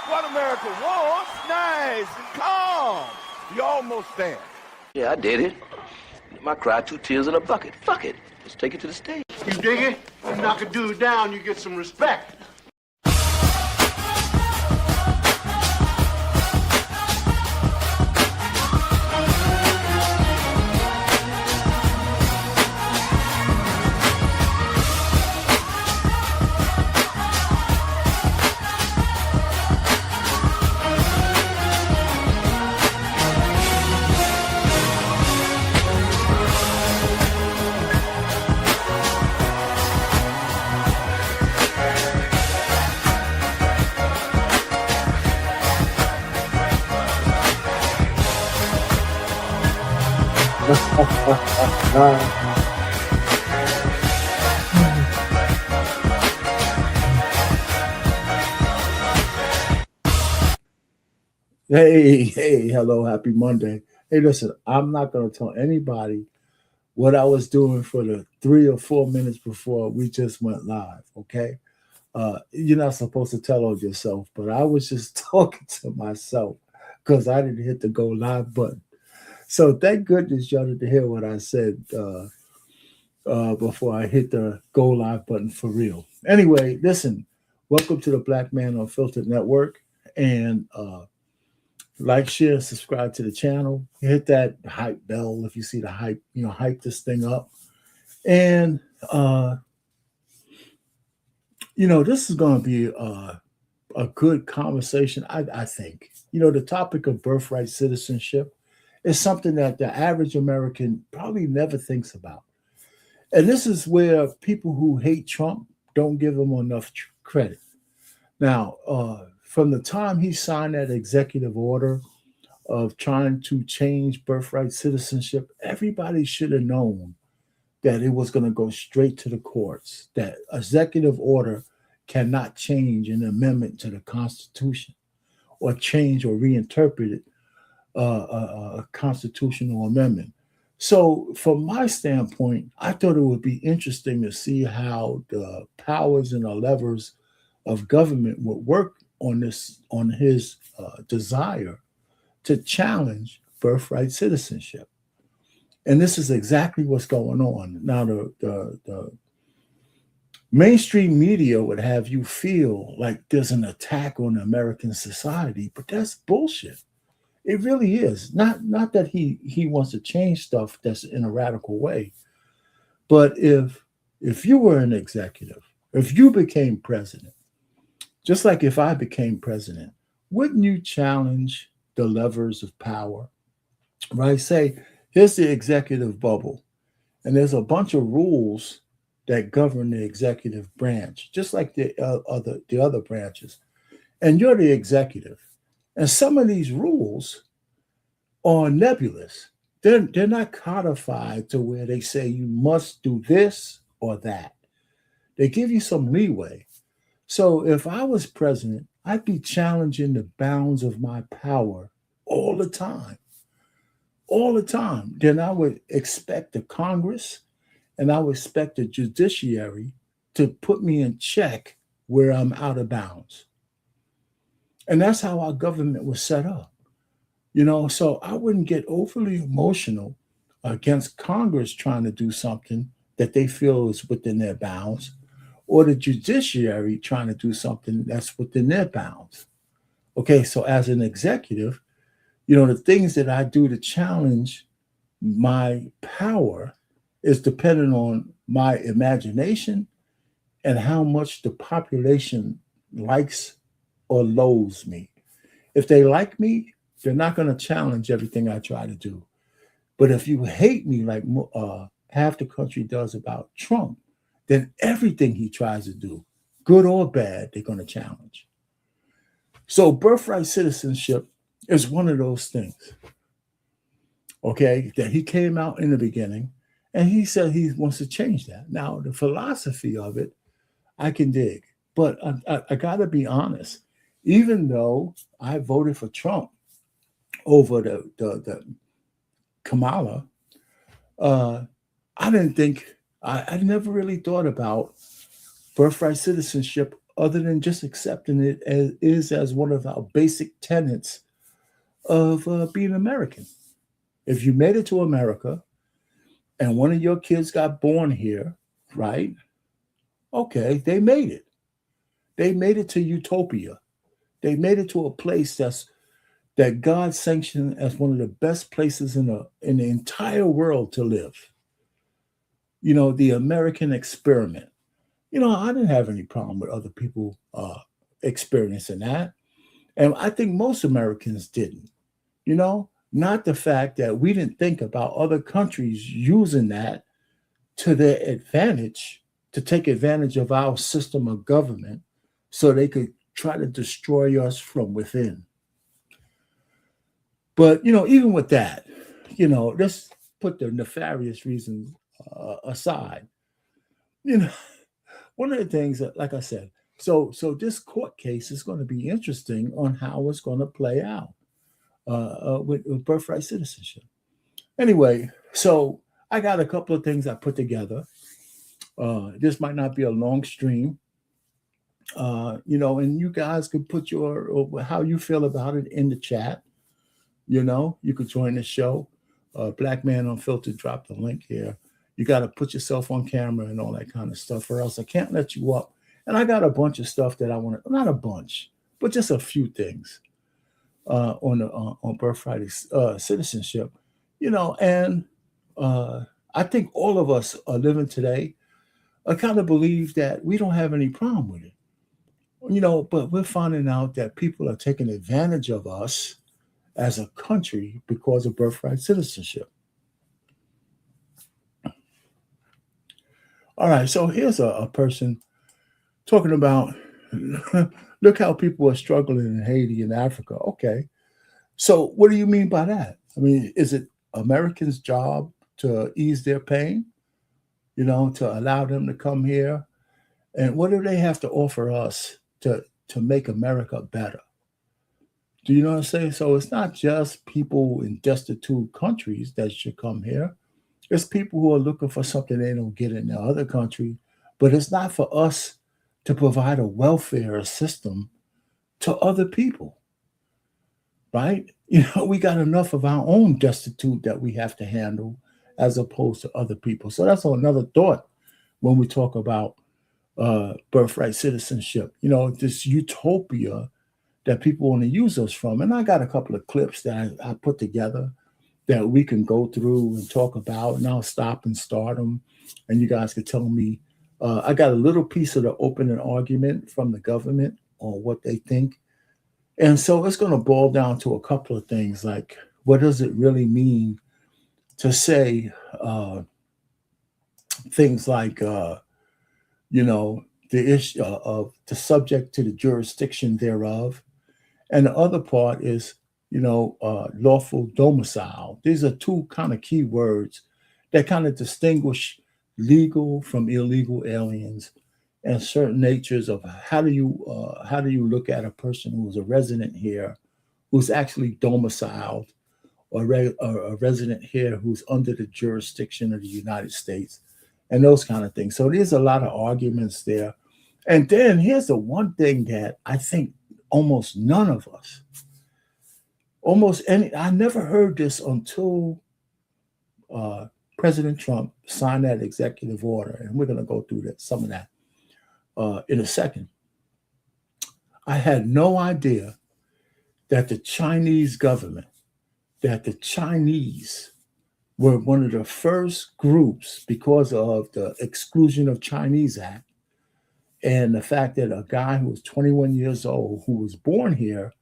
what America wants, nice and calm. You're almost there. Yeah, I did it. I cried 2 tears in a bucket. Fuck it. Let's take it to the stage. You dig it? You knock a dude down, you get some respect. Hey, hello, happy Monday. Hey, listen, I'm not going to tell anybody what I was doing for the 3 or 4 minutes before we just went live, okay? You're not supposed to tell on yourself, but I was just talking to myself because I didn't hit the go live button. So thank goodness y'all didn't hear what I said before I hit the go live button for real. Anyway, listen, welcome to the Black Man Unfiltered Network. And like, share, subscribe to the channel. Hit that hype bell if you see the hype, hype this thing up. And, this is going to be a good conversation, I think. The topic of birthright citizenship is something that the average American probably never thinks about. And this is where people who hate Trump don't give him enough credit. Now, from the time he signed that executive order of trying to change birthright citizenship, everybody should have known that it was going to go straight to the courts, that executive order cannot change an amendment to the Constitution or change or reinterpret it, a constitutional amendment. So from my standpoint, I thought it would be interesting to see how the powers and the levers of government would work on his desire to challenge birthright citizenship. And this is exactly what's going on. Now, the mainstream media would have you feel like there's an attack on American society, but that's bullshit. It really is. Not that he wants to change stuff that's in a radical way, but if you were an executive, if you became president, just like if I became president, wouldn't you challenge the levers of power, right? Say, here's the executive bubble, and there's a bunch of rules that govern the executive branch, just like the other branches, and you're the executive. And some of these rules are nebulous. They're not codified to where they say you must do this or that. They give you some leeway. So if I was president, I'd be challenging the bounds of my power all the time. All the time. Then I would expect the Congress and I would expect the judiciary to put me in check where I'm out of bounds. And that's how our government was set up. So I wouldn't get overly emotional against Congress trying to do something that they feel is within their bounds, or the judiciary trying to do something that's within their bounds. Okay, so as an executive, the things that I do to challenge my power is dependent on my imagination and how much the population likes or loathes me. If they like me, they're not going to challenge everything I try to do. But if you hate me like half the country does about Trump, then everything he tries to do, good or bad, they're going to challenge. So birthright citizenship is one of those things, okay, that he came out in the beginning and he said he wants to change that. Now, the philosophy of it, I can dig. But I got to be honest, even though I voted for Trump over the Kamala, I didn't think, I never really thought about birthright citizenship other than just accepting it as one of our basic tenets of being American. If you made it to America and one of your kids got born here, right? Okay, they made it. They made it to utopia. They made it to a place that God sanctioned as one of the best places in the entire world to live. The American experiment. I didn't have any problem with other people experiencing that. And I think most Americans didn't. Not the fact that we didn't think about other countries using that to their advantage, to take advantage of our system of government so they could try to destroy us from within. But, even with that, let's put the nefarious reasons aside. One of the things that, like I said, so this court case is going to be interesting on how it's going to play out with birthright citizenship. Anyway, so I got a couple of things I put together. This might not be a long stream, and you guys could put how you feel about it in the chat. You could join the show. Black Man Unfiltered dropped the link here. You got to put yourself on camera and all that kind of stuff, or else I can't let you up. And I got a bunch of stuff that I want to, not a bunch, but just a few things on birthright citizenship, and I think all of us are living today. I kind of believe that we don't have any problem with it, but we're finding out that people are taking advantage of us as a country because of birthright citizenship. All right, so here's a person talking about, look how people are struggling in Haiti and Africa. Okay, so what do you mean by that? I mean, is it Americans' job to ease their pain, to allow them to come here? And what do they have to offer us to make America better? Do you know what I'm saying? So it's not just people in destitute countries that should come here. It's people who are looking for something they don't get in the other country. But it's not for us to provide a welfare system to other people, right? We got enough of our own destitute that we have to handle as opposed to other people. So that's another thought when we talk about birthright citizenship, this utopia that people want to use us from. And I got a couple of clips that I put together that we can go through and talk about, and I'll stop and start them. And you guys can tell me, I got a little piece of the opening argument from the government on what they think. And so it's going to boil down to a couple of things, like what does it really mean to say things like, the issue of the subject to the jurisdiction thereof. And the other part is, lawful domicile. These are two kind of key words that kind of distinguish legal from illegal aliens and certain natures of how do you look at a person who's a resident here, who's actually domiciled, or a resident here who's under the jurisdiction of the United States, and those kind of things. So there's a lot of arguments there. And then here's the one thing that I think almost none of us, I never heard this until President Trump signed that executive order, and we're going to go through some of that in a second. I had no idea that the Chinese government, that the Chinese were one of the first groups, because of the Exclusion of Chinese Act and the fact that a guy who was 21 years old, who was born here,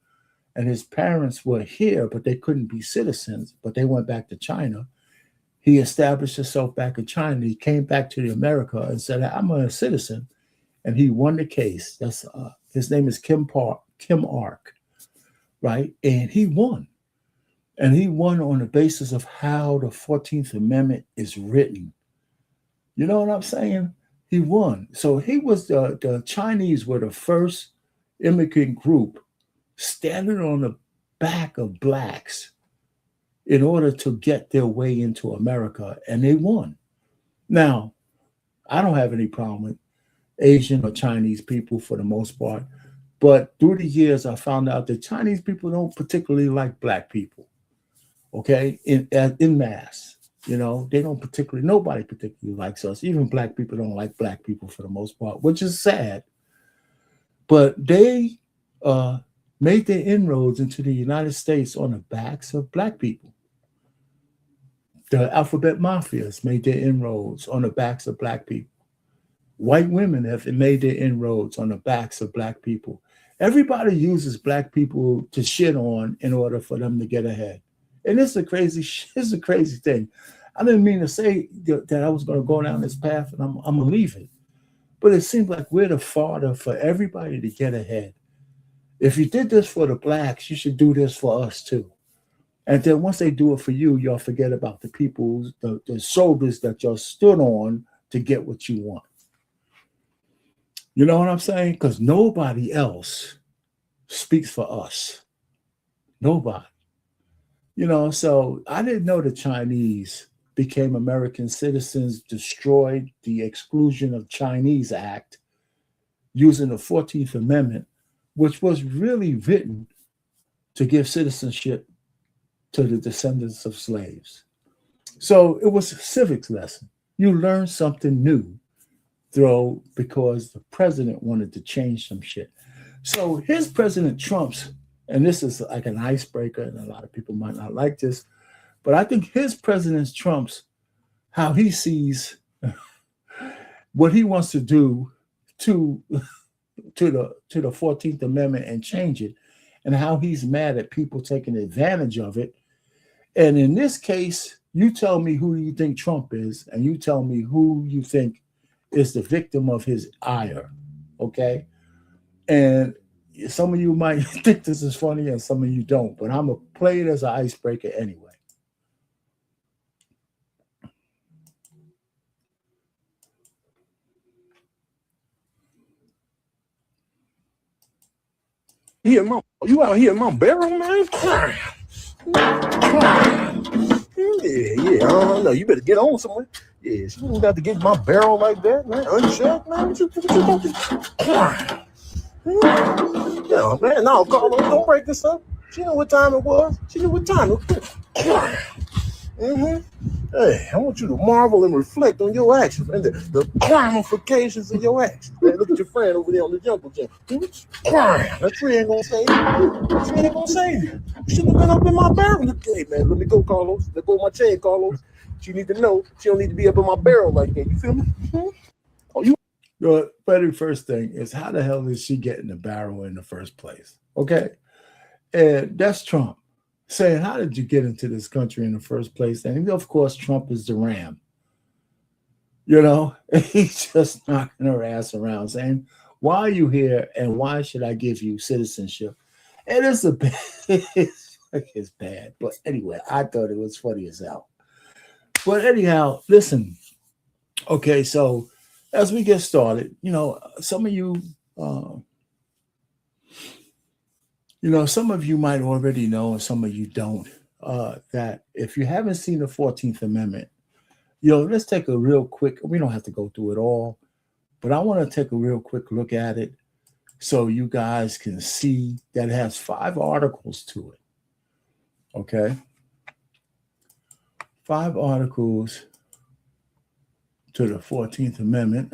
and his parents were here, but they couldn't be citizens, but they went back to China. He established himself back in China. He came back to America and said, I'm a citizen. And he won the case. That's his name is Kim Ark, right? And he won. And he won on the basis of how the 14th Amendment is written. You know what I'm saying? He won. So he was the Chinese were the first immigrant group standing on the back of blacks in order to get their way into America, and they won. Now, I don't have any problem with Asian or Chinese people for the most part. But through the years, I found out that Chinese people don't particularly like black people. Okay, in mass, they don't particularly. Nobody particularly likes us. Even black people don't like black people for the most part, which is sad. But they made their inroads into the United States on the backs of black people. The alphabet mafias made their inroads on the backs of black people. White women have made their inroads on the backs of black people. Everybody uses black people to shit on in order for them to get ahead. And it's a crazy thing. I didn't mean to say that I was going to go down this path, and I'm going to leave it. But it seems like we're the fodder for everybody to get ahead. If you did this for the blacks, you should do this for us too. And then once they do it for you, y'all forget about the people, the shoulders that y'all stood on to get what you want. You know what I'm saying? Because nobody else speaks for us. Nobody. So I didn't know the Chinese became American citizens, destroyed the Exclusion of Chinese Act using the 14th Amendment, which was really written to give citizenship to the descendants of slaves. So it was a civics lesson. You learn something new because the president wanted to change some shit. So here's President Trump's, and this is like an icebreaker, and a lot of people might not like this, but I think his President Trump's, how he sees what he wants to do to the 14th Amendment and change it, and how he's mad at people taking advantage of it. And in this case, you tell me who you think Trump is, and you tell me who you think is the victim of his ire, okay? And some of you might think this is funny and some of you don't, but I'm going to play it as an icebreaker anyway. You out here in my barrel, man? Yeah. I know. You better get on somewhere. Yeah, you don't got to get my barrel like that, man. Unshut, man. What you yeah, man. No, Carlos, don't break this up. She knew what time it was. She knew what time it was. Hey, I want you to marvel and reflect on your actions and the ramifications of your actions. Man, look at your friend over there on the jungle gym. That tree ain't gonna save you. That tree ain't gonna save you. You should have been up in my barrel. Hey, man, let me go, Carlos. Let go of my chain, Carlos. She need to know she don't need to be up in my barrel like that. You feel me? Oh, you. The very first thing is, how the hell is she getting the barrel in the first place? Okay. And that's Trump saying, how did you get into this country in the first place? And of course, Trump is the ram. He's just knocking her ass around saying, why are you here and why should I give you citizenship? And it's bad. But anyway, I thought it was funny as hell. But anyhow, listen. Okay, so as we get started, some of you, some of you might already know, and some of you don't, that if you haven't seen the 14th Amendment, let's take a real quick, we don't have to go through it all, but I want to take a real quick look at it so you guys can see that it has 5 articles to it. Okay? 5 articles to the 14th Amendment.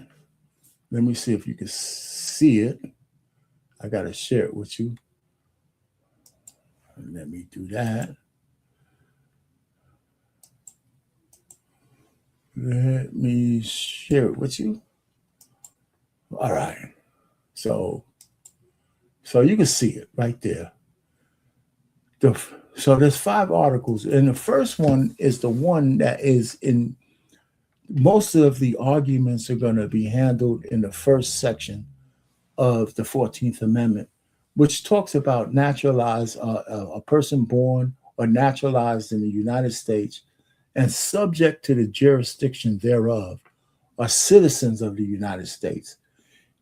Let me see if you can see it. I got to share it with you. Let me do that. Let me share it with you. All right. So you can see it right there. So there's 5 articles, and the first one is the one that is in most of the arguments are going to be handled in the first section of the 14th Amendment, which talks about a person born or naturalized in the United States and subject to the jurisdiction thereof are citizens of the United States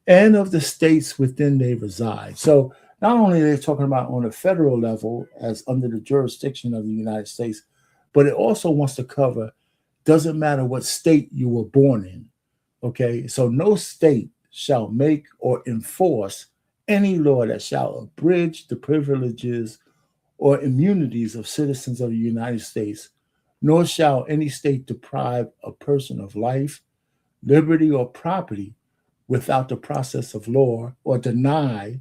and of the states within they reside. So not only are they talking about on a federal level as under the jurisdiction of the United States, but it also wants to cover, doesn't matter what state you were born in. Okay, so no state shall make or enforce any law that shall abridge the privileges or immunities of citizens of the United States, nor shall any state deprive a person of life, liberty, or property without the process of law, or deny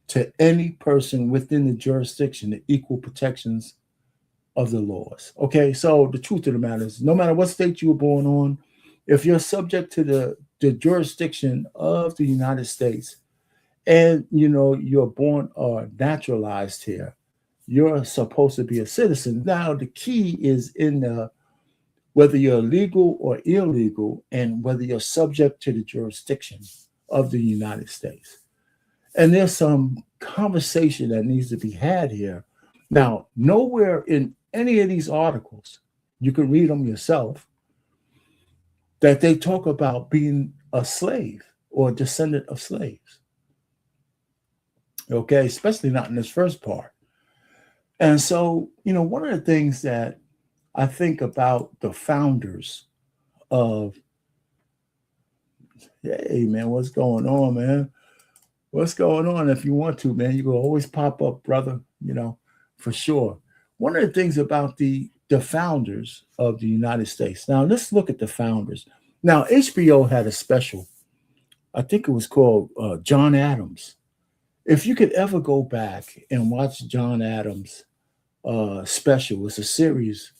to any person within the jurisdiction the equal protections of the laws. Okay, so the truth of the matter is, no matter what state you were born on, if you're subject to the jurisdiction of the United States, and you're born or naturalized here, you're supposed to be a citizen. Now, the key is in whether you're legal or illegal, and whether you're subject to the jurisdiction of the United States. And there's some conversation that needs to be had here. Now, nowhere in any of these articles, you can read them yourself, that they talk about being a slave or a descendant of slaves. Okay, especially not in this first part. And so, one of the things that I think about the founders of, hey, man, what's going on, man? What's going on? If you want to, man, you can always pop up, brother, for sure. One of the things about the founders of the United States. Now, let's look at the founders. Now, HBO had a special, I think it was called John Adams. If you could ever go back and watch John Adams' special, it's a series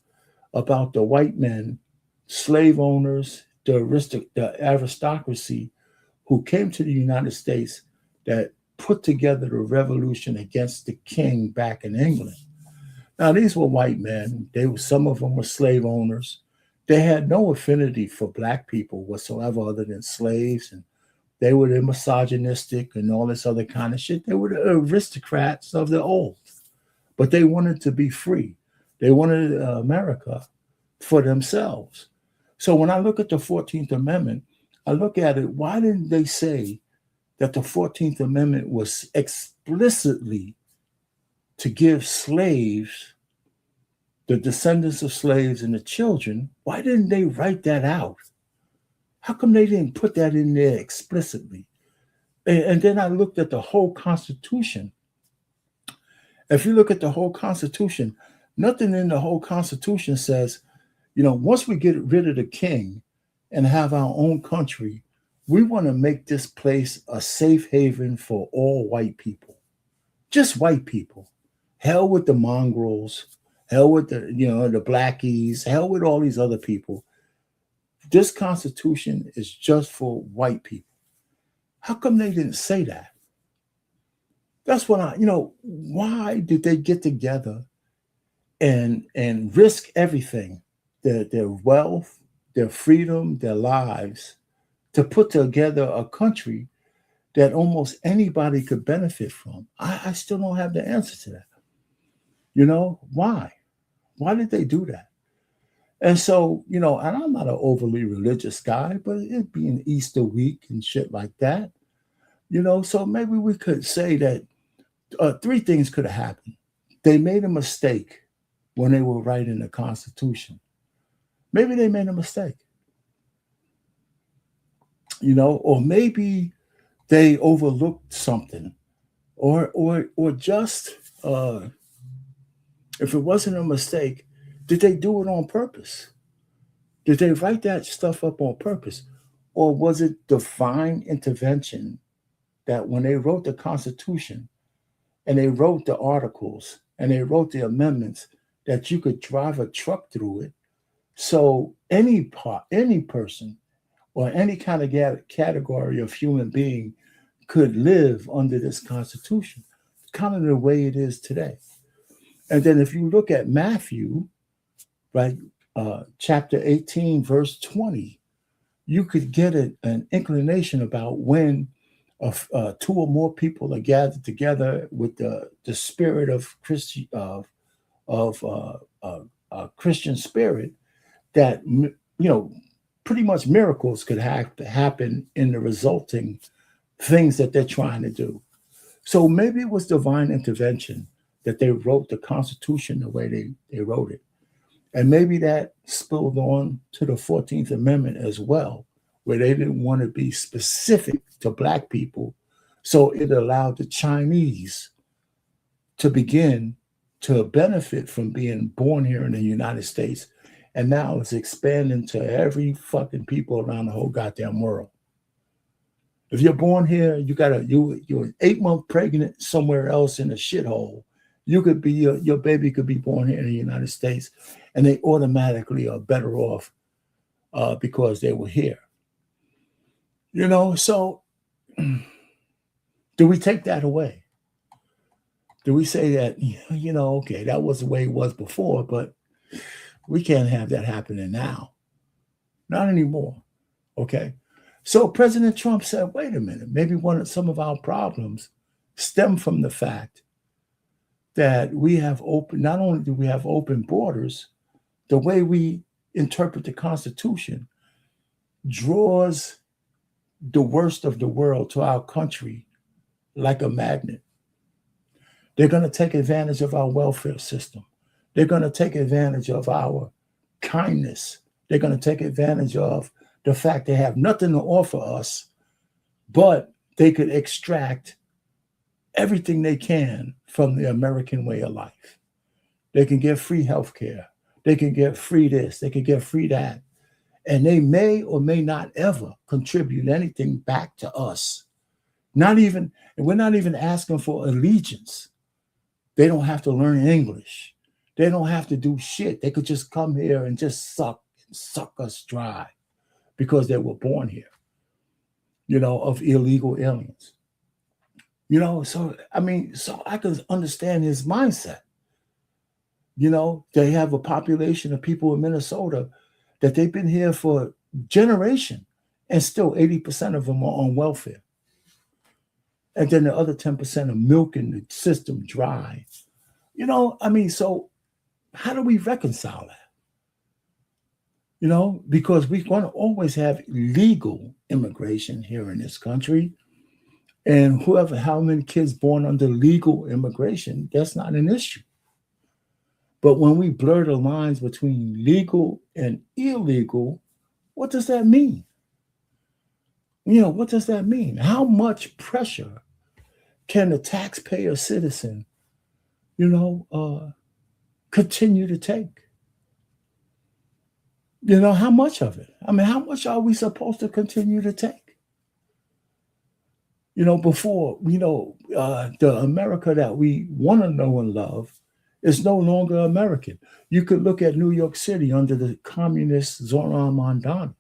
about the white men, slave owners, the aristocracy who came to the United States that put together the revolution against the king back in England. Now, these were white men. Some of them were slave owners. They had no affinity for black people whatsoever other than slaves, and they were misogynistic and all this other kind of shit. They were the aristocrats of the old, but they wanted to be free. They wanted America for themselves. So when I look at the 14th Amendment, I look at it, why didn't they say that the 14th Amendment was explicitly to give slaves, the descendants of slaves and the children? Why didn't they write that out? How come they didn't put that in there explicitly? And then I looked at the whole Constitution. If you look at the whole Constitution, nothing in the whole Constitution says, once we get rid of the king and have our own country, we want to make this place a safe haven for all white people. Just white people. Hell with the mongrels, hell with the blackies, hell with all these other people. This Constitution is just for white people. How come they didn't say that? That's what why did they get together and risk everything, their wealth, their freedom, their lives, to put together a country that almost anybody could benefit from? I still don't have the answer to that. Why? Why did they do that? And so, and I'm not an overly religious guy, but it'd be an Easter week and shit like that. So maybe we could say that three things could have happened. They made a mistake when they were writing the Constitution. Maybe they made a mistake. Or maybe they overlooked something, or just if it wasn't a mistake, did they do it on purpose? Did they write that stuff up on purpose? Or was it divine intervention that when they wrote the Constitution and they wrote the articles and they wrote the amendments, that you could drive a truck through it, so any person or any kind of category of human being could live under this Constitution, kind of the way it is today? And then if you look at Matthew, right, chapter 18, verse 20, you could get an inclination about when two or more people are gathered together with the spirit of Christian spirit, that pretty much miracles could happen in the resulting things that they're trying to do. So maybe it was divine intervention that they wrote the Constitution the way they wrote it. And maybe that spilled on to the 14th Amendment as well, where they didn't want to be specific to black people. So it allowed the Chinese to begin to benefit from being born here in the United States. And now it's expanding to every fucking people around the whole goddamn world. If you're born here, you're 8 months pregnant somewhere else in a shithole. You could be your baby could be born here in the United States, and they automatically are better off because they were here. So do we take that away? Do we say that, okay, that was the way it was before, but we can't have that happening now. Not anymore. Okay. So President Trump said, wait a minute, maybe some of our problems stem from the fact that not only do we have open borders, the way we interpret the Constitution draws the worst of the world to our country like a magnet. They're going to take advantage of our welfare system. They're going to take advantage of our kindness. They're going to take advantage of the fact they have nothing to offer us, but they could extract everything they can from the American way of life. They can get free health care. They can get free this. They can get free that. And they may or may not ever contribute anything back to us. And we're not even asking for allegiance. They don't have to learn English. They don't have to do shit. They could just come here and just suck us dry because they were born here, of illegal aliens. So I could understand his mindset. They have a population of people in Minnesota that they've been here for generation, and still 80% of them are on welfare. And then the other 10% are milking the system dry. So how do we reconcile that? Because we're going to always have legal immigration here in this country. And how many kids born under legal immigration, that's not an issue. But when we blur the lines between legal and illegal, what does that mean? What does that mean? How much pressure can the taxpayer citizen, continue to take? How much of it? How much are we supposed to continue to take? Before, the America that we want to know and love is no longer American. You could look at New York City under the communist Zoran Mandani.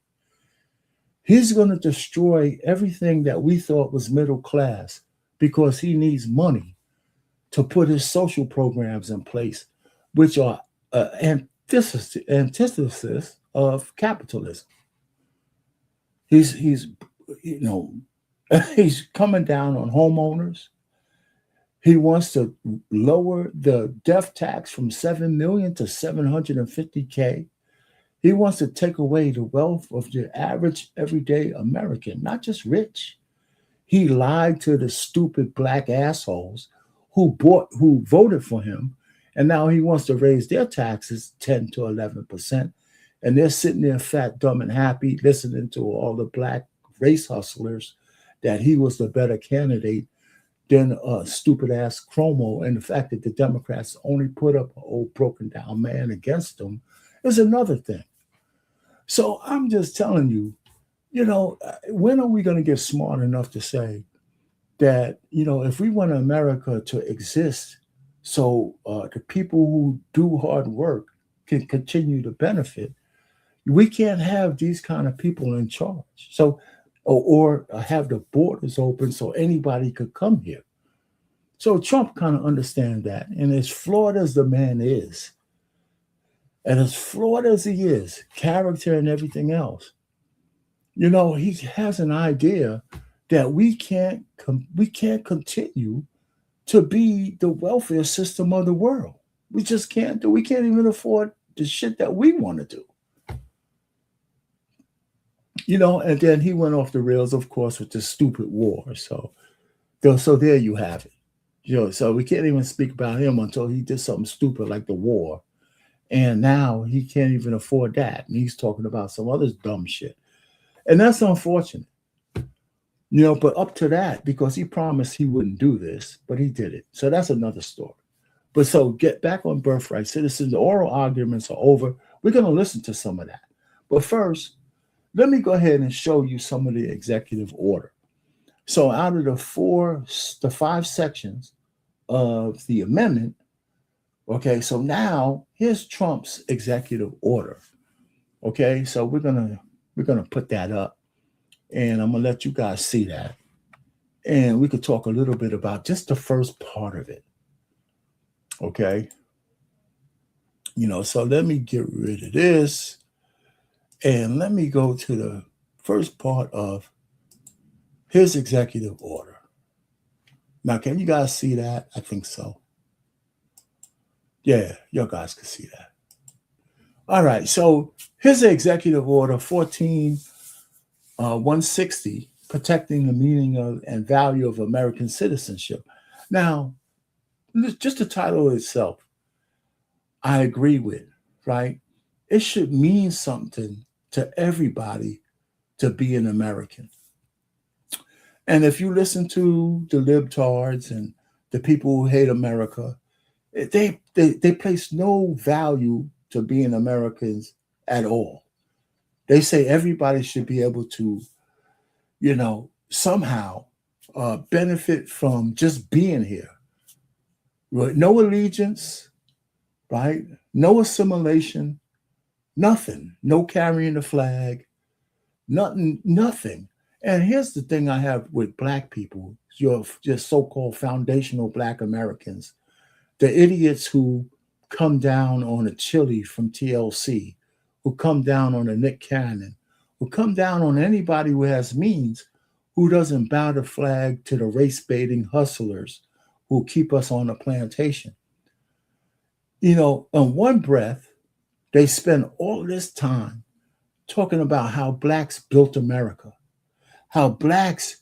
He's going to destroy everything that we thought was middle class because he needs money to put his social programs in place, which are antithesis of capitalism. He's coming down on homeowners. He wants to lower the death tax from 7 million to 750K. He wants to take away the wealth of the average everyday American, not just rich. He lied to the stupid black assholes who voted for him, and now he wants to raise their taxes 10 to 11%. And they're sitting there fat, dumb, and happy, listening to all the black race hustlers that he was the better candidate than stupid ass Cuomo. And the fact that the Democrats only put up an old broken down man against them is another thing. So I'm just telling you, when are we going to get smart enough to say that, if we want America to exist so the people who do hard work can continue to benefit, we can't have these kind of people in charge. So, or have the borders open so anybody could come here. So Trump kind of understands that. And as flawed as the man is, and as flawed as he is, character and everything else, he has an idea that we can't continue to be the welfare system of the world. We just can't do. We can't even afford the shit that we want to do. And then he went off the rails, of course, with the stupid war. So there you have it. So we can't even speak about him until he did something stupid like the war. And now he can't even afford that. And he's talking about some other dumb shit. And that's unfortunate. But up to that, because he promised he wouldn't do this, but he did it. So that's another story. But so get back on Birthright Citizens. The oral arguments are over. We're going to listen to some of that. But first, let me go ahead and show you some of the executive order. So out of the 5 sections of the amendment, okay, so now here's Trump's executive order. Okay, so we're gonna put that up, and I'm gonna let you guys see that, and we could talk a little bit about just the first part of it. Okay, so let me get rid of this, and let me go to the first part of his executive order. Now, can you guys see that? I think so. Yeah, you guys can see that. All right, so here's the executive order 160, protecting the meaning of and value of American citizenship. Now, just the title itself, I agree with, right? It should mean something to everybody to be an American. And if you listen to the libtards and the people who hate America, they place no value to being Americans at all. They say everybody should be able to, somehow benefit from just being here. No allegiance, right? No assimilation, nothing. No carrying the flag, nothing. And here's the thing I have with Black people, your just so-called foundational Black Americans, the idiots who come down on a Chili from TLC, who come down on a Nick Cannon, who come down on anybody who has means, who doesn't bow the flag to the race-baiting hustlers who keep us on the plantation. In one breath, they spend all this time talking about how Blacks built America, how Blacks,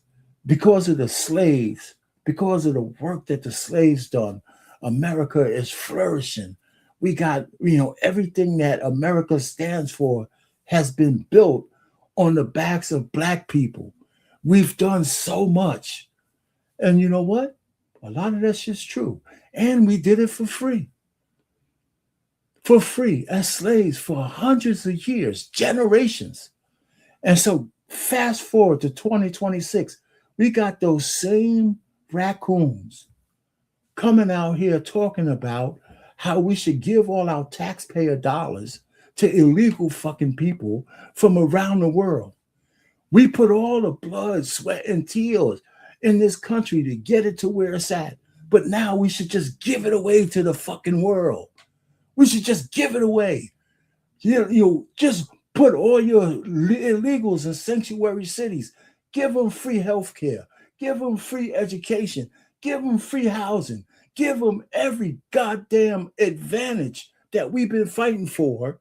because of the slaves, because of the work that the slaves done, America is flourishing. We got, everything that America stands for has been built on the backs of Black people. We've done so much. And you know what? A lot of that shit's true. And we did it for free. For free, as slaves for hundreds of years, generations. And so fast forward to 2026, we got those same raccoons coming out here talking about how we should give all our taxpayer dollars to illegal fucking people from around the world. We put all the blood, sweat, and tears in this country to get it to where it's at. But now we should just give it away to the fucking world. We should just give it away. Just put all your illegals in sanctuary cities. Give them free health care. Give them free education. Give them free housing. Give them every goddamn advantage that we've been fighting for.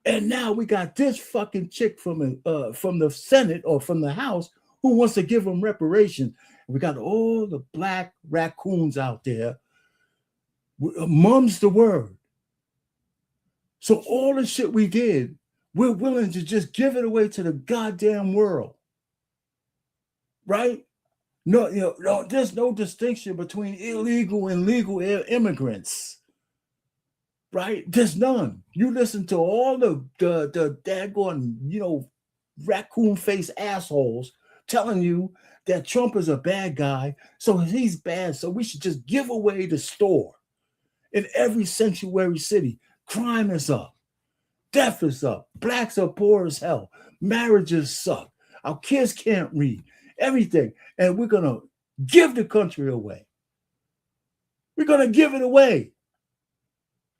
And now we got this fucking chick from the Senate or from the House who wants to give them reparations. We got all the Black raccoons out there. Mum's the word. So all the shit we did, we're willing to just give it away to the goddamn world. Right? No, there's no distinction between illegal and legal immigrants. Right? There's none. You listen to all the daggone, raccoon-faced assholes telling you that Trump is a bad guy, so he's bad, so we should just give away the store. In every sanctuary city, crime is up. Death is up. Blacks are poor as hell. Marriages suck. Our kids can't read. Everything. And we're going to give the country away. We're going to give it away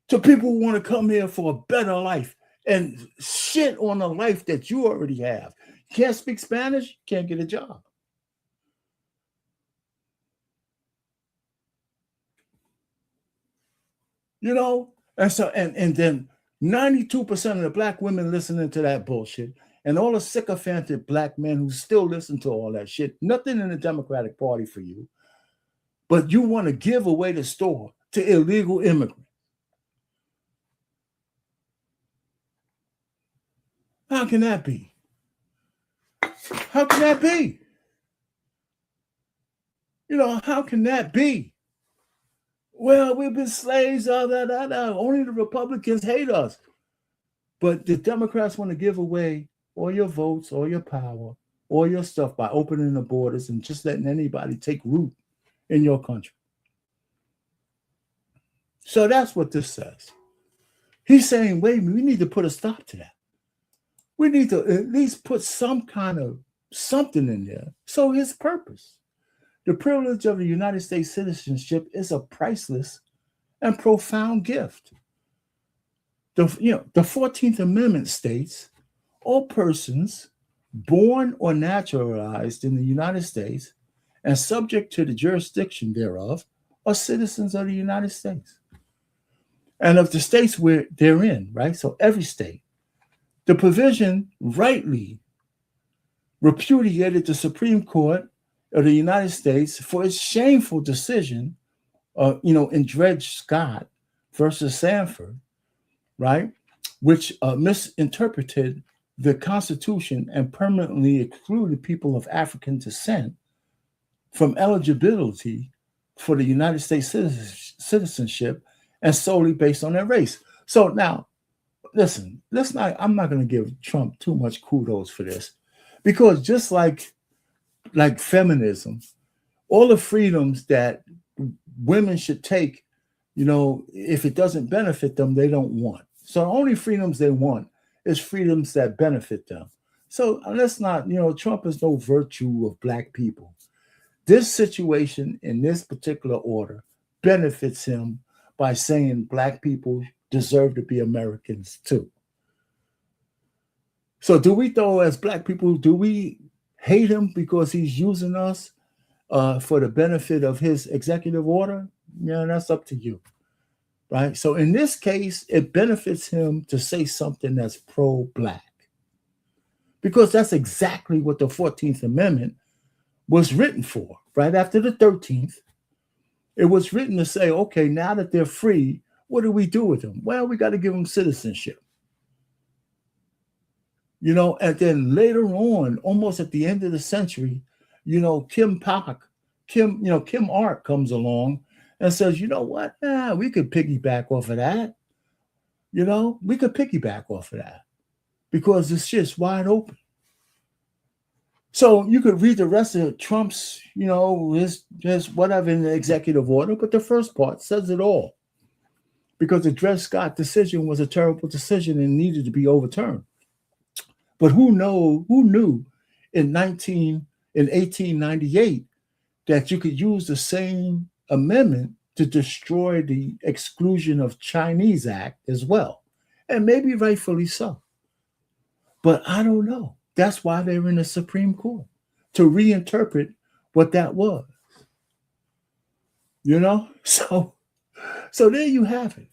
to people who want to come here for a better life and shit on a life that you already have. You can't speak Spanish, can't get a job. And so and then 92% of the Black women listening to that bullshit, and all the sycophanted Black men who still listen to all that shit. Nothing in the Democratic Party for you, but you want to give away the store to illegal immigrants. How can that be? How can that be? How can that be? Well, we've been slaves, only the Republicans hate us. But the Democrats want to give away all your votes, all your power, all your stuff by opening the borders and just letting anybody take root in your country. So that's what this says. He's saying, wait a minute, we need to put a stop to that. We need to at least put some kind of something in there. So his purpose. The privilege of the United States citizenship is a priceless and profound gift. The 14th Amendment states, all persons born or naturalized in the United States and subject to the jurisdiction thereof are citizens of the United States and of the states where they're in, right? So every state. The provision rightly repudiated the Supreme Court of the United States for its shameful decision, in Dred Scott versus Sanford, right, which misinterpreted the Constitution and permanently excluded people of African descent from eligibility for the United States citizenship and solely based on their race. So now, listen, I'm not going to give Trump too much kudos for this, because just like feminism, all the freedoms that women should take, if it doesn't benefit them, they don't want. So the only freedoms they want is freedoms that benefit them. So let's not, Trump is no virtue of Black people. This situation in this particular order benefits him by saying Black people deserve to be Americans too. So do we, though, as Black people, do we hate him because he's using us for the benefit of his executive order? Yeah, that's up to you, right? So in this case, it benefits him to say something that's pro-Black, because that's exactly what the 14th Amendment was written for. Right after the 13th, it was written to say, okay, now that they're free, what do we do with them? Well, we got to give them citizenship. And then later on, almost at the end of the century, Kim Ark comes along and says, you know what? We could piggyback off of that. We could piggyback off of that because this shit's wide open. So you could read the rest of Trump's, his whatever in the executive order, but the first part says it all. Because the Dred Scott decision was a terrible decision and needed to be overturned. But who knew in 1898 that you could use the same amendment to destroy the Exclusion of Chinese Act as well? And maybe rightfully so. But I don't know. That's why they're in the Supreme Court, to reinterpret what that was. So there you have it.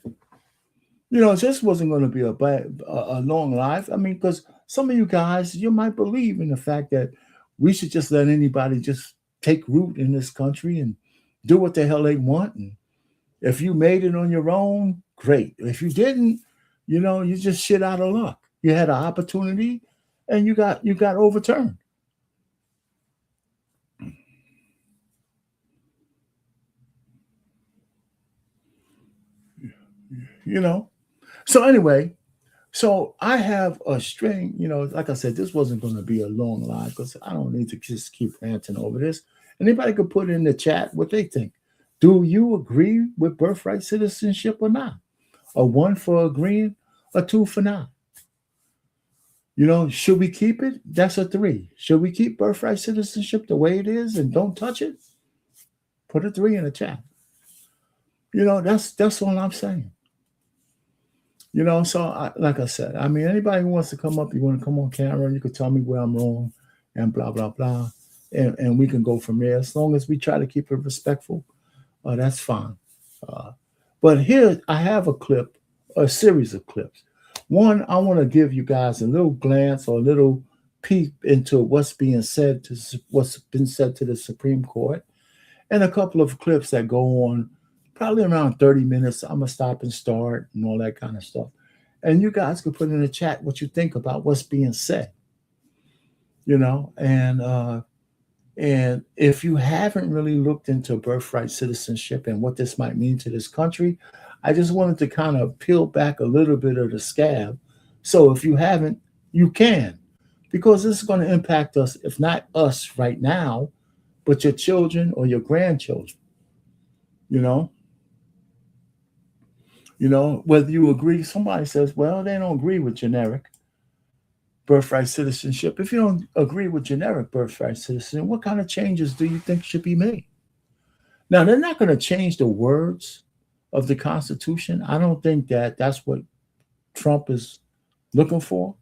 This wasn't going to be a long life. I mean, because some of you guys, you might believe in the fact that we should just let anybody just take root in this country and do what the hell they want. And if you made it on your own, great. If you didn't, you just shit out of luck. You had an opportunity and you got overturned. So anyway, so I have a string, like I said, this wasn't going to be a long live because I don't need to just keep ranting over this. Anybody could put in the chat what they think. Do you agree with birthright citizenship or not? A 1 for agreeing, a 2 for not. Should we keep it? That's a 3. Should we keep birthright citizenship the way it is and don't touch it? Put a 3 in the chat. That's all I'm saying. So like I said, I mean, anybody who wants to come up, you want to come on camera and you can tell me where I'm wrong and blah, blah, blah. And we can go from there. As long as we try to keep it respectful, that's fine. But here I have a series of clips. One, I want to give you guys a little glance or a little peep into what's been said to the Supreme Court, and a couple of clips that go on probably around 30 minutes. I'm going to stop and start and all that kind of stuff. And you guys can put in the chat what you think about what's being said. you know, and if you haven't really looked into birthright citizenship and what this might mean to this country, I just wanted to kind of peel back a little bit of the scab. So if you haven't, you can, because this is going to impact us, if not us right now, but your children or your grandchildren, you know. You know, whether you agree, somebody says, well, they don't agree with generic birthright citizenship. If you don't agree with generic birthright citizenship, what kind of changes do you think should be made? Now, they're not going to change the words of the Constitution. I don't think that that's what Trump is looking for.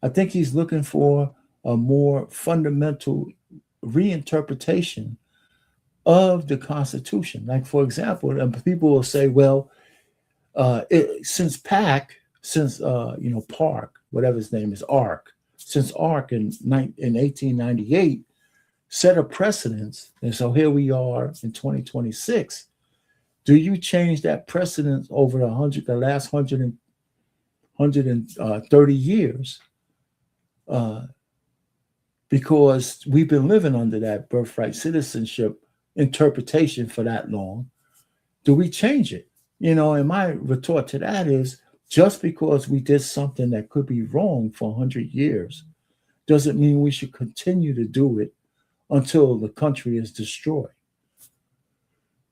I think he's looking for a more fundamental reinterpretation of the Constitution. Like, for example, people will say, well, since Park, whatever his name is, since ARC in 1898 set a precedence, and so here we are in 2026. Do you change that precedence over the last 130 years? Because we've been living under that birthright citizenship interpretation for that long. Do we change it? You know, and my retort to that is, just because we did something that could be wrong for 100 years doesn't mean we should continue to do it until the country is destroyed.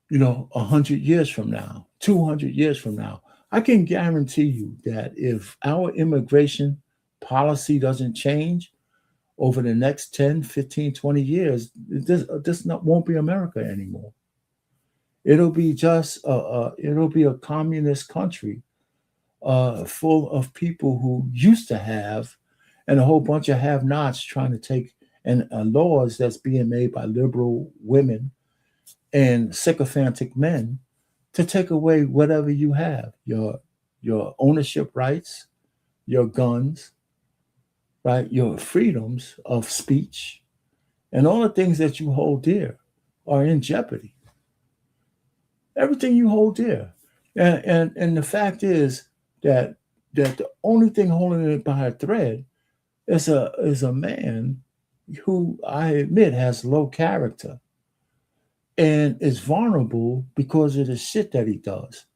You know, 100 years from now, 200 years from now, I can guarantee you that if our immigration policy doesn't change over the next 10, 15, 20 years, this won't be America anymore. It'll be just it'll be a communist country full of people who used to have, and a whole bunch of have-nots trying to take, and laws that's being made by liberal women and sycophantic men to take away whatever you have, your ownership rights, your guns, right, your freedoms of speech, and all the things that you hold dear are in jeopardy. Everything you hold dear. And the fact is that the only thing holding it by a thread is a man who, I admit, has low character and is vulnerable because of the shit that he does.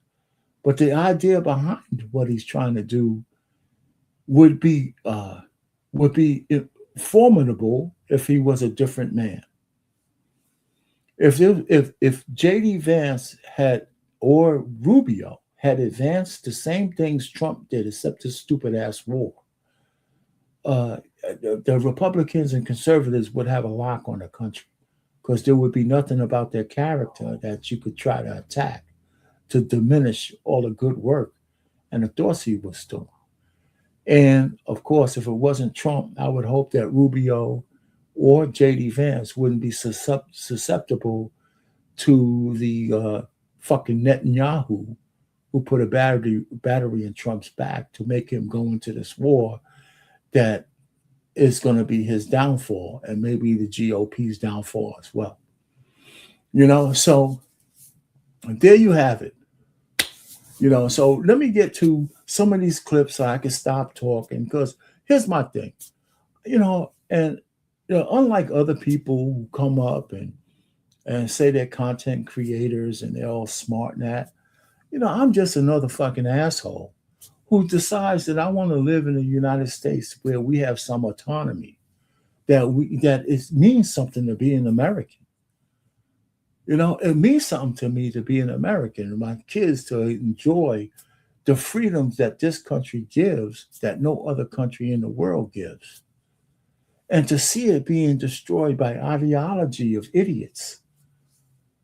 But the idea behind what he's trying to do would be formidable if he was a different man. If J.D. Vance had, or Rubio had advanced the same things Trump did, except this stupid ass war, the Republicans and conservatives would have a lock on the country, because there would be nothing about their character that you could try to attack to diminish all the good work and the thoughts he was doing. And of course, if it wasn't Trump, I would hope that Rubio or J.D. Vance wouldn't be susceptible to the fucking Netanyahu, who put a battery in Trump's back to make him go into this war that is going to be his downfall, and maybe the GOP's downfall as well. You know, so there you have it. You know, so let me get to some of these clips so I can stop talking, because here's my thing. You know, and you know, unlike other people who come up and say they're content creators and they're all smart and that, you know, I'm just another fucking asshole who decides that I want to live in the United States where we have some autonomy, that it means something to be an American. You know, it means something to me to be an American, and my kids to enjoy the freedoms that this country gives that no other country in the world gives. And to see it being destroyed by ideology of idiots,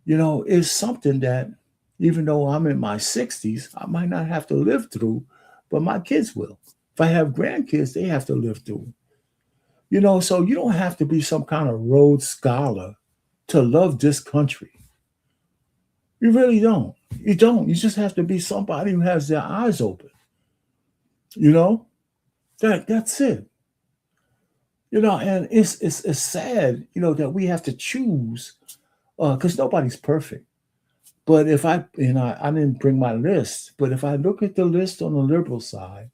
you know, is something that, even though I'm in my 60s, I might not have to live through, but my kids will. If I have grandkids, they have to live through. You know, so you don't have to be some kind of Rhodes Scholar to love this country. You really don't. You don't. You just have to be somebody who has their eyes open. You know, that's it. You know, and it's sad, you know, that we have to choose, because nobody's perfect. But if I didn't bring my list, but if I look at the list on the liberal side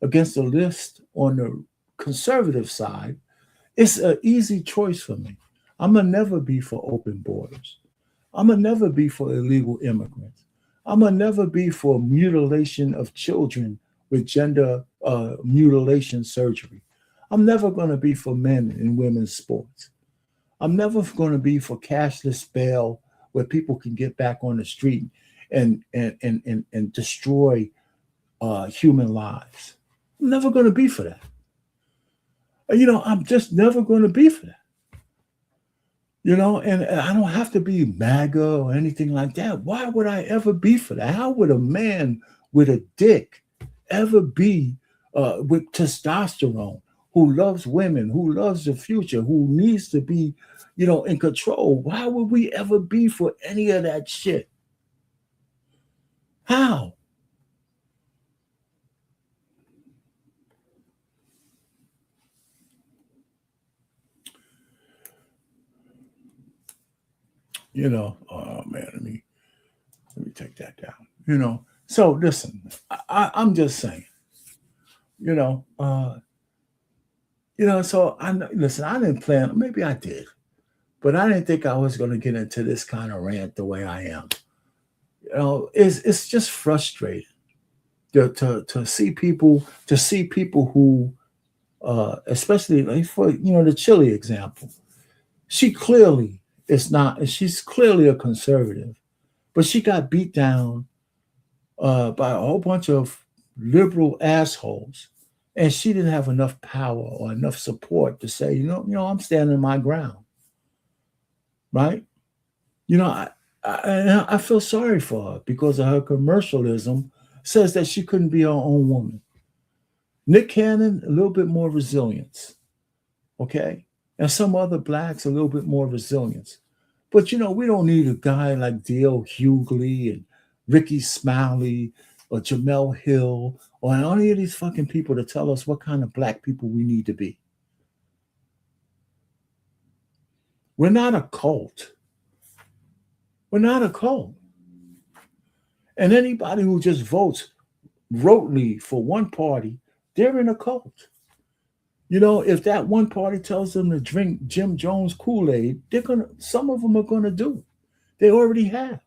against the list on the conservative side, It's an easy choice for me. I'm going to never be for open borders. I'm going to never be for illegal immigrants. I'm going to never be for mutilation of children with gender mutilation surgery. I'm never going to be for men in women's sports. I'm never going to be for cashless bail where people can get back on the street and destroy human lives. I'm never going to be for that. I'm just never going to be for that. And I don't have to be MAGA or anything like that. Why would I ever be for that? How would a man with a dick ever be with testosterone, who loves women, who loves the future, who needs to be, in control? Why would we ever be for any of that shit? How? Oh man, let me take that down. So listen, I'm just saying, so listen, I didn't plan, maybe I did, but I didn't think I was going to get into this kind of rant the way I am. It's just frustrating to see people who, especially like for, the Chile example, she's clearly a conservative, but she got beat down by a whole bunch of liberal assholes, and she didn't have enough power or enough support to say, I'm standing my ground, right? I feel sorry for her because of her commercialism says that she couldn't be her own woman. Nick Cannon, a little bit more resilience, okay? And some other blacks, a little bit more resilience. But, we don't need a guy like D.L. Hughley and Ricky Smiley or Jamel Hill or any of these fucking people to tell us what kind of black people we need to be. We're not a cult. We're not a cult. And anybody who just votes rotely for one party, they're in a cult. If that one party tells them to drink Jim Jones Kool-Aid, some of them are gonna do it. They already have.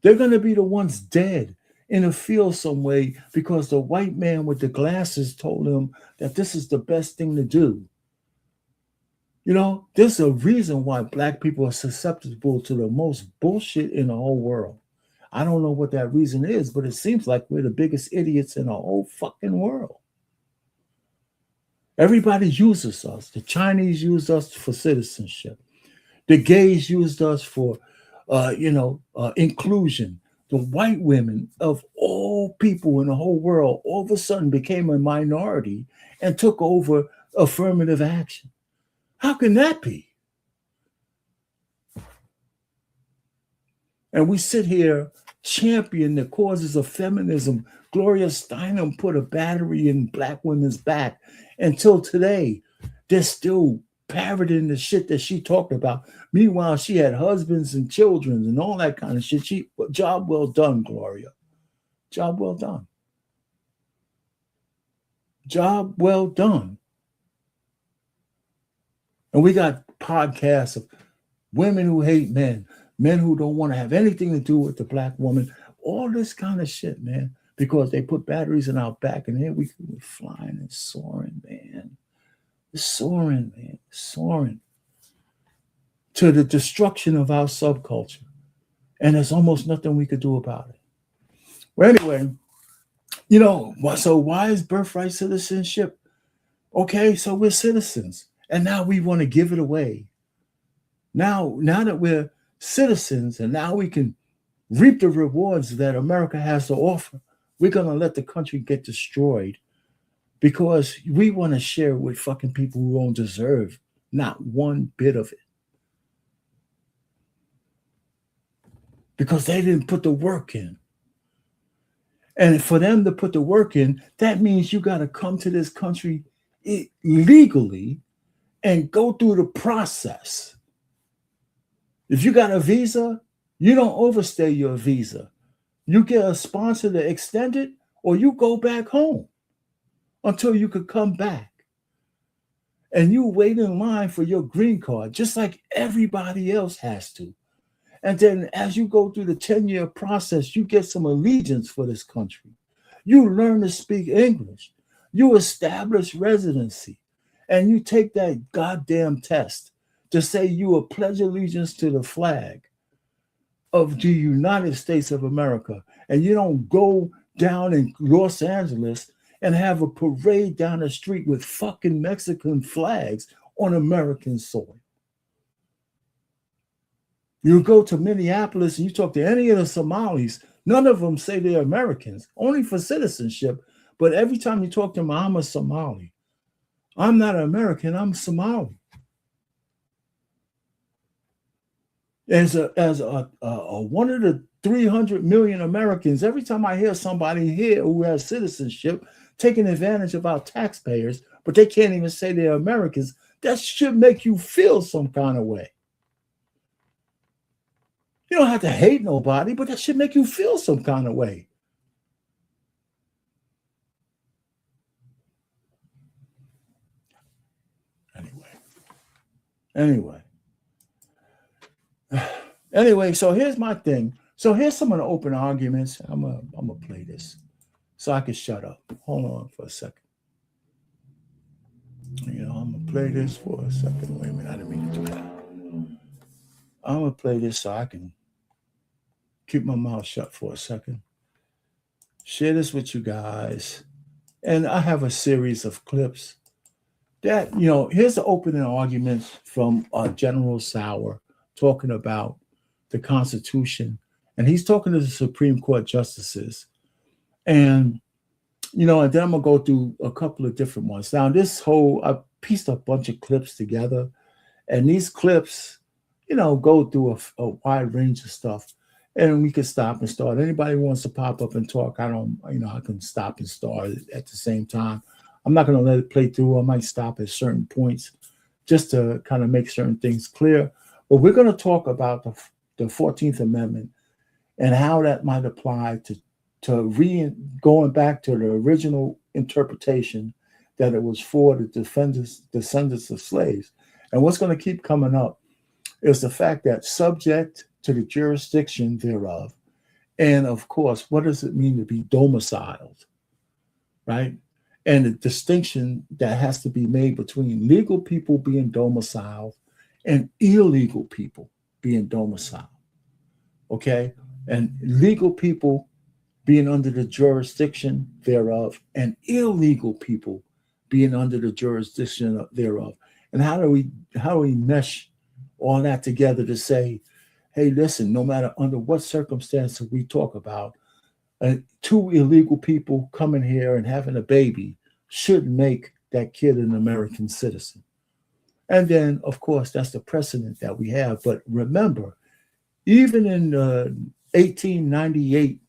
They're gonna be the ones dead in a field some way because the white man with the glasses told them that this is the best thing to do. There's a reason why black people are susceptible to the most bullshit in the whole world. I don't know what that reason is, but it seems like we're the biggest idiots in the whole fucking world. Everybody uses us. The Chinese used us for citizenship. The gays used us for, inclusion. The white women of all people in the whole world all of a sudden became a minority and took over affirmative action. How can that be? And we sit here champion the causes of feminism. Gloria Steinem put a battery in black women's back. Until today, they're still parroting the shit that she talked about. Meanwhile, she had husbands and children and all that kind of shit. Job well done, Gloria. Job well done. Job well done. And we got podcasts of women who hate men, men who don't want to have anything to do with the black woman, all this kind of shit, man, because they put batteries in our back and here we're flying and soaring, man. It's soaring, man, soaring to the destruction of our subculture. And there's almost nothing we could do about it. Well, anyway, so why is birthright citizenship? Okay, so we're citizens. And now we want to give it away. Now that we're citizens and now we can reap the rewards that America has to offer, we're going to let the country get destroyed because we want to share with fucking people who don't deserve not one bit of it. Because they didn't put the work in. And for them to put the work in, that means you got to come to this country legally and go through the process. If you got a visa, you don't overstay your visa. You get a sponsor to extend it, or you go back home until you could come back. and you wait in line for your green card, just like everybody else has to. And then as you go through the 10-year process, you get some allegiance for this country. You learn to speak English. You establish residency. And you take that goddamn test to say you will pledge allegiance to the flag of the United States of America. And you don't go down in Los Angeles and have a parade down the street with fucking Mexican flags on American soil. You go to Minneapolis and you talk to any of the Somalis, none of them say they're Americans, only for citizenship. But every time you talk to them, I'm a Somali. I'm not American, I'm Somali. As a one of the 300 million Americans, every time I hear somebody here who has citizenship taking advantage of our taxpayers, but they can't even say they're Americans, that should make you feel some kind of way. You don't have to hate nobody, but that should make you feel some kind of way. Anyway, so here's my thing. So here's some of the open arguments. I'm gonna play this so I can shut up. Hold on for a second. I'm gonna play this for a second. Wait a minute, I didn't mean to do that. I'm gonna play this so I can keep my mouth shut for a second. Share this with you guys. And I have a series of clips that, here's the opening arguments from General Sauer talking about the Constitution. And he's talking to the Supreme Court justices. And, and then I'm going to go through a couple of different ones. Now, I pieced a bunch of clips together. And these clips, go through a wide range of stuff. And we can stop and start. Anybody who wants to pop up and talk, I can stop and start at the same time. I'm not going to let it play through. I might stop at certain points just to kind of make certain things clear. But we're going to talk about the 14th Amendment and how that might apply to going back to the original interpretation that it was for the descendants of slaves. And what's going to keep coming up is the fact that subject to the jurisdiction thereof. And of course, what does it mean to be domiciled, right? And the distinction that has to be made between legal people being domiciled and illegal people being domiciled, okay? And legal people being under the jurisdiction thereof and illegal people being under the jurisdiction thereof. And how do we mesh all that together to say, hey, listen, no matter under what circumstances we talk about, two illegal people coming here and having a baby should make that kid an American citizen. And then, of course, that's the precedent that we have. But remember, even in 1898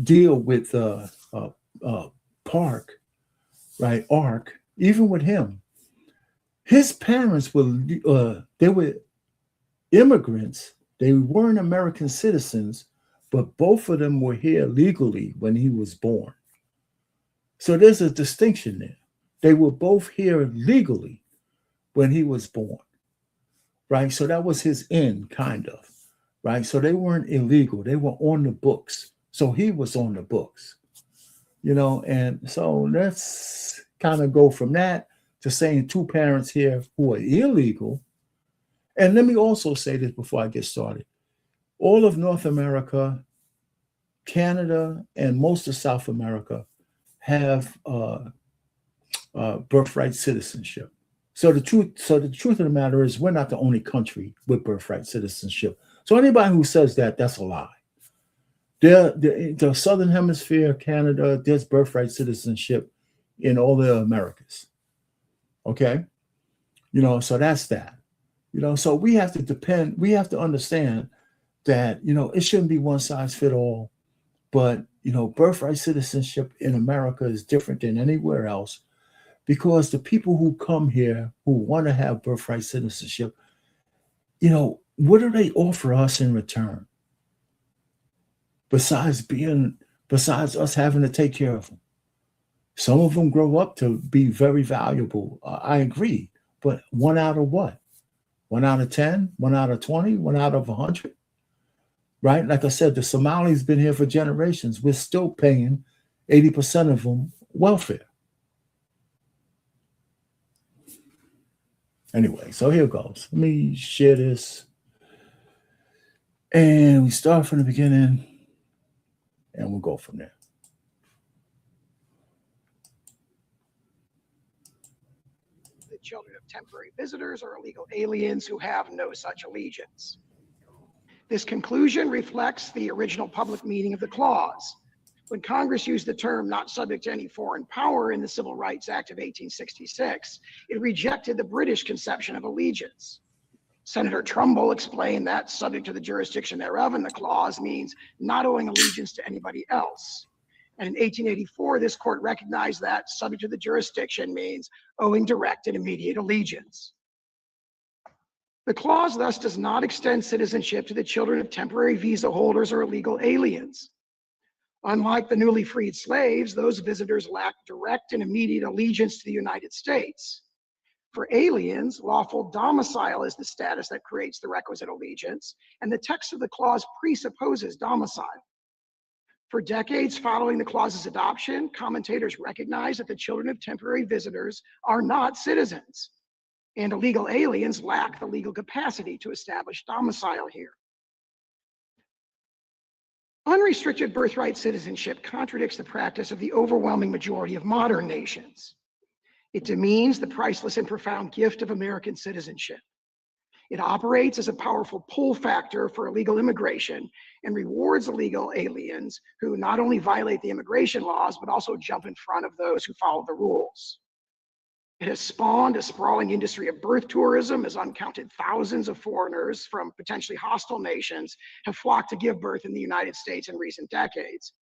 deal with Park, right? Ark, even with him, his parents were immigrants. They weren't American citizens, but both of them were here legally when he was born. So there's a distinction there. They were both here legally when he was born, right? So that was his end, kind of, right? So they weren't illegal. They were on the books. So he was on the books, and so let's kind of go from that to saying two parents here who are illegal. And let me also say this before I get started. All of North America, Canada, and most of South America have birthright citizenship. So the truth of the matter is we're not the only country with birthright citizenship. So anybody who says that, that's a lie. The Southern Hemisphere, Canada, there's birthright citizenship in all the Americas. Okay? So that's that. So we have to understand that, it shouldn't be one size fit all, but, birthright citizenship in America is different than anywhere else because the people who come here who want to have birthright citizenship, what do they offer us in return? Besides us having to take care of them. Some of them grow up to be very valuable. I agree. But one out of what? 1 out of 10, 1 out of 20, 1 out of 100, right? Like I said, the Somalis been here for generations. We're still paying 80% of them welfare. Anyway, so here goes. Let me share this. And we start from the beginning and we'll go from there. The children of temporary visitors are illegal aliens who have no such allegiance. This conclusion reflects the original public meaning of the clause. When Congress used the term "not subject to any foreign power" in the Civil Rights Act of 1866, it rejected the British conception of allegiance. Senator Trumbull explained that "subject to the jurisdiction thereof" in the clause means not owing allegiance to anybody else. And in 1884, this court recognized that "subject to the jurisdiction" means owing direct and immediate allegiance. The clause thus does not extend citizenship to the children of temporary visa holders or illegal aliens. Unlike the newly freed slaves, those visitors lack direct and immediate allegiance to the United States. For aliens, lawful domicile is the status that creates the requisite allegiance, and the text of the clause presupposes domicile. For decades following the clause's adoption, commentators recognized that the children of temporary visitors are not citizens, and illegal aliens lack the legal capacity to establish domicile here. Unrestricted birthright citizenship contradicts the practice of the overwhelming majority of modern nations. It demeans the priceless and profound gift of American citizenship. It operates as a powerful pull factor for illegal immigration and rewards illegal aliens who not only violate the immigration laws, but also jump in front of those who follow the rules. It has spawned a sprawling industry of birth tourism, as uncounted thousands of foreigners from potentially hostile nations have flocked to give birth in the United States in recent decades.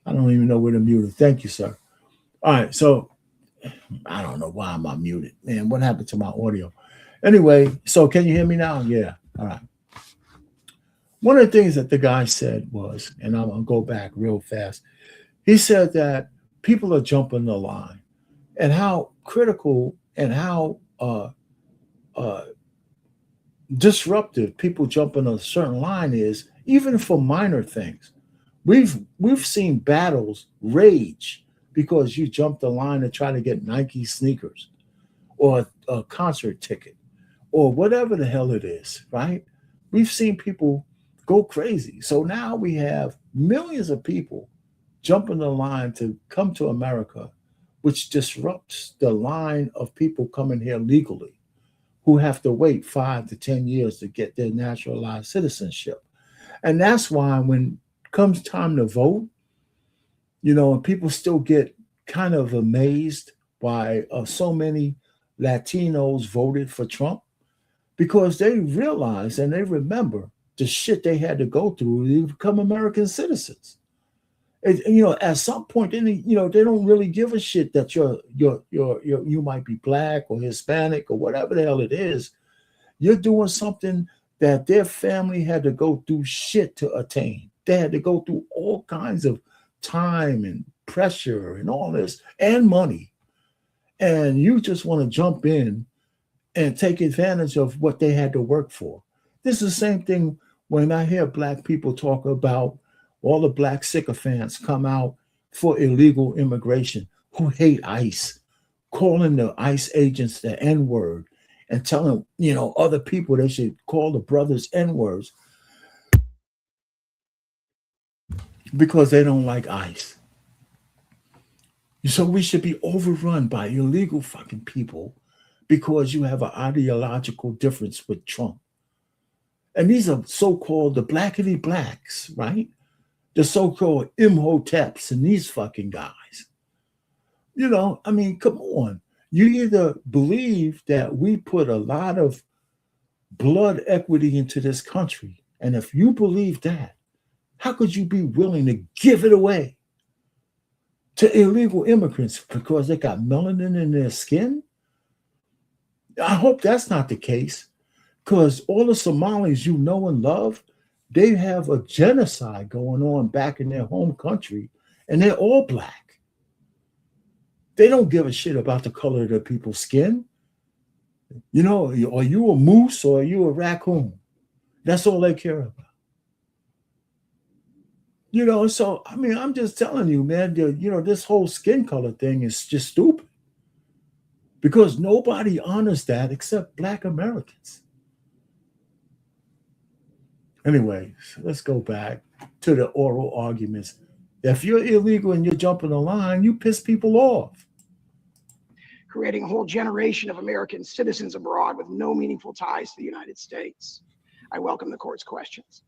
I don't even know where to mute it. Thank you, sir. All right, so I don't know why I'm muted. Man, what happened to my audio? Anyway, so can you hear me now? Yeah. All right. One of the things that the guy said was, and I'm going to go back real fast. He said that people are jumping the line and how critical and how disruptive people jumping a certain line is, even for minor things. We've seen battles rage because you jumped the line to try to get Nike sneakers or a concert ticket or whatever the hell it is, right? We've seen people go crazy. So now we have millions of people jumping the line to come to America, which disrupts the line of people coming here legally who have to wait 5 to 10 years to get their naturalized citizenship. And that's why when comes time to vote, and people still get kind of amazed why so many Latinos voted for Trump, because they realize and they remember the shit they had to go through to become American citizens. At some point, they don't really give a shit that you might be black or Hispanic or whatever the hell it is. You're doing something that their family had to go through shit to attain. They had to go through all kinds of time and pressure and all this and money. And you just want to jump in and take advantage of what they had to work for. This is the same thing when I hear black people talk about all the black sycophants come out for illegal immigration who hate ICE, calling the ICE agents the N-word and telling, other people they should call the brothers N-words because they don't like ICE. So we should be overrun by illegal fucking people because you have an ideological difference with Trump. And these are so-called the blackity blacks, right? The so-called Imhoteps and these fucking guys. Come on. You either believe that we put a lot of blood equity into this country, and if you believe that, how could you be willing to give it away to illegal immigrants because they got melanin in their skin? I hope that's not the case, because all the Somalis you know and love, they have a genocide going on back in their home country, and they're all black. They don't give a shit about the color of their people's skin. Are you a moose or are you a raccoon? That's all they care about. So, I'm just telling you, man, this whole skin color thing is just stupid because nobody honors that except black Americans. Anyway, let's go back to the oral arguments. If you're illegal and you're jumping the line, you piss people off. Creating a whole generation of American citizens abroad with no meaningful ties to the United States. I welcome the court's questions.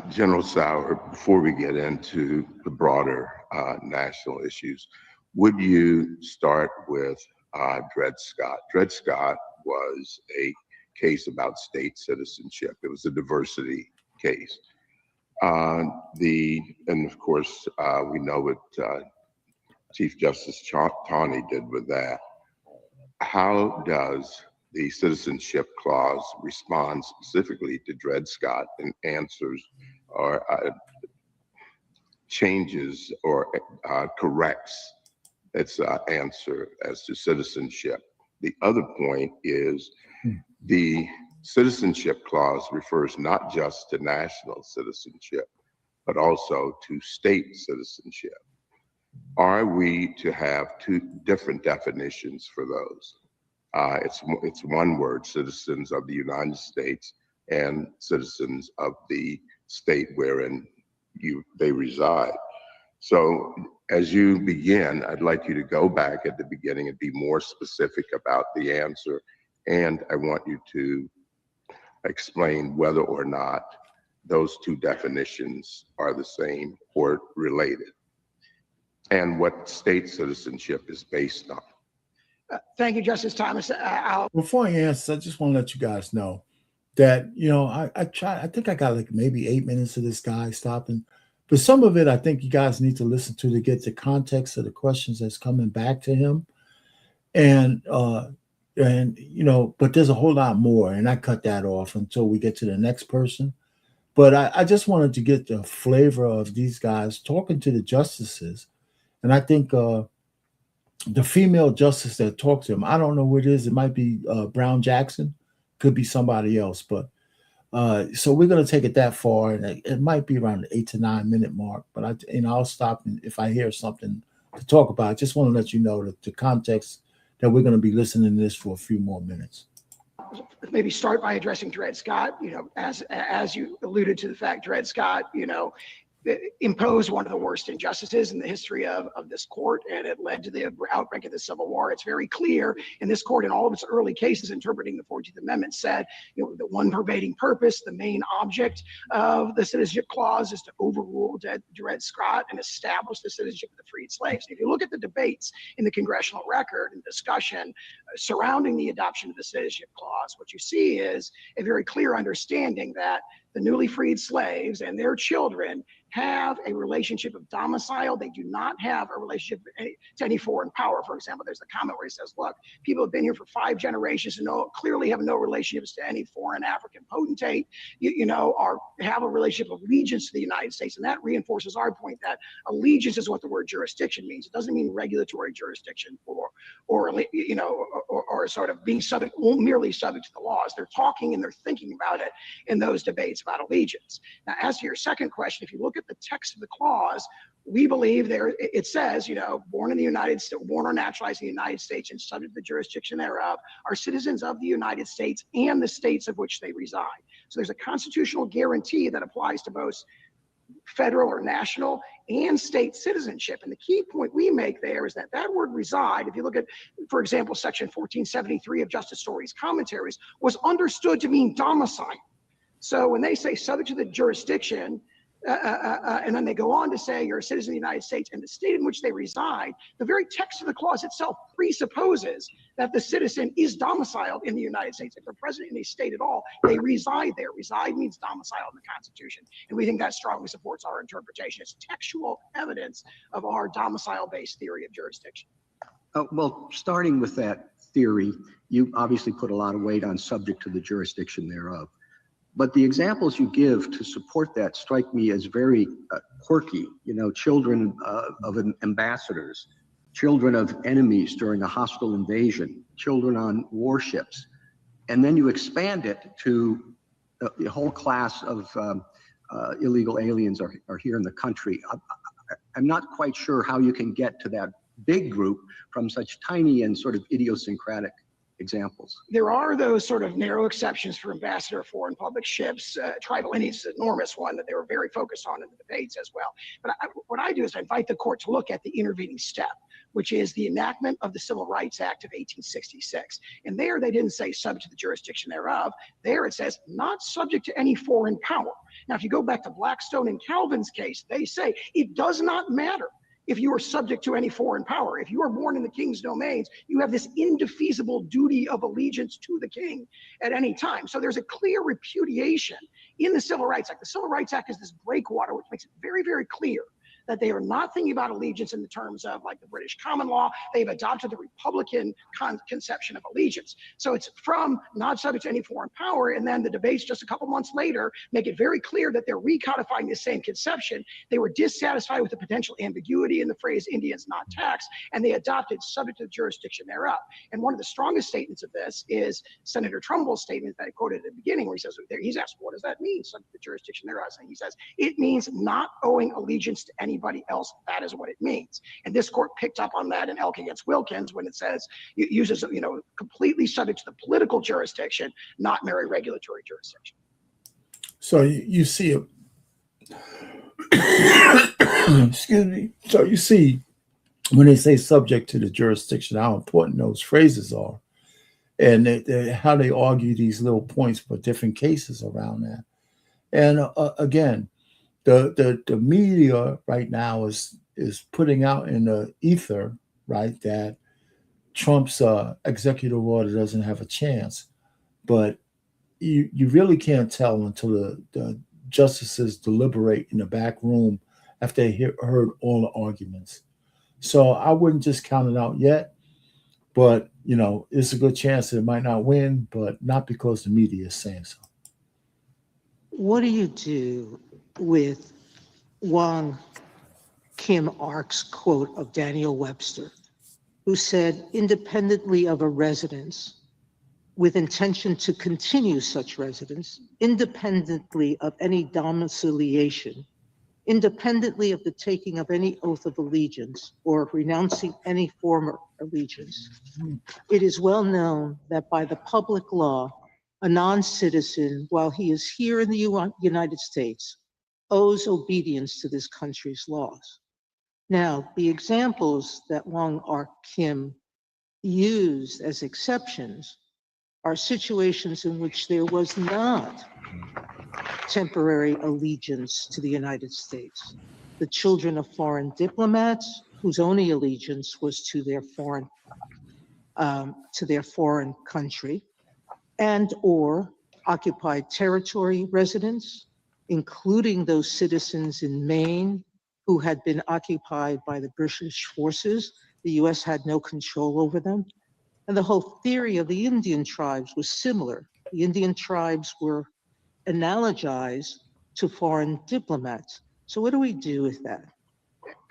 General Sauer, before we get into the broader national issues, would you start with Dred Scott? Dred Scott was a case about state citizenship. It was a diversity case. And of course, we know what Chief Justice Taney did with that. How does the Citizenship Clause respond specifically to Dred Scott and answers or changes or corrects its answer as to citizenship? The other point is the Citizenship Clause refers not just to national citizenship, but also to state citizenship. Are we to have two different definitions for those? It's one word, citizens of the United States and citizens of the state wherein they reside. So as you begin, I'd like you to go back at the beginning and be more specific about the answer. And I want you to explain whether or not those two definitions are the same or related, and what state citizenship is based on. Thank you, Justice Thomas. Before I answer, I just want to let you guys know that, I think I got like maybe 8 minutes of this guy stopping. But some of it, I think you guys need to listen to get the context of the questions that's coming back to him. And but there's a whole lot more. And I cut that off until we get to the next person. But I just wanted to get the flavor of these guys talking to the justices. And I think the female justice that talked to him, I don't know who it is. It might be Brown Jackson, could be somebody else. But so we're going to take it that far, and it might be around the 8 to 9 minute mark. But I'll stop if I hear something to talk about. I just want to let you know the context that we're going to be listening to this for a few more minutes. Maybe start by addressing Dred Scott. As you alluded to the fact, Dred Scott, imposed one of the worst injustices in the history of this court, and it led to the outbreak of the Civil War. It's very clear in this court, in all of its early cases interpreting the 14th Amendment, said the one pervading purpose, the main object of the Citizenship Clause is to overrule Dred Scott and establish the citizenship of the freed slaves. If you look at the debates in the congressional record and discussion surrounding the adoption of the Citizenship Clause, what you see is a very clear understanding that the newly freed slaves and their children have a relationship of domicile. They do not have a relationship to any foreign power. For example, there's a comment where he says, look, people have been here for 5 generations and clearly have no relationships to any foreign African potentate, or have a relationship of allegiance to the United States. And that reinforces our point that allegiance is what the word jurisdiction means. It doesn't mean regulatory jurisdiction or or sort of being subject, merely subject to the laws. They're talking and they're thinking about it in those debates about allegiance. Now, as to your second question, if you look at the text of the clause, we believe there it says, born in the United States, born or naturalized in the United States and subject to the jurisdiction thereof, are citizens of the United States and the states of which they reside. So there's a constitutional guarantee that applies to both federal or national and state citizenship. And the key point we make there is that that word reside, if you look at, for example, section 1473 of Justice Story's commentaries, was understood to mean domicile. So when they say subject to the jurisdiction, and then they go on to say you're a citizen of the United States and the state in which they reside, the very text of the clause itself presupposes that the citizen is domiciled in the United States. If they're present in a state at all, they reside there. Reside means domicile in the Constitution. And we think that strongly supports our interpretation. It's textual evidence of our domicile-based theory of jurisdiction. Well, starting with that theory, you obviously put a lot of weight on subject to the jurisdiction thereof. But the examples you give to support that strike me as very quirky. Children of ambassadors, children of enemies during a hostile invasion, children on warships. And then you expand it to the whole class of illegal aliens are here in the country. I'm not quite sure how you can get to that big group from such tiny and sort of idiosyncratic examples. There are those sort of narrow exceptions for ambassador of foreign public ships. Tribal lineage is an enormous one that they were very focused on in the debates as well. But what I do is I invite the court to look at the intervening step, which is the enactment of the Civil Rights Act of 1866. And there they didn't say subject to the jurisdiction thereof. There it says not subject to any foreign power. Now, if you go back to Blackstone and Calvin's case, they say it does not matter if you are subject to any foreign power. If you are born in the king's domains, you have this indefeasible duty of allegiance to the king at any time. So there's a clear repudiation in the Civil Rights Act. The Civil Rights Act is this breakwater, which makes it very, very clear that they are not thinking about allegiance in the terms of like the British common law. They've adopted the Republican conception of allegiance. So it's from not subject to any foreign power, and then the debates just a couple months later make it very clear that they're recodifying the same conception. They were dissatisfied with the potential ambiguity in the phrase Indians not taxed, and they adopted subject to the jurisdiction thereof. And one of the strongest statements of this is Senator Trumbull's statement that I quoted at the beginning, where he says, he's asked, what does that mean, subject to the jurisdiction thereof? And he says, it means not owing allegiance to anybody else. That is what it means. And this court picked up on that in Elk against Wilkins when it says it uses, completely subject to the political jurisdiction, not mere regulatory jurisdiction. So you see excuse me. So you see when they say subject to the jurisdiction, how important those phrases are, and how they argue these little points for different cases around that. And again, the media right now is putting out in the ether, right, that Trump's executive order doesn't have a chance. But you really can't tell until the justices deliberate in the back room after they heard all the arguments. So I wouldn't just count it out yet, but it's a good chance that it might not win, but not because the media is saying so. What do you do with Wong Kim Ark's quote of Daniel Webster, who said, independently of a residence, with intention to continue such residence, independently of any domiciliation, independently of the taking of any oath of allegiance or renouncing any former allegiance. It is well known that by the public law, a non-citizen, while he is here in the United States, owes obedience to this country's laws. Now, the examples that Wong Ark Kim used as exceptions are situations in which there was not temporary allegiance to the United States. The children of foreign diplomats whose only allegiance was to their foreign country, and or occupied territory residents, including those citizens in Maine who had been occupied by the British forces. The US had no control over them. And the whole theory of the Indian tribes was similar. The Indian tribes were analogized to foreign diplomats. So what do we do with that?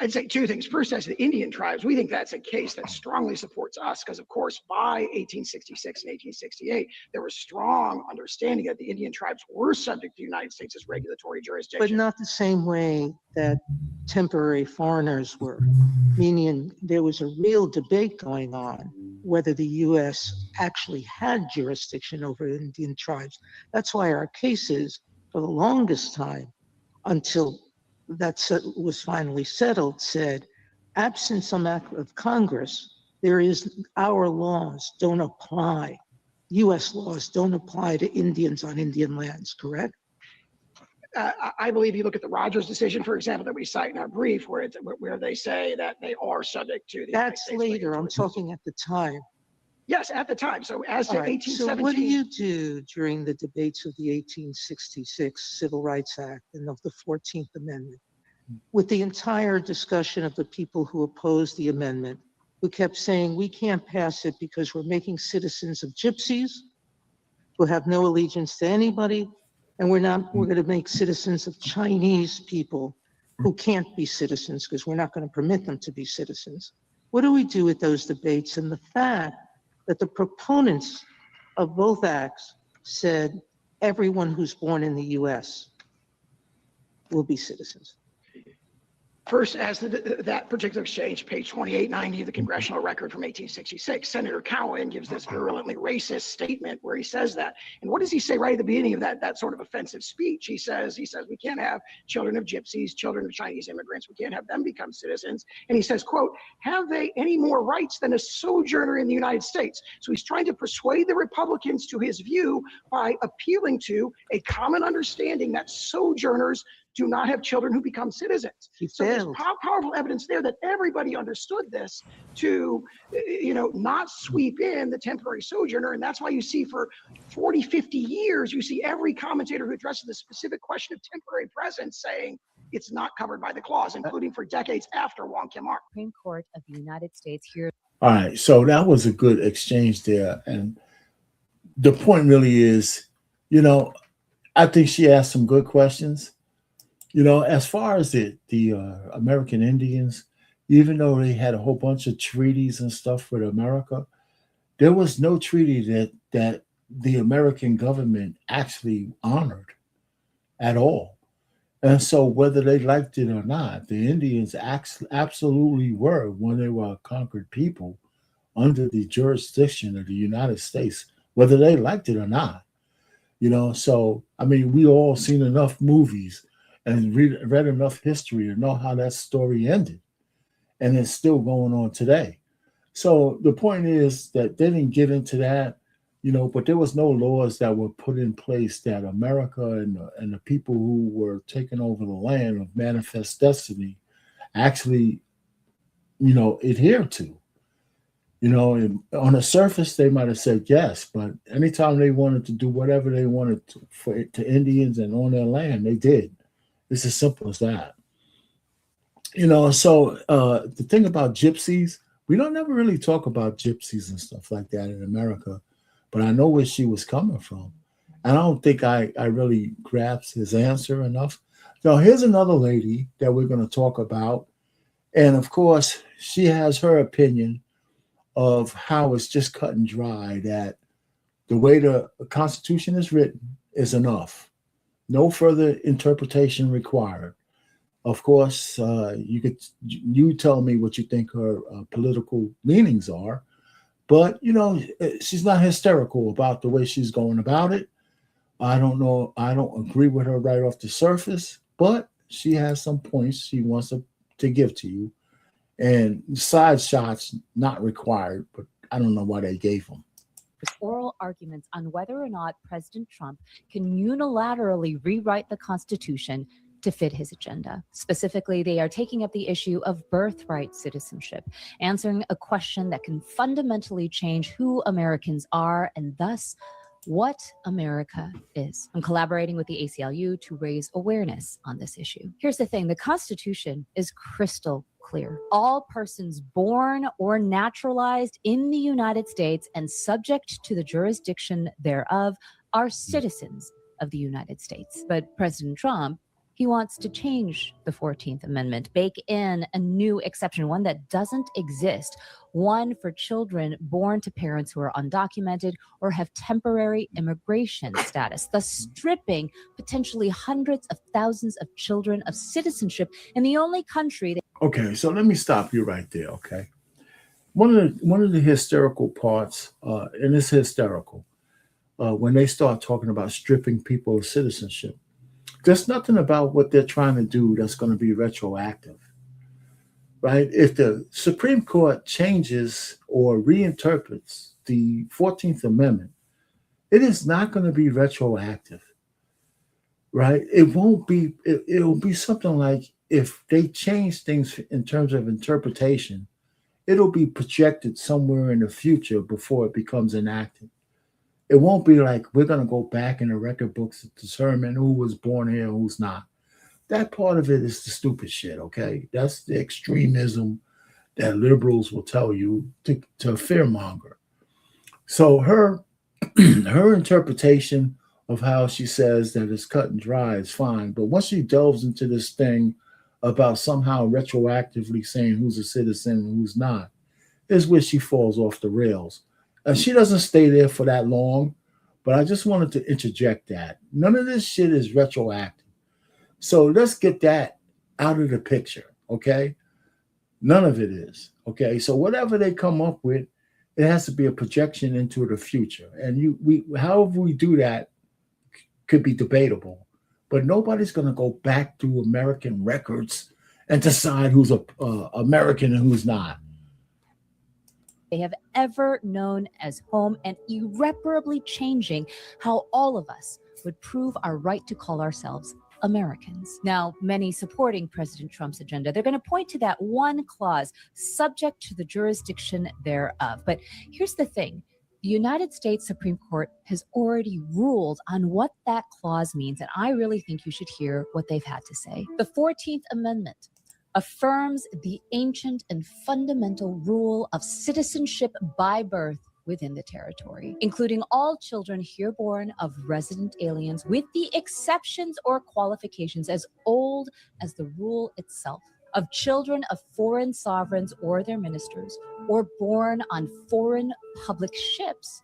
I'd say two things. First, as the Indian tribes, we think that's a case that strongly supports us because, of course, by 1866 and 1868, there was strong understanding that the Indian tribes were subject to the United States' regulatory jurisdiction. But not the same way that temporary foreigners were, meaning there was a real debate going on whether the U.S. actually had jurisdiction over Indian tribes. That's why our cases, for the longest time, until that was finally settled, said, absent some act of Congress, our laws don't apply. U.S. laws don't apply to Indians on Indian lands, correct? I believe you look at the Rogers decision, for example, that we cite in our brief, where they say that they are subject to the That's later. I'm talking at the time. Yes, at the time. So as to 1817. So what do you do during the debates of the 1866 Civil Rights Act and of the 14th Amendment, with the entire discussion of the people who opposed the amendment, who kept saying, we can't pass it because we're making citizens of gypsies who have no allegiance to anybody, and we're going to make citizens of Chinese people who can't be citizens because we're not going to permit them to be citizens. What do we do with those debates and the fact that the proponents of both acts said everyone who's born in the U.S. will be citizens? First, as that particular exchange, page 2890 of the congressional record from 1866, Senator Cowan gives this virulently racist statement where he says that. And what does he say right at the beginning of that sort of offensive speech? He says, we can't have children of gypsies, children of Chinese immigrants. We can't have them become citizens. And he says, quote, have they any more rights than a sojourner in the United States? So he's trying to persuade the Republicans to his view by appealing to a common understanding that sojourners do not have children who become citizens. So there's powerful evidence there that everybody understood this to, not sweep in the temporary sojourner. And that's why you see for 40, 50 years, you see every commentator who addresses the specific question of temporary presence saying it's not covered by the clause, including for decades after Wong Kim Ark. Supreme Court of the United States here. All right, so that was a good exchange there. And the point really is, I think she asked some good questions. As far as the American Indians, even though they had a whole bunch of treaties and stuff with America, there was no treaty that the American government actually honored at all. And so whether they liked it or not, the Indians absolutely were, when they were a conquered people, under the jurisdiction of the United States, whether they liked it or not. So, we all seen enough movies and read enough history to know how that story ended. And it's still going on today. So the point is that they didn't get into that, but there was no laws that were put in place that America and the people who were taking over the land of manifest destiny actually, adhered to. And on the surface, they might have said yes, but anytime they wanted to do whatever they wanted to Indians and on their land, they did. It's as simple as that. So the thing about gypsies, we don't never really talk about gypsies and stuff like that in America, but I know where she was coming from. And I don't think I really grasped his answer enough. Now, here's another lady that we're going to talk about. And of course, she has her opinion of how it's just cut and dry, that the way the Constitution is written is enough. No further interpretation required. Of course, you tell me what you think her political leanings are, but she's not hysterical about the way she's going about it. I don't know. I don't agree with her right off the surface, but she has some points she wants to give to you, and side shots not required. But I don't know why they gave them. Oral arguments on whether or not President Trump can unilaterally rewrite the Constitution to fit his agenda. Specifically, they are taking up the issue of birthright citizenship, answering a question that can fundamentally change who Americans are and thus what America is. I'm collaborating with the ACLU to raise awareness on this issue. Here's the thing, the Constitution is crystal clear. All persons born or naturalized in the United States and subject to the jurisdiction thereof are citizens of the United States. But President Trump He wants to change the 14th Amendment, bake in a new exception, one that doesn't exist, one for children born to parents who are undocumented or have temporary immigration status, thus stripping potentially hundreds of thousands of children of citizenship in the only country that. Okay, so let me stop you right there, okay? One of the hysterical parts, and it's hysterical, when they start talking about stripping people of citizenship. There's nothing about what they're trying to do that's going to be retroactive, right? If the Supreme Court changes or reinterprets the 14th Amendment, it is not going to be retroactive, right? It won't be, it'll be something like if they change things in terms of interpretation, it'll be projected somewhere in the future before it becomes enacted. It won't be like we're going to go back in the record books to determine who was born here and who's not. That part of it is the stupid shit, okay? That's the extremism that liberals will tell you to fearmonger. So her interpretation of how she says that it's cut and dry is fine. But once she delves into this thing about somehow retroactively saying who's a citizen and who's not, is where she falls off the rails. And she doesn't stay there for that long, but I just wanted to interject that. None of this shit is retroactive. So let's get that out of the picture, okay? None of it is, okay? So whatever they come up with, it has to be a projection into the future. And however we do that could be debatable, but nobody's going to go back through American records and decide who's American and who's not. They have ever known as home, and irreparably changing how all of us would prove our right to call ourselves Americans. Now, many supporting President Trump's agenda, they're going to point to that one clause, subject to the jurisdiction thereof. But here's the thing. The United States Supreme Court has already ruled on what that clause means, and I really think you should hear what they've had to say. The 14th Amendment affirms the ancient and fundamental rule of citizenship by birth within the territory, including all children here born of resident aliens, with the exceptions or qualifications as old as the rule itself, of children of foreign sovereigns or their ministers, or born on foreign public ships,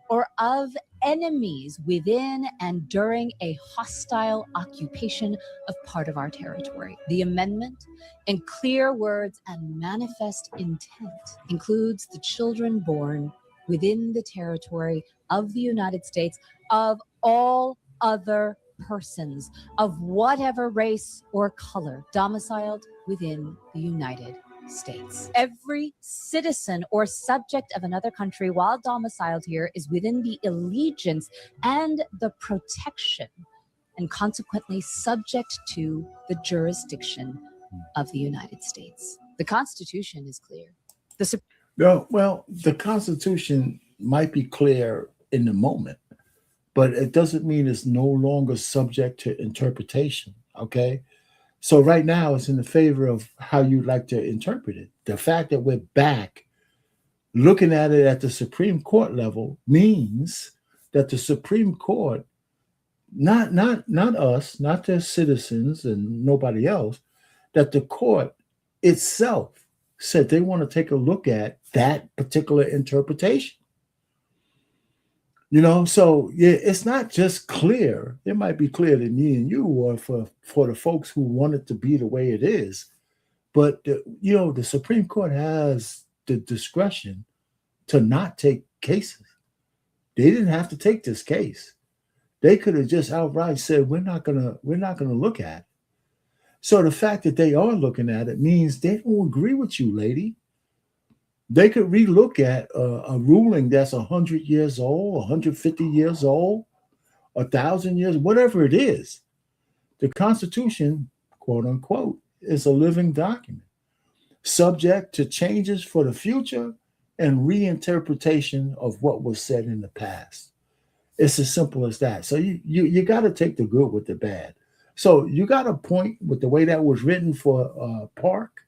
or of enemies within and during a hostile occupation of part of our territory. The amendment, in clear words and manifest intent, includes the children born within the territory of the United States of all other persons of whatever race or color domiciled within the United States. Every citizen or subject of another country while domiciled here is within the allegiance and the protection, and consequently subject to the jurisdiction of the United States. The Constitution is clear. The Constitution might be clear in the moment, but it doesn't mean it's no longer subject to interpretation, okay? So right now it's in the favor of how you'd like to interpret it. The fact that we're back looking at it at the Supreme Court level means that the Supreme Court, not us, not the citizens and nobody else, that the court itself said they want to take a look at that particular interpretation. You know, so yeah, it's not just clear. It might be clear to me and you, or for the folks who want it to be the way it is. But, the Supreme Court has the discretion to not take cases. They didn't have to take this case. They could have just outright said, we're not gonna look at it. So the fact that they are looking at it means they don't agree with you, lady. They could relook at a ruling that's 100 years old, 150 years old, 1,000 years, whatever it is. The Constitution, quote unquote, is a living document, subject to changes for the future and reinterpretation of what was said in the past. It's as simple as that. So you got to take the good with the bad. So you got a point with the way that was written for Park,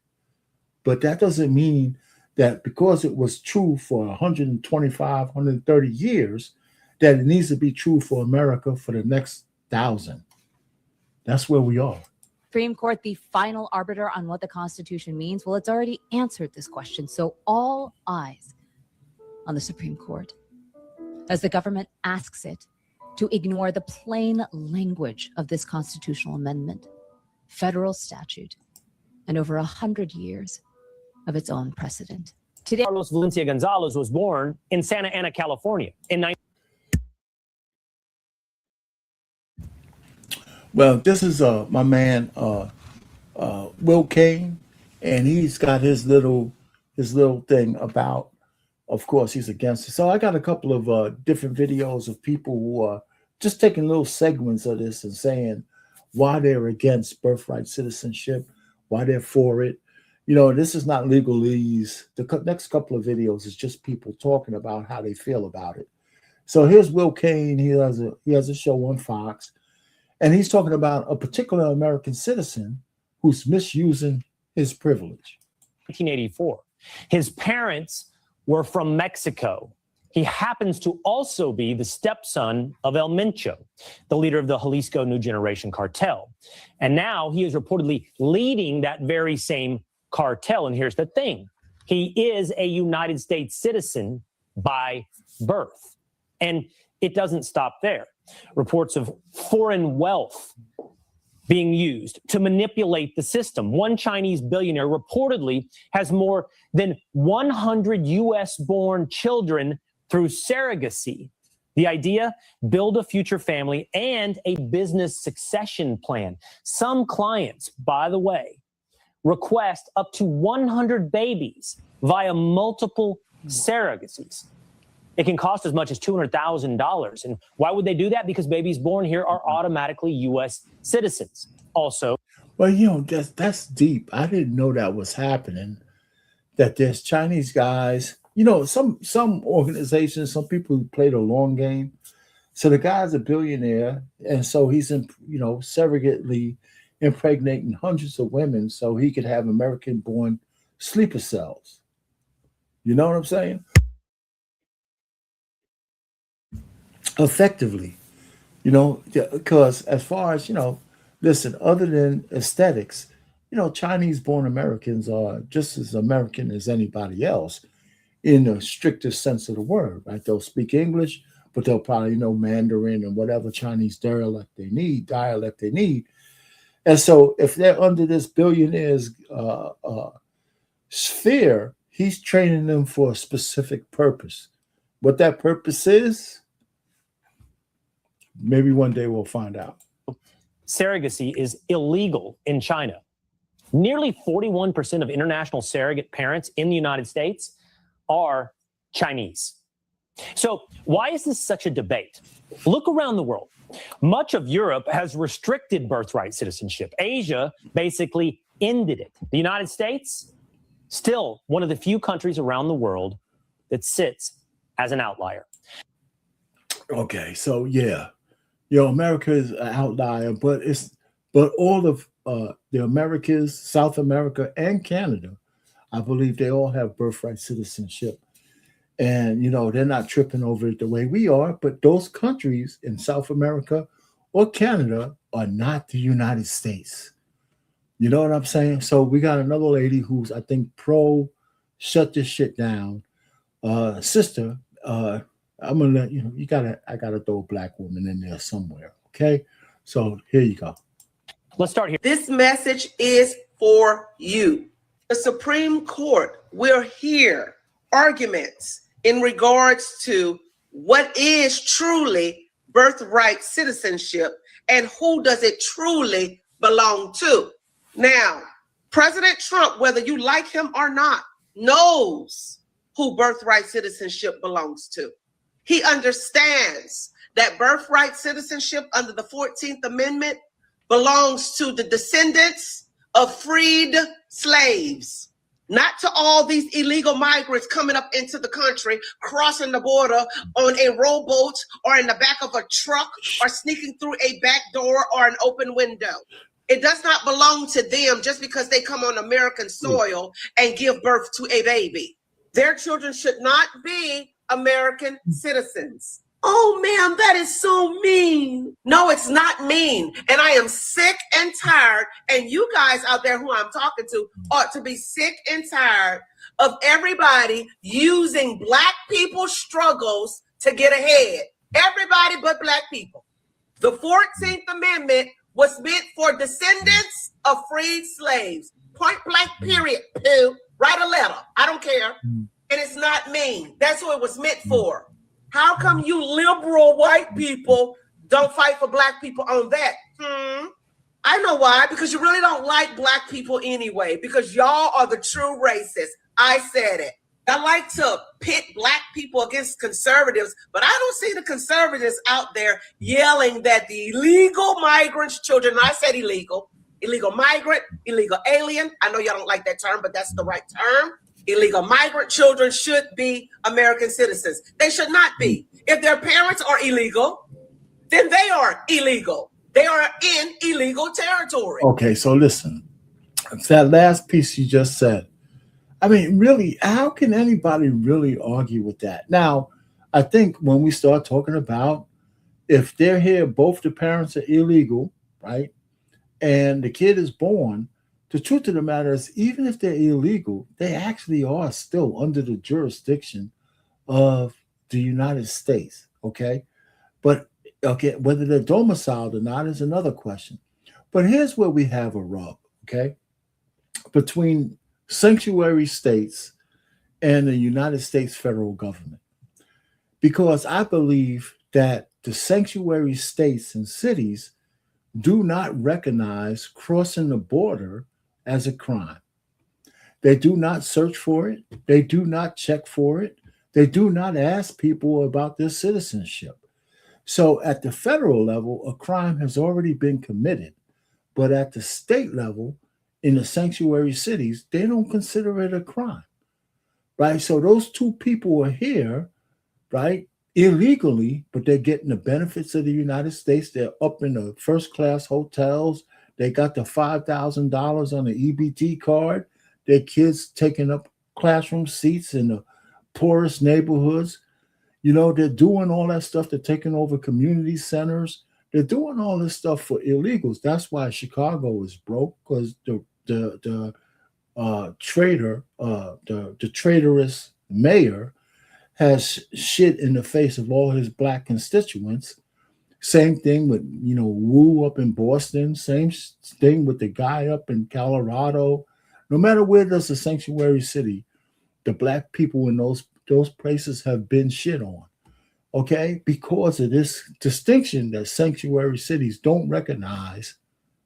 but that doesn't mean that because it was true for 125, 130 years, that it needs to be true for America for the next 1,000. That's where we are. Supreme Court, the final arbiter on what the Constitution means? Well, it's already answered this question. So all eyes on the Supreme Court as the government asks it to ignore the plain language of this constitutional amendment, federal statute, and over 100 years of its own precedent. Today, Carlos Valencia Gonzalez was born in Santa Ana, California Well, this is my man Will Kane, and he's got his little thing about, of course, he's against it. So I got a couple of different videos of people who are just taking little segments of this and saying why they're against birthright citizenship, why they're for it. You know, this is not legalese. The next couple of videos is just people talking about how they feel about it. So here's Will Kane. He has a show on Fox. And he's talking about a particular American citizen who's misusing his privilege. 1984. His parents were from Mexico. He happens to also be the stepson of El Mencho, the leader of the Jalisco New Generation cartel. And now he is reportedly leading that very same cartel. And here's the thing. He is a United States citizen by birth. And it doesn't stop there. Reports of foreign wealth being used to manipulate the system. One Chinese billionaire reportedly has more than 100 U.S.-born children through surrogacy. The idea, build a future family and a business succession plan. Some clients, by the way, request up to 100 babies via multiple surrogacies. It can cost as much as $200,000. And why would they do that? Because babies born here are automatically U.S. citizens. Also, well, you know, that's deep. I didn't know that was happening, that there's Chinese guys, you know, some organizations, some people who play the long game. So the guy's a billionaire, and so he's, surrogately impregnating hundreds of women so he could have American-born sleeper cells. You know what I'm saying? Effectively, because as far as, listen, other than aesthetics, Chinese-born Americans are just as American as anybody else in the strictest sense of the word, right? They'll speak English, but they'll probably know Mandarin and whatever Chinese dialect they need. And so if they're under this billionaire's sphere, he's training them for a specific purpose. What that purpose is, maybe one day we'll find out. Surrogacy is illegal in China. Nearly 41% of international surrogate parents in the United States are Chinese. So why is this such a debate? Look around the world. Much of Europe has restricted birthright citizenship. Asia basically ended it. The United States, still one of the few countries around the world that sits as an outlier. Okay, so yeah. America is an outlier, but all of the Americas, South America, and Canada, I believe they all have birthright citizenship. And, they're not tripping over it the way we are, but those countries in South America or Canada are not the United States. You know what I'm saying? So we got another lady who's, I think, pro shut this shit down. Sister, I'm gonna let I gotta throw a black woman in there somewhere. Okay, so here you go. Let's start here. This message is for you. The Supreme Court will hear arguments in regards to what is truly birthright citizenship and who does it truly belong to. Now, President Trump, whether you like him or not, knows who birthright citizenship belongs to. He understands that birthright citizenship under the 14th Amendment belongs to the descendants of freed slaves, not to all these illegal migrants coming up into the country, crossing the border on a rowboat or in the back of a truck or sneaking through a back door or an open window. It does not belong to them just because they come on American soil and give birth to a baby. Their children should not be American citizens. Oh, ma'am, that is so mean. No, it's not mean. And I am sick and tired. And you guys out there who I'm talking to ought to be sick and tired of everybody using Black people's struggles to get ahead. Everybody but Black people. The 14th Amendment was meant for descendants of freed slaves. Point blank, period. Write a letter. I don't care. And it's not mean. That's what it was meant for. How come you liberal white people don't fight for Black people on that? I know why. Because you really don't like Black people anyway. Because y'all are the true racists. I said it. I like to pit Black people against conservatives, but I don't see the conservatives out there yelling that the illegal migrants' children, and I said illegal migrant, illegal alien. I know y'all don't like that term, but that's the right term. Illegal migrant children should be American citizens. They should not be. If their parents are illegal, then they are illegal. They are in illegal territory. Okay, so listen, that last piece you just said, I mean, really, how can anybody really argue with that? Now, I think when we start talking about if they're here, both the parents are illegal, right? And the kid is born, the truth of the matter is, even if they're illegal, they actually are still under the jurisdiction of the United States, okay? But, okay, whether they're domiciled or not is another question. But here's where we have a rub, okay? Between sanctuary states and the United States federal government. Because I believe that the sanctuary states and cities do not recognize crossing the border as a crime. They do not search for it. They do not check for it. They do not ask people about their citizenship. So at the federal level, a crime has already been committed. But at the state level, in the sanctuary cities, they don't consider it a crime, right? So those two people are here, right, illegally, but they're getting the benefits of the United States. They're up in the first-class hotels. They got the $5,000 on the EBT card. Their kids taking up classroom seats in the poorest neighborhoods. You know, they're doing all that stuff. They're taking over community centers. They're doing all this stuff for illegals. That's why Chicago is broke, because the traitorous mayor has shit in the face of all his Black constituents. Same thing with, Wu up in Boston. Same thing with the guy up in Colorado. No matter where there's a sanctuary city, the Black people in those places have been shit on. Okay, because of this distinction that sanctuary cities don't recognize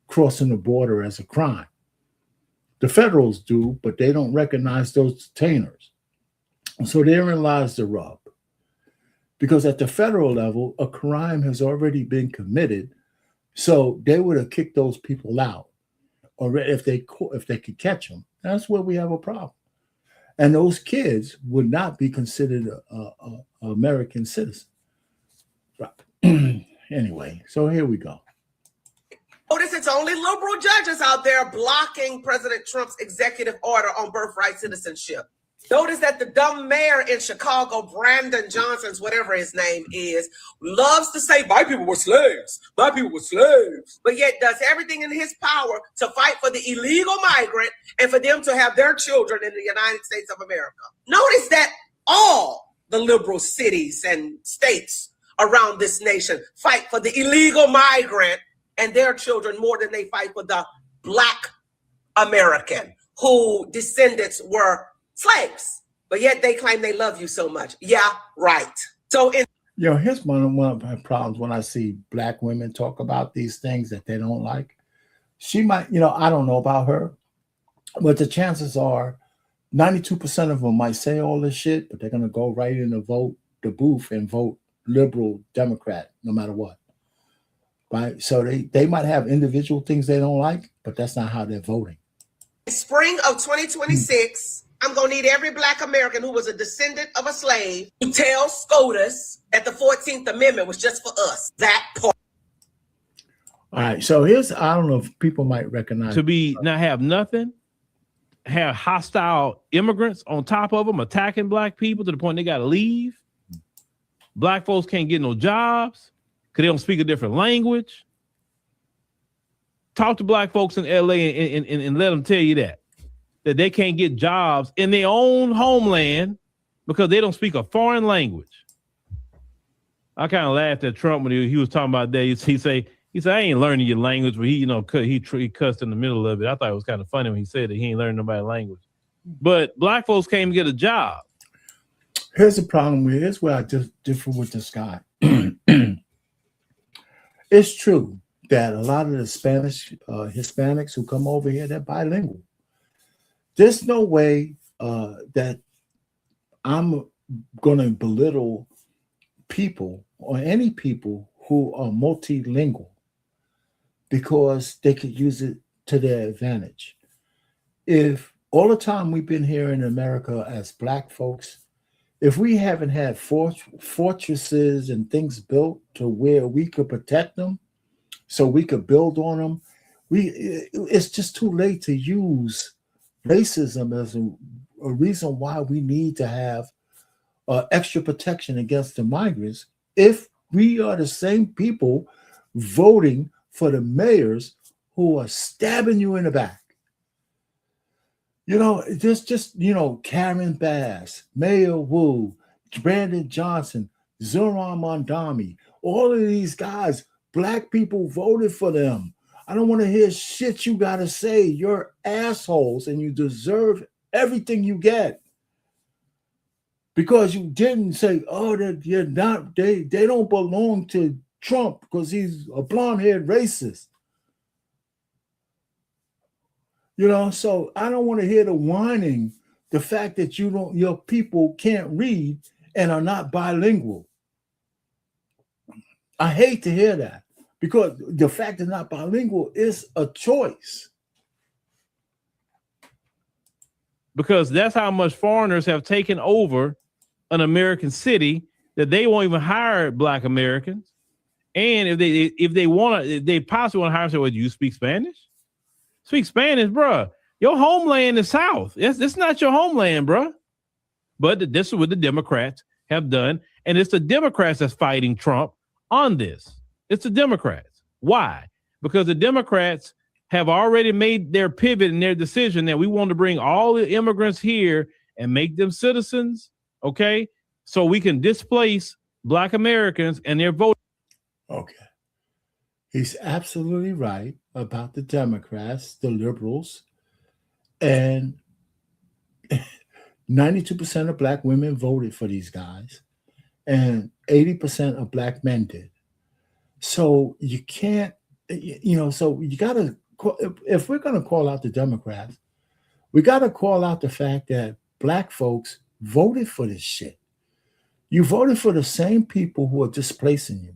crossing the border as a crime. The federals do, but they don't recognize those detainers. So therein lies the rub. Because at the federal level, a crime has already been committed, so they would have kicked those people out, or if they could catch them. That's where we have a problem. And those kids would not be considered an American citizen. Right. Anyway, so here we go. Notice it's only liberal judges out there blocking President Trump's executive order on birthright citizenship. Notice that the dumb mayor in Chicago, Brandon Johnson's, whatever his name is, loves to say, my people were slaves. My people were slaves. But yet does everything in his power to fight for the illegal migrant and for them to have their children in the United States of America. Notice that all the liberal cities and states around this nation fight for the illegal migrant and their children more than they fight for the Black American who descendants were slaves, but yet they claim they love you so much. Yeah, right. So here's one of my problems when I see Black women talk about these things that they don't like. She might, I don't know about her, but the chances are 92% of them might say all this shit, but they're going to go right in the booth and vote liberal Democrat, no matter what. Right? So they might have individual things they don't like, but that's not how they're voting. Spring of 2026, I'm going to need every Black American who was a descendant of a slave to tell SCOTUS that the 14th Amendment was just for us. That part. All right. So I don't know if people might recognize. To be not have nothing, have hostile immigrants on top of them attacking Black people to the point they got to leave. black folks can't get no jobs because they don't speak a different language. Talk to black folks in LA and let them tell you that they can't get jobs in their own homeland because they don't speak a foreign language. I kind of laughed at Trump when he was talking about that. He say, I ain't learning your language, but he cussed in the middle of it. I thought it was kind of funny when he said that he ain't learning nobody's language. But black folks can't even get a job. Here's the problem with it. Here's where I just differ with this guy. It's true that a lot of the Hispanics who come over here, they're bilingual. There's no way that I'm going to belittle people or any people who are multilingual because they could use it to their advantage. If all the time we've been here in America as black folks, if we haven't had fortresses and things built to where we could protect them so we could build on them, it's just too late to use racism as a reason why we need to have extra protection against the migrants if we are the same people voting for the mayors who are stabbing you in the back. Karen Bass, Mayor Wu, Brandon Johnson, Zoran Mondami, all of these guys, black people voted for them. I don't want to hear shit you got to say. You're assholes and you deserve everything you get. Because you didn't say, they don't belong to Trump because he's a blonde-haired racist. So I don't want to hear the whining, the fact that your people can't read and are not bilingual. I hate to hear that because the fact they're not bilingual is a choice. Because that's how much foreigners have taken over an American city that they won't even hire black Americans. And if they possibly want to hire someone, do you speak Spanish? Speak Spanish, bro. Your homeland is South. It's not your homeland, bro. But this is what the Democrats have done. And it's the Democrats that's fighting Trump on this. It's the Democrats. Why? Because the Democrats have already made their pivot and their decision that we want to bring all the immigrants here and make them citizens, okay? So we can displace black Americans and their vote. Okay. He's absolutely right about the Democrats, the liberals, and 92% of black women voted for these guys, and 80% of black men did. So you can't, so you got to, if we're going to call out the Democrats, we got to call out the fact that black folks voted for this shit. You voted for the same people who are displacing you.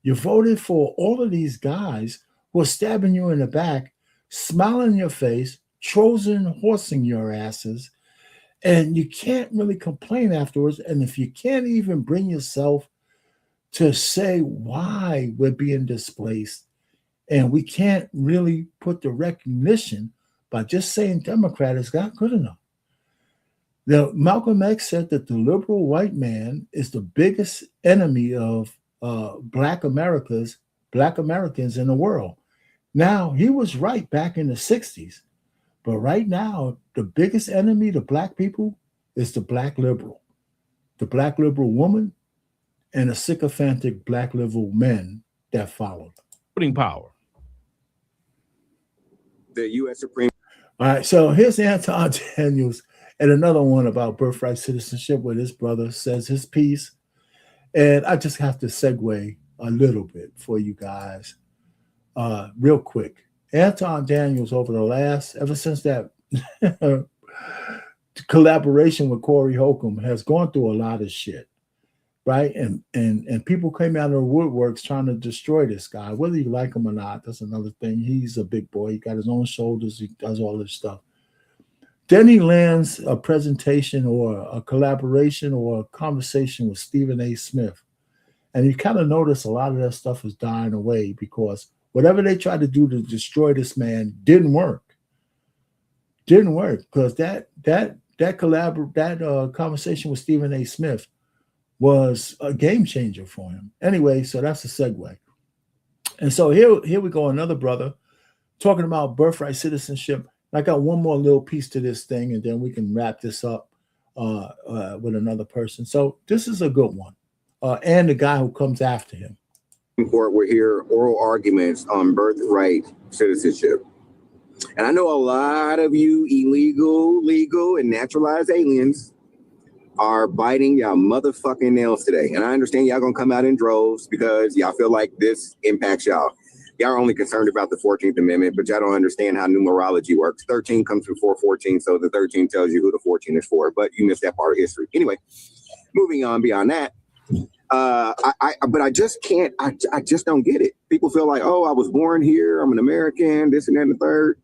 You voted for all of these guys who are stabbing you in the back, smiling in your face, Trojan horsing your asses, and you can't really complain afterwards. And if you can't even bring yourself to say why we're being displaced, and we can't really put the recognition by just saying Democrat is not good enough. Now, Malcolm X said that the liberal white man is the biggest enemy of Black Americans in the world. Now, he was right back in the 60s, but right now, the biggest enemy to black people is the black liberal woman, and the sycophantic black liberal men that followed. Putting power. The U.S. Supreme. All right, so here's Anton Daniels and another one about birthright citizenship where this brother says his piece. And I just have to segue a little bit for you guys real quick. Anton Daniels ever since that collaboration with Corey Holcomb has gone through a lot of shit, right? And people came out of the woodworks trying to destroy this guy. Whether you like him or not, that's another thing. He's a big boy. He got his own shoulders. He does all this stuff. Then he lands a presentation or a collaboration or a conversation with Stephen A. Smith. And you kind of notice a lot of that stuff is dying away because whatever they tried to do to destroy this man didn't work. Didn't work because that conversation with Stephen A. Smith was a game changer for him. Anyway, so that's a segue. And so here we go, another brother talking about birthright citizenship. I got one more little piece to this thing, and then we can wrap this up with another person. So this is a good one. And the guy who comes after him. Court will hear oral arguments on birthright citizenship. And I know a lot of you illegal, legal, and naturalized aliens are biting y'all motherfucking nails today. And I understand y'all gonna come out in droves because y'all feel like this impacts y'all. Y'all are only concerned about the 14th Amendment, but y'all don't understand how numerology works. 13 comes before 14, so the 13 tells you who the 14 is for, but you missed that part of history. Anyway, moving on beyond that, but I just can't, I just don't get it. People feel like, oh, I was born here, I'm an American, this and that and the third.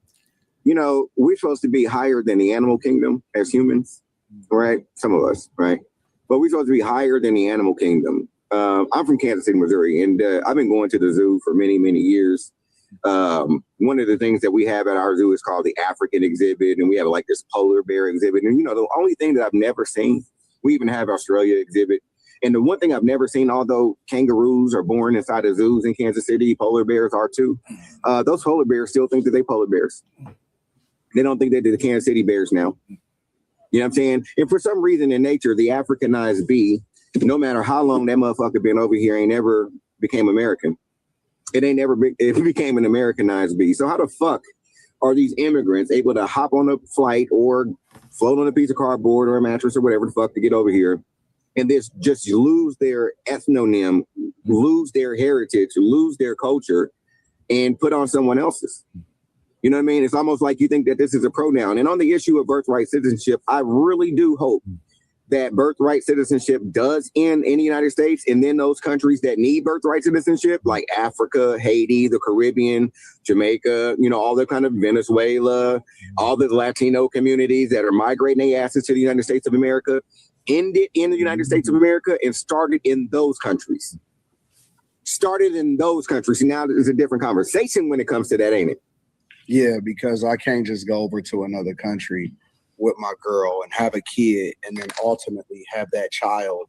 You know, we're supposed to be higher than the animal kingdom as humans, right? Some of us, right? But we're supposed to be higher than the animal kingdom. I'm from Kansas City, Missouri, and I've been going to the zoo for many, many years. One of the things that we have at our zoo is called the African exhibit, and we have like this polar bear exhibit. And, you know, the only thing that I've never seen, we even have Australia exhibit. And the one thing I've never seen, although kangaroos are born inside of zoos in Kansas City, polar bears are too, those polar bears still think that they polar bears. They don't think that they're the Kansas City bears now. You know what I'm saying? And for some reason in nature, the Africanized bee, no matter how long that motherfucker been over here, ain't never became American. It became an Americanized bee. So how the fuck are these immigrants able to hop on a flight or float on a piece of cardboard or a mattress or whatever the fuck to get over here and this just lose their ethnonym, lose their heritage, lose their culture, and put on someone else's? You know what I mean? It's almost like you think that this is a pronoun. And on the issue of birthright citizenship, I really do hope that birthright citizenship does end in the United States, and then those countries that need birthright citizenship, like Africa, Haiti, the Caribbean, Jamaica, you know, all the kind of Venezuela, all the Latino communities that are migrating their asses to the United States of America, end it in the United States of America and started in those countries. Started in those countries. And now there's a different conversation when it comes to that, ain't it? Yeah, because I can't just go over to another country with my girl and have a kid and then ultimately have that child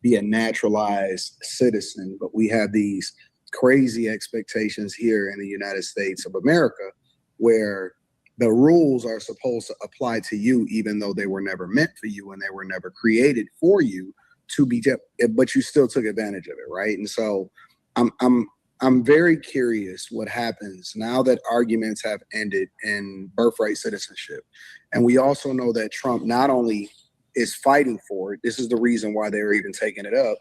be a naturalized citizen. But we have these crazy expectations here in the United States of America where the rules are supposed to apply to you, even though they were never meant for you and they were never created for you to be, but you still took advantage of it, right? And so I'm very curious what happens now that arguments have ended in birthright citizenship. And we also know that Trump not only is fighting for it, this is the reason why they're even taking it up,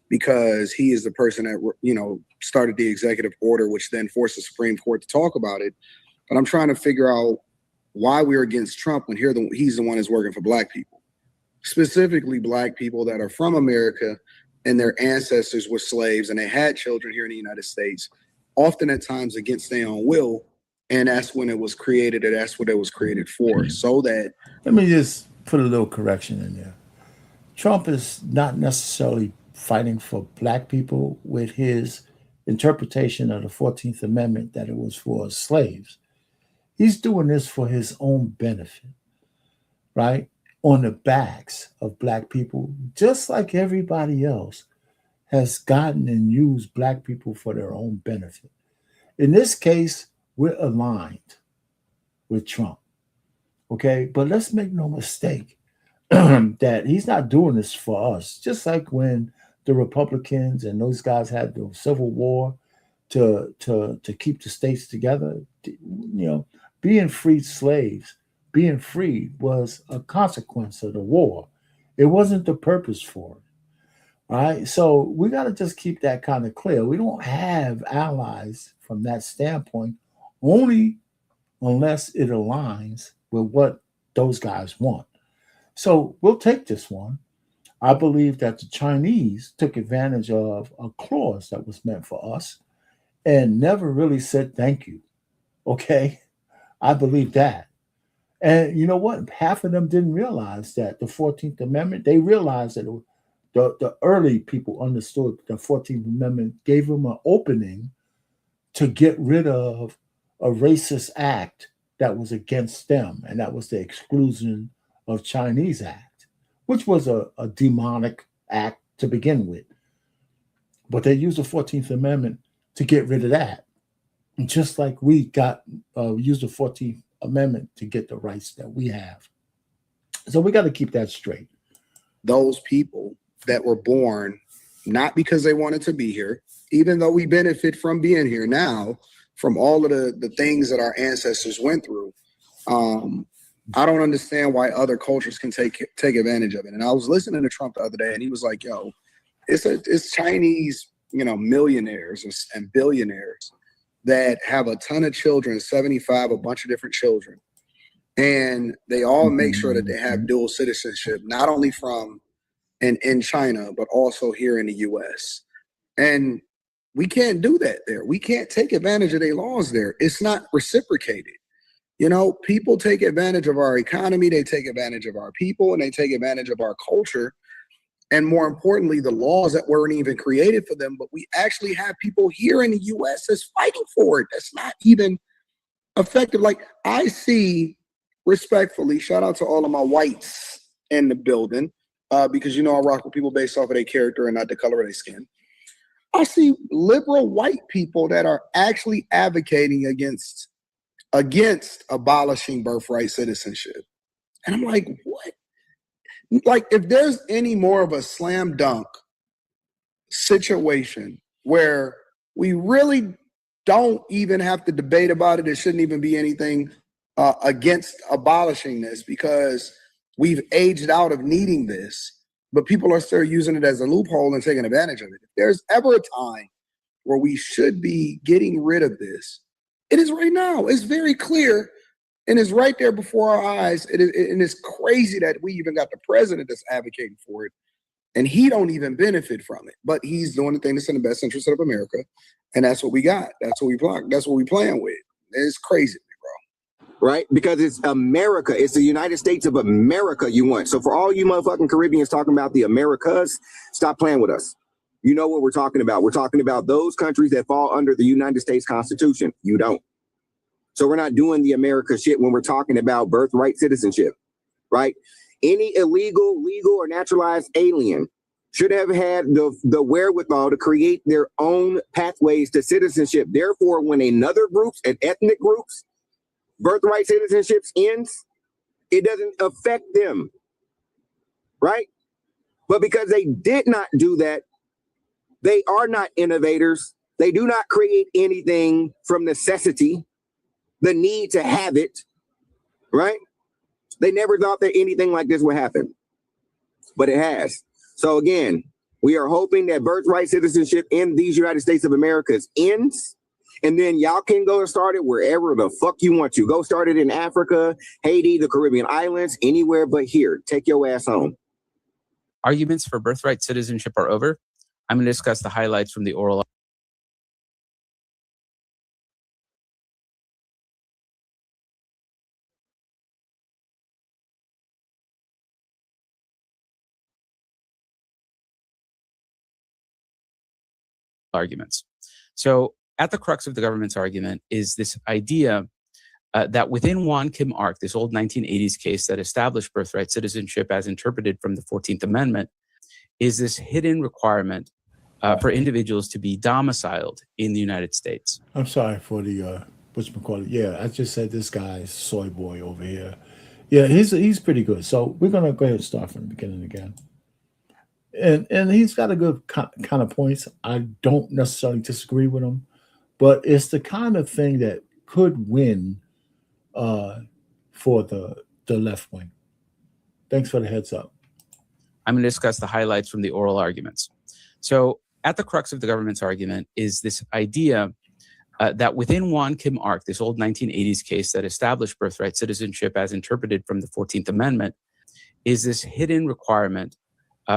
because he is the person that, you know, started the executive order, which then forced the Supreme Court to talk about it. But I'm trying to figure out why we're against Trump when he's the one that's working for Black people, specifically Black people that are from America and their ancestors were slaves and they had children here in the United States, often at times against their own will. And that's when it was created, and that's what it was created for. So that, let me just put a little correction in there. Trump is not necessarily fighting for Black people with his interpretation of the 14th Amendment that it was for slaves. He's doing this for his own benefit, right? On the backs of Black people, just like everybody else has gotten and used Black people for their own benefit. In this case, we're aligned with Trump, okay? But let's make no mistake that he's not doing this for us. Just like when the Republicans and those guys had the Civil War to keep the states together, you know, being freed slaves, being freed was a consequence of the war. It wasn't the purpose for it. All right. So we got to just keep that kind of clear. We don't have allies from that standpoint, only unless it aligns with what those guys want. So we'll take this one. I believe that the Chinese took advantage of a clause that was meant for us and never really said thank you. Okay. I believe that. And you know what? Half of them didn't realize that the 14th Amendment, they realized that the early people understood the 14th Amendment gave them an opening to get rid of a racist act that was against them. And that was the Exclusion of Chinese Act, which was a demonic act to begin with. But they used the 14th Amendment to get rid of that. And just like we used the 14th Amendment to get the rights that we have. So we got to keep that straight. Those people that were born not because they wanted to be here, even though we benefit from being here now, from all of the things that our ancestors went through. I don't understand why other cultures can take advantage of it. And I was listening to Trump the other day, and he was like, "Yo, it's Chinese, millionaires and billionaires that have a ton of children, 75, a bunch of different children, and they all make sure that they have dual citizenship, not only from in China, but also here in the U.S. And we can't do that there. We can't take advantage of their laws there. It's not reciprocated. People take advantage of our economy, they take advantage of our people, and they take advantage of our culture. And more importantly, the laws that weren't even created for them, but we actually have people here in the U.S. that's fighting for it. That's not even effective. Like, I see, respectfully, shout out to all of my whites in the building, because I rock with people based off of their character and not the color of their skin. I see liberal white people that are actually advocating against abolishing birthright citizenship. And I'm like, what? Like, if there's any more of a slam dunk situation where we really don't even have to debate about it, there shouldn't even be anything against abolishing this, because we've aged out of needing this, but people are still using it as a loophole and taking advantage of it. If there's ever a time where we should be getting rid of this, it is right now. It's very clear, and it's right there before our eyes. And it's crazy that we even got the president that's advocating for it, and he don't even benefit from it. But he's doing the thing that's in the best interest of America, and that's what we got. That's what we block. That's what we playing with. It's crazy, bro. Right? Because it's America. It's the United States of America you want. So for all you motherfucking Caribbeans talking about the Americas, stop playing with us. You know what we're talking about. We're talking about those countries that fall under the United States Constitution. You don't. So we're not doing the America shit when we're talking about birthright citizenship, right? Any illegal, legal, or naturalized alien should have had the wherewithal to create their own pathways to citizenship. Therefore, when another groups and ethnic groups birthright citizenship ends, it doesn't affect them, right? But because they did not do that, they are not innovators. They do not create anything from necessity, the need to have it, right? They never thought that anything like this would happen, but it has. So again, we are hoping that birthright citizenship in these United States of America ends, and then y'all can go and start it wherever the fuck you want to. Go start it in Africa, Haiti, the Caribbean islands, anywhere but here. Take your ass home. Arguments for birthright citizenship are over. I'm going to discuss the highlights from the oral arguments. So at the crux of the government's argument is this idea that within Juan Kim Ark, this old 1980s case that established birthright citizenship as interpreted from the 14th Amendment, is this hidden requirement for individuals to be domiciled in the United States. I'm sorry for the whatchamacallit. Yeah, I just said this guy's soy boy over here. Yeah, he's pretty good. So we're gonna go ahead and start from the beginning again. And he's got a good kind of points. I don't necessarily disagree with him, but it's the kind of thing that could win for the left wing. Thanks for the heads up. I'm going to discuss the highlights from the oral arguments. So at the crux of the government's argument is this idea that within Juan Kim Ark, this old 1980s case that established birthright citizenship as interpreted from the 14th Amendment, is this hidden requirement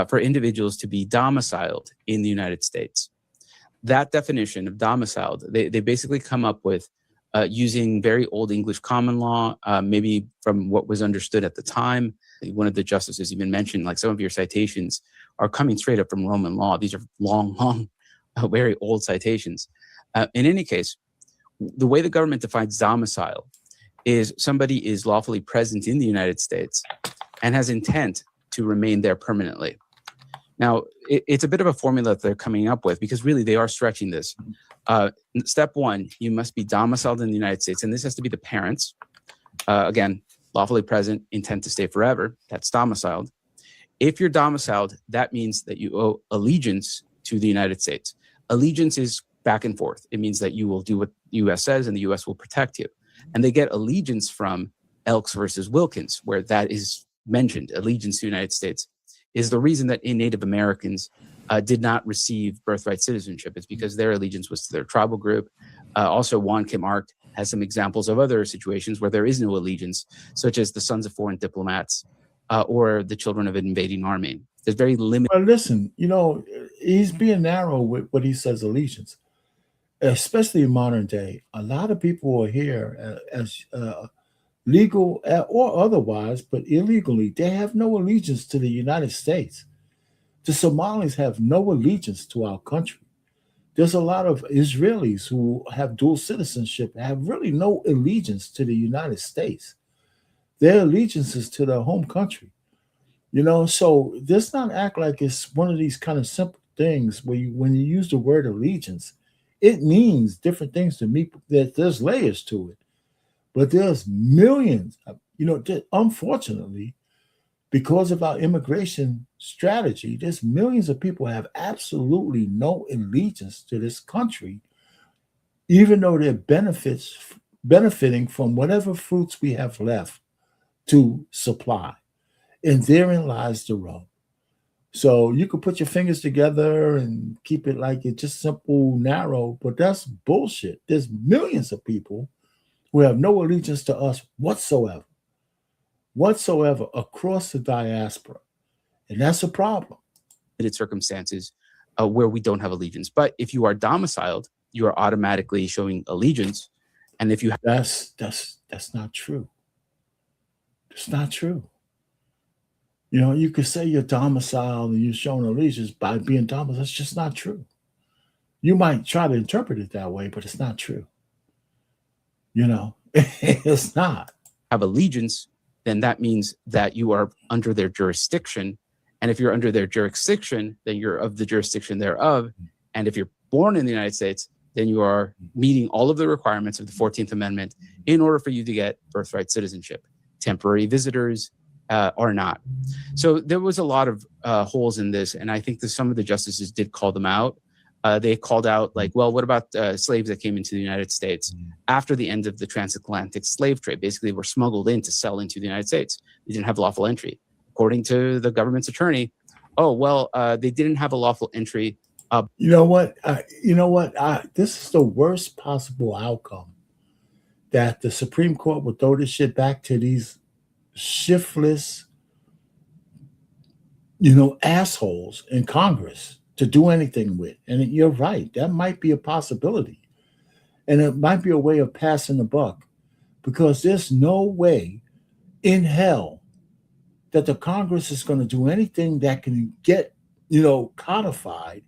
for individuals to be domiciled in the United States. That definition of domiciled, they basically come up with using very old English common law, maybe from what was understood at the time. One of the justices even mentioned, like, some of your citations are coming straight up from Roman law. These are long, very old citations. In any case, the way the government defines domicile is somebody is lawfully present in the United States and has intent to remain there permanently. Now, it's a bit of a formula that they're coming up with because really they are stretching this. Step one, you must be domiciled in the United States, and this has to be the parents. Again, lawfully present, intent to stay forever. That's domiciled. If you're domiciled, that means that you owe allegiance to the United States. Allegiance is back and forth. It means that you will do what the U.S. says and the U.S. will protect you. And they get allegiance from Elks versus Wilkins, where that is mentioned. Allegiance to the United States is the reason that Native Americans did not receive birthright citizenship. It's because their allegiance was to their tribal group. Also, Juan Kim Ark has some examples of other situations where there is no allegiance, such as the sons of foreign diplomats or the children of an invading army. There's very limited. But listen, he's being narrow with what he says allegiance, especially in modern day. A lot of people are here as legal or otherwise, but illegally. They have no allegiance to the United States. The Somalis have no allegiance to our country. There's a lot of Israelis who have dual citizenship, have really no allegiance to the United States. Their allegiance is to their home country. So let's not act like it's one of these kind of simple things where when you use the word allegiance, it means different things to me. There's layers to it. But there's millions, unfortunately, because of our immigration strategy, there's millions of people who have absolutely no allegiance to this country, even though they're benefiting from whatever fruits we have left to supply. And therein lies the rub. So you could put your fingers together and keep it like it's just simple, narrow, but that's bullshit. There's millions of people who have no allegiance to us whatsoever across the diaspora. And that's a problem. Circumstances where we don't have allegiance. But if you are domiciled, you are automatically showing allegiance. And if you that's not true. It's not true. You could say you're domiciled and you're showing allegiance by being domiciled. That's just not true. You might try to interpret it that way, but it's not true. It's not. Have allegiance, then that means that you are under their jurisdiction. And if you're under their jurisdiction, then you're of the jurisdiction thereof. And if you're born in the United States, then you are meeting all of the requirements of the 14th Amendment in order for you to get birthright citizenship. Temporary visitors are not. So there was a lot of holes in this. And I think that some of the justices did call them out. They called out what about slaves that came into the United States after the end of the transatlantic slave trade? Basically, were smuggled in to sell into the United States. They didn't have lawful entry. According to the government's attorney, they didn't have a lawful entry. You know what? This is the worst possible outcome, that the Supreme Court will throw this shit back to these shiftless, assholes in Congress to do anything with. And you're right. That might be a possibility. And it might be a way of passing the buck, because there's no way in hell that the Congress is going to do anything that can get, codified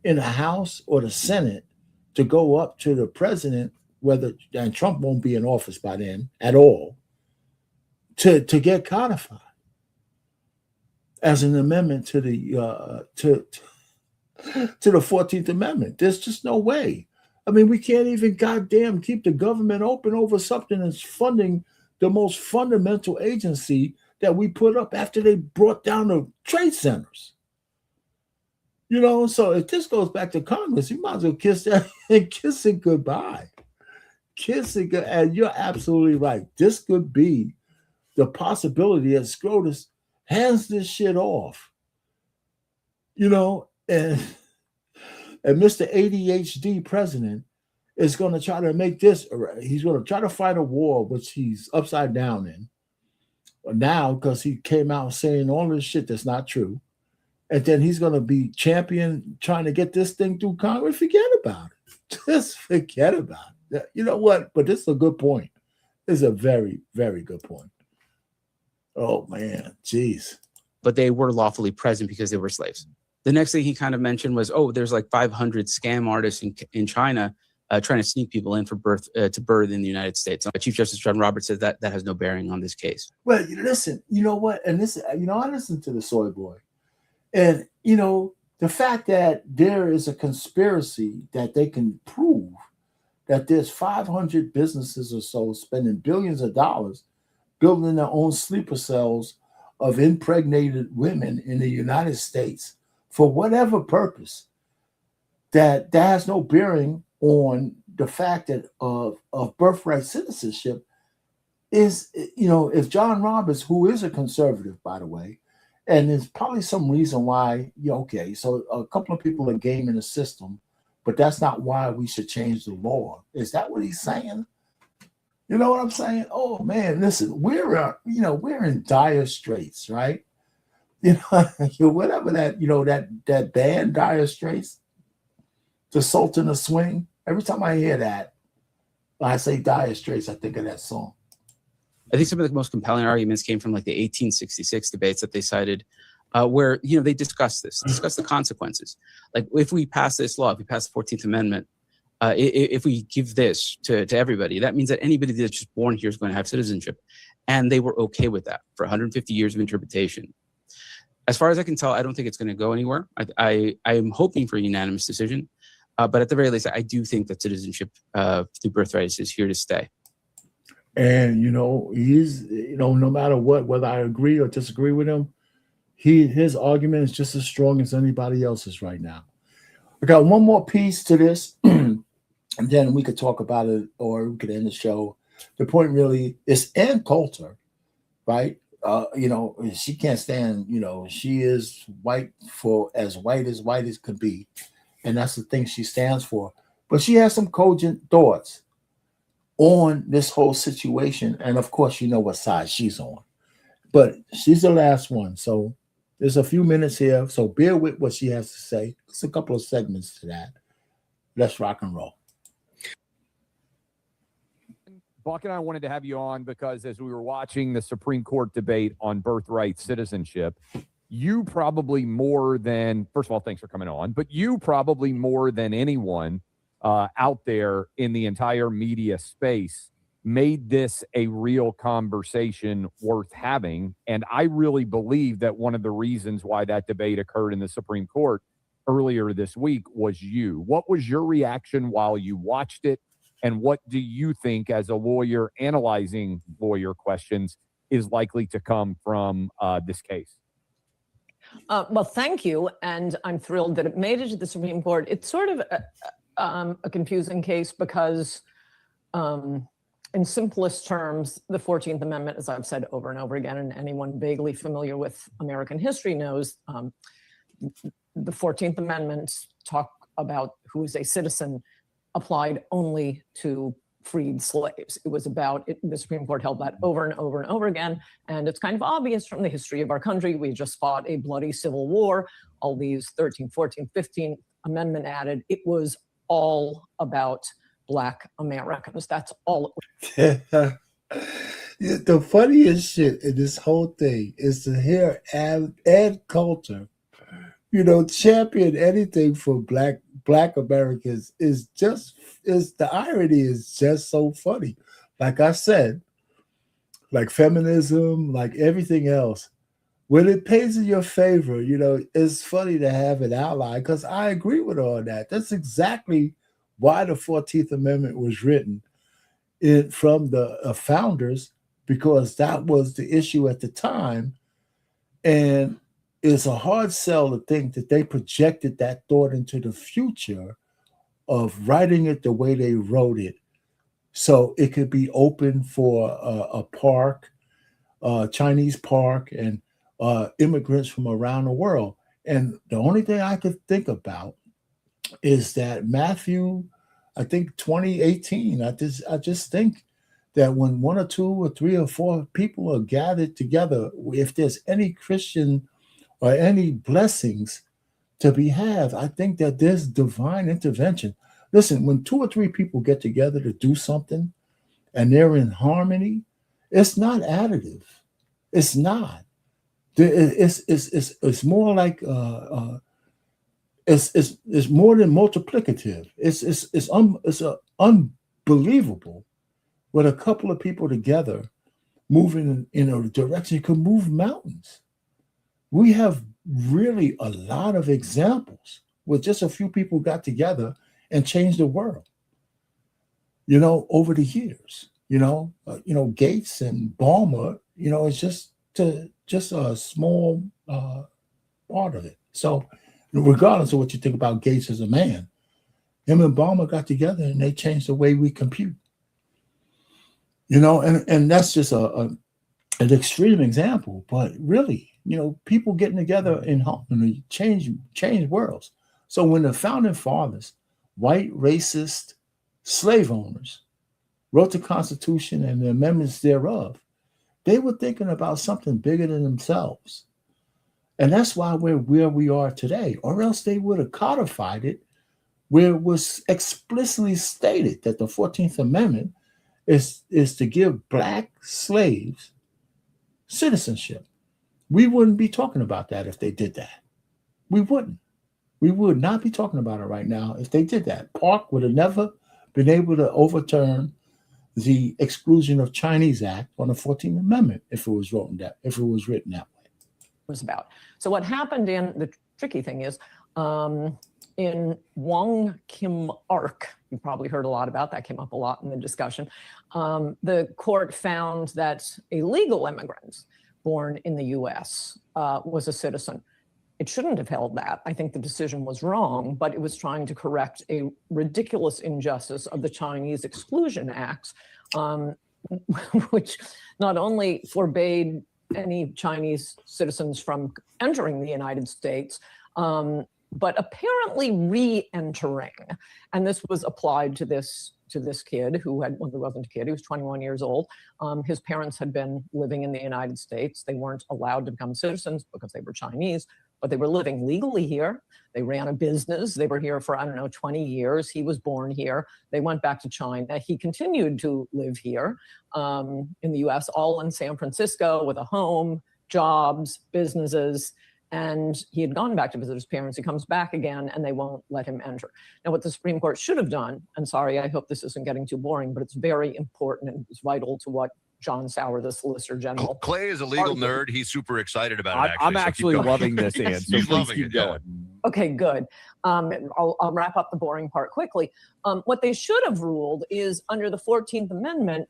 in the House or the Senate to go up to the president, and Trump won't be in office by then at all, to get codified as an amendment to the to the 14th Amendment. There's just no way. I mean, we can't even goddamn keep the government open over something that's funding the most fundamental agency that we put up after they brought down the trade centers. So if this goes back to Congress, you might as well kiss that and kiss it goodbye. Kiss it good. And you're absolutely right. This could be the possibility that SCOTUS hands this shit off. And Mr. ADHD president is going to try to make this, he's going to try to fight a war, which he's upside down in now, because he came out saying all this shit that's not true. And then he's going to be champion trying to get this thing through Congress. Forget about it. Just forget about it. You know what? But this is a good point. This is a very, very good point. Oh, man. Jeez. But they were lawfully present because they were slaves. The next thing he kind of mentioned was, there's 500 scam artists in China trying to sneak people in for birth in the United States. Chief Justice John Roberts said that has no bearing on this case. Well, listen, you know what? And this, I listened to the Soy Boy. And, the fact that there is a conspiracy that they can prove that there's 500 businesses or so spending billions of dollars building their own sleeper cells of impregnated women in the United States for whatever purpose, that has no bearing on the fact that of birthright citizenship is, if John Roberts, who is a conservative, by the way, and there's probably some reason why, okay, so a couple of people are gaming the system, but that's not why we should change the law. Is that what he's saying? You know what I'm saying? Oh man, listen, we're in dire straits, right? Whatever that band, Dire Straits, the Sultan of Swing. Every time I hear that, when I say Dire Straits, I think of that song. I think some of the most compelling arguments came from like the 1866 debates that they cited, where they discussed the consequences. Like if we pass this law, if we pass the 14th Amendment, if we give this to everybody, that means that anybody that's just born here is going to have citizenship. And they were okay with that for 150 years of interpretation. As far as I can tell, I don't think it's going to go anywhere. I am hoping for a unanimous decision. But at the very least, I do think that citizenship through birthright is here to stay. And, he's, no matter what, whether I agree or disagree with him, his argument is just as strong as anybody else's right now. I got one more piece to this, and then we could talk about it, or we could end the show. The point really is Ann Coulter, right? She can't stand, she is white as white as could be. And that's the thing she stands for. But she has some cogent thoughts on this whole situation. And of course, you know what side she's on. But she's the last one. So there's a few minutes here. So bear with what she has to say. It's a couple of segments to that. Let's rock and roll. Buck and I wanted to have you on because as we were watching the Supreme Court debate on birthright citizenship, you probably more than, first of all, thanks for coming on, but you probably more than anyone out there in the entire media space made this a real conversation worth having. And I really believe that one of the reasons why that debate occurred in the Supreme Court earlier this week was you. What was your reaction while you watched it? And what do you think, as a lawyer analyzing lawyer questions, is likely to come from this case? Well, thank you. And I'm thrilled that it made it to the Supreme Court. It's sort of a confusing case because in simplest terms, the 14th Amendment, as I've said over and over again, and anyone vaguely familiar with American history knows, the 14th Amendment talk about who is a citizen applied only to freed slaves. It was about it, the Supreme Court held that over and over and over again. And it's kind of obvious from the history of our country. We just fought a bloody civil war, all these 13th, 14th, 15th Amendment added. It was all about Black Americans. That's all it was. The funniest shit in this whole thing is to hear Ann Coulter, champion anything for Black Americans is the irony is just so funny. Like I said, like feminism, like everything else, when it pays in your favor, it's funny to have an ally because I agree with all that. That's exactly why the 14th Amendment was written from the founders, because that was the issue at the time. And it's a hard sell to think that they projected that thought into the future of writing it the way they wrote it, so it could be open for a park, Chinese park, and immigrants from around the world. And the only thing I could think about is that Matthew, I think 2018, I just think that when 1 or 2 or 3 or 4 people are gathered together, if there's any Christian or any blessings to be had, I think that there's divine intervention. Listen, when 2 or 3 people get together to do something and they're in harmony, it's not additive. It's not. It's more like it's more than multiplicative. It's unbelievable when a couple of people together moving in a direction can move mountains. We have really a lot of examples where just a few people got together and changed the world, over the years. Gates and Balmer, it's just a small part of it. So regardless of what you think about Gates as a man, him and Balmer got together and they changed the way we compute. And that's just an extreme example, but really, people getting together in harmony change worlds. So when the founding fathers, white racist slave owners, wrote the Constitution and the amendments thereof, they were thinking about something bigger than themselves. And that's why we're where we are today, or else they would have codified it where it was explicitly stated that the 14th Amendment is to give Black slaves citizenship. We wouldn't be talking about that if they did that. We wouldn't. We would not be talking about it right now if they did that. Park would have never been able to overturn the Exclusion of Chinese Act on the 14th Amendment if it was written that way. Was about. So what happened in the tricky thing is in Wong Kim Ark, you probably heard a lot about that, came up a lot in the discussion. The court found that a legal immigrant born in the US was a citizen. It shouldn't have held that. I think the decision was wrong, but it was trying to correct a ridiculous injustice of the Chinese Exclusion Acts, which not only forbade any Chinese citizens from entering the United States, but apparently re-entering. And this was applied to this kid who wasn't a kid, he was 21 years old. His parents had been living in the United States. They weren't allowed to become citizens because they were Chinese, but they were living legally here. They ran a business. They were here for, 20 years. He was born here. They went back to China. He continued to live here in the US, all in San Francisco with a home, jobs, businesses. And he had gone back to visit his parents. He comes back again and they won't let him enter. Now, what the Supreme Court should have done, and sorry, I hope this isn't getting too boring, but it's very important and it's vital to what John Sauer, the Solicitor General. Clay is a legal nerd. He's super excited about it. I'm actually loving this, Ann. So He's please loving keep it. going. Okay, good. I'll wrap up the boring part quickly. What they should have ruled is under the 14th Amendment,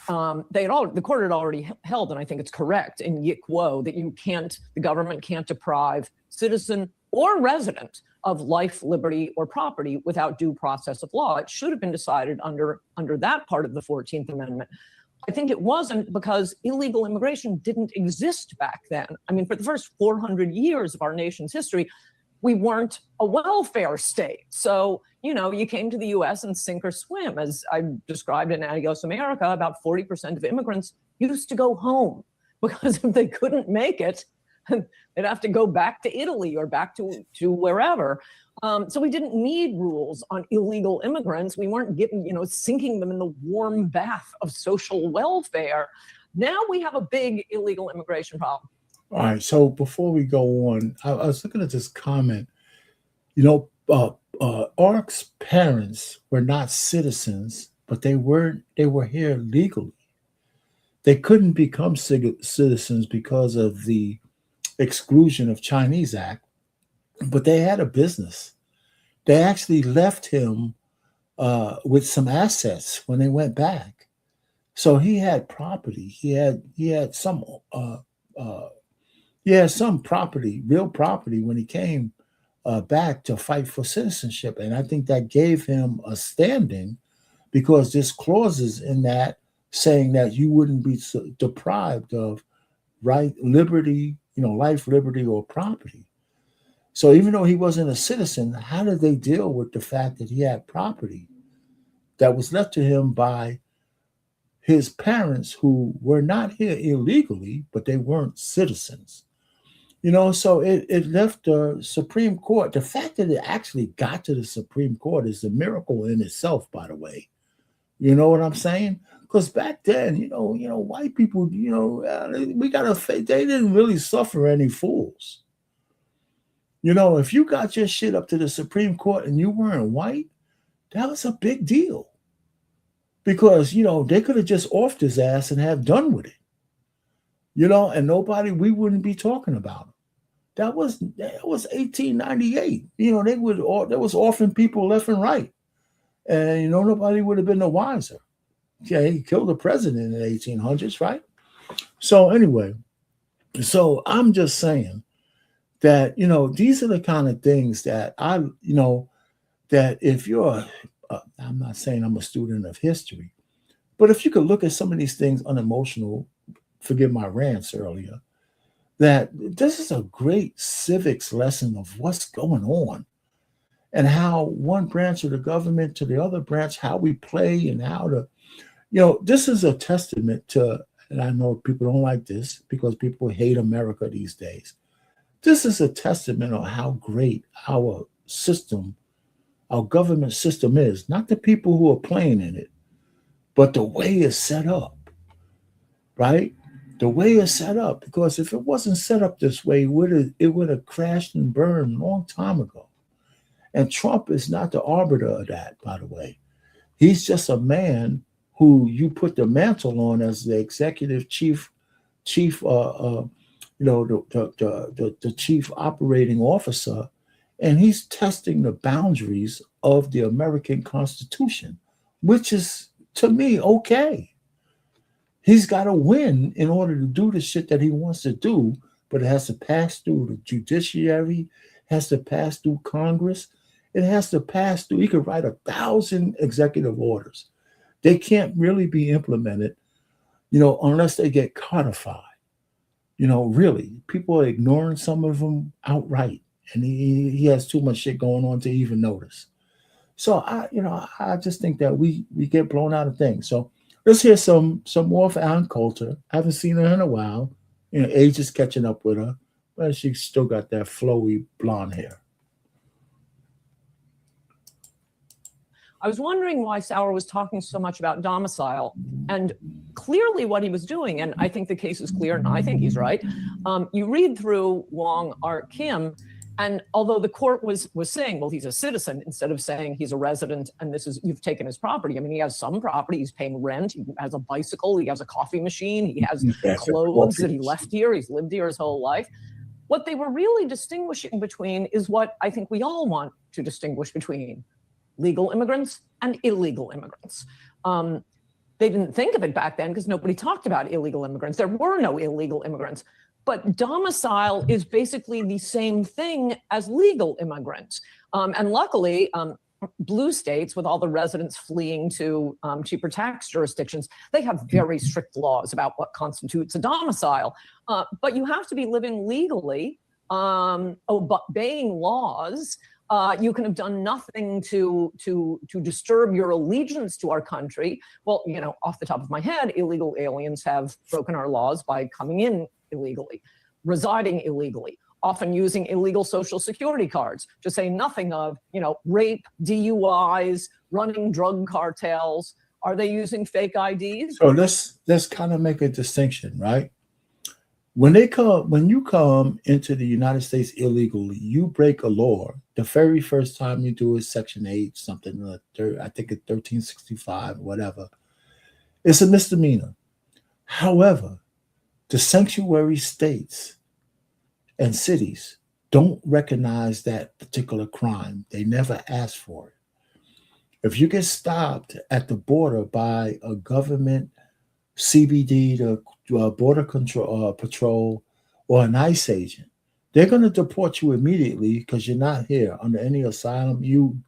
the court had already held, and I think it's correct in Yik Wo, that the government can't deprive citizen or resident of life, liberty, or property without due process of law. It should have been decided under that part of the 14th Amendment. I think it wasn't because illegal immigration didn't exist back then. I mean, for the first 400 years of our nation's history, we weren't a welfare state. So, you came to the US and sink or swim. As I described in Adios America, about 40% of immigrants used to go home because if they couldn't make it, they'd have to go back to Italy or back to wherever. So we didn't need rules on illegal immigrants. We weren't sinking them in the warm bath of social welfare. Now we have a big illegal immigration problem. All right. So before we go on, I was looking at this comment. Ark's parents were not citizens, but they were here legally. They couldn't become citizens because of the Exclusion of Chinese Act, but they had a business. They actually left him with some assets when they went back. So he had property. He had some property, real property, when he came back to fight for citizenship. And I think that gave him a standing because there's clauses in that saying that you wouldn't be deprived of liberty, life, liberty, or property. So even though he wasn't a citizen, how did they deal with the fact that he had property that was left to him by his parents who were not here illegally, but they weren't citizens? So it left the Supreme Court. The fact that it actually got to the Supreme Court is a miracle in itself, by the way. You know what I'm saying? Because back then, white people, we got to face, they didn't really suffer any fools. If you got your shit up to the Supreme Court and you weren't white, that was a big deal. Because, they could have just offed his ass and have done with it. And we wouldn't be talking about him. That was 1898. You know, there was orphan people left and right, and you know nobody would have been no wiser. Yeah, he killed the president in the 1800s, right? So anyway, so I'm just saying that these are the kind of things that that if you're, I'm not saying I'm a student of history, but if you could look at some of these things unemotional, forgive my rants earlier, that this is a great civics lesson of what's going on and how one branch of the government to the other branch, how we play and how to, this is a testament to, and I know people don't like this because people hate America these days. This is a testament of how great our system, our government system is, not the people who are playing in it, but the way it's set up, right? The way it's set up, because if it wasn't set up this way, it would have crashed and burned a long time ago. And Trump is not the arbiter of that, by the way. He's just a man who you put the mantle on as the executive chief, the chief operating officer, and he's testing the boundaries of the American Constitution, which is, to me, okay. He's got to win in order to do the shit that he wants to do, but it has to pass through the judiciary, has to pass through Congress, it has to pass through. He could write 1,000 executive orders. They can't really be implemented, unless they get codified. Really, people are ignoring some of them outright, and he has too much shit going on to even notice. So I just think that we get blown out of things. So let's hear some more of Ann Coulter. I haven't seen her in a while. Age is catching up with her, but she's still got that flowy blonde hair. I was wondering why Sauer was talking so much about domicile, and clearly what he was doing, and I think the case is clear, and I think he's right. You read through Wong Art Kim, and although the court was saying, well, he's a citizen, instead of saying he's a resident and you've taken his property. I mean, he has some property, he's paying rent, he has a bicycle, he has a coffee machine, he has clothes that he left here, he's lived here his whole life. What they were really distinguishing between is what I think we all want to distinguish between: legal immigrants and illegal immigrants. They didn't think of it back then because nobody talked about illegal immigrants. There were no illegal immigrants. But domicile is basically the same thing as legal immigrants. And luckily, blue states, with all the residents fleeing to cheaper tax jurisdictions, they have very strict laws about what constitutes a domicile. But you have to be living legally, obeying laws. You can have done nothing to disturb your allegiance to our country. Well, off the top of my head, illegal aliens have broken our laws by coming in illegally, residing illegally, often using illegal social security cards, to say nothing of, rape, DUIs, running drug cartels. Are they using fake IDs? So let's kind of make a distinction, right? When you come into the United States illegally, you break a law. The very first time you do is Section 8, something, I think it's 1365, whatever. It's a misdemeanor. However, the sanctuary states and cities don't recognize that particular crime. They never ask for it. If you get stopped at the border by a government CBD, the Border Control Patrol, or an ICE agent, they're going to deport you immediately because you're not here under any asylum. You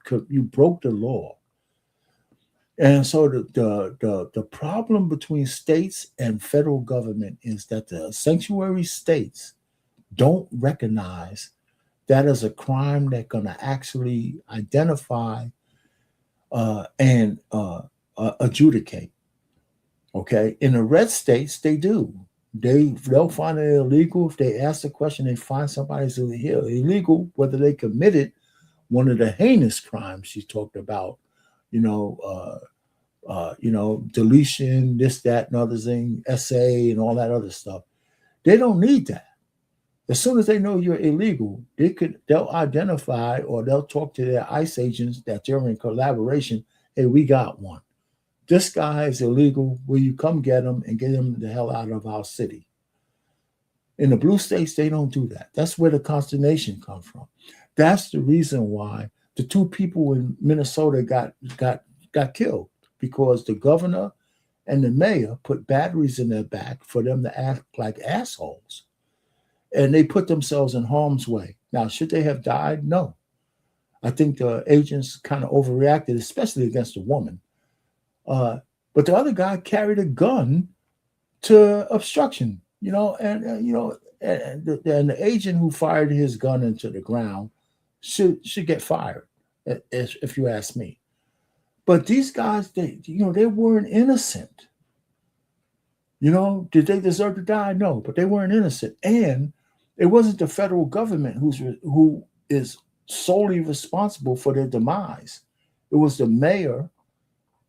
broke the law. And so the problem between states and federal government is that the sanctuary states don't recognize that as a crime they're going to actually identify and adjudicate. Okay, in the red states, they do. They'll find it illegal. If they ask the question, they find somebody's illegal, whether they committed one of the heinous crimes she talked about, deletion, this, that, and other thing, SA, and all that other stuff. They don't need that. As soon as they know you're illegal, they'll identify, or they'll talk to their ICE agents that they're in collaboration. Hey, we got one. This guy is illegal. Will you come get him and get him the hell out of our city? In the blue states, they don't do that. That's where the consternation comes from. That's the reason why the two people in Minnesota got killed, because the governor and the mayor put batteries in their back for them to act like assholes. And they put themselves in harm's way. Now, should they have died? No. I think the agents kind of overreacted, especially against a woman. But the other guy carried a gun to obstruction, and the agent who fired his gun into the ground should get fired, if you ask me. But these guys, they weren't innocent. Did they deserve to die? No, but they weren't innocent. And it wasn't the federal government who is solely responsible for their demise. It was the mayor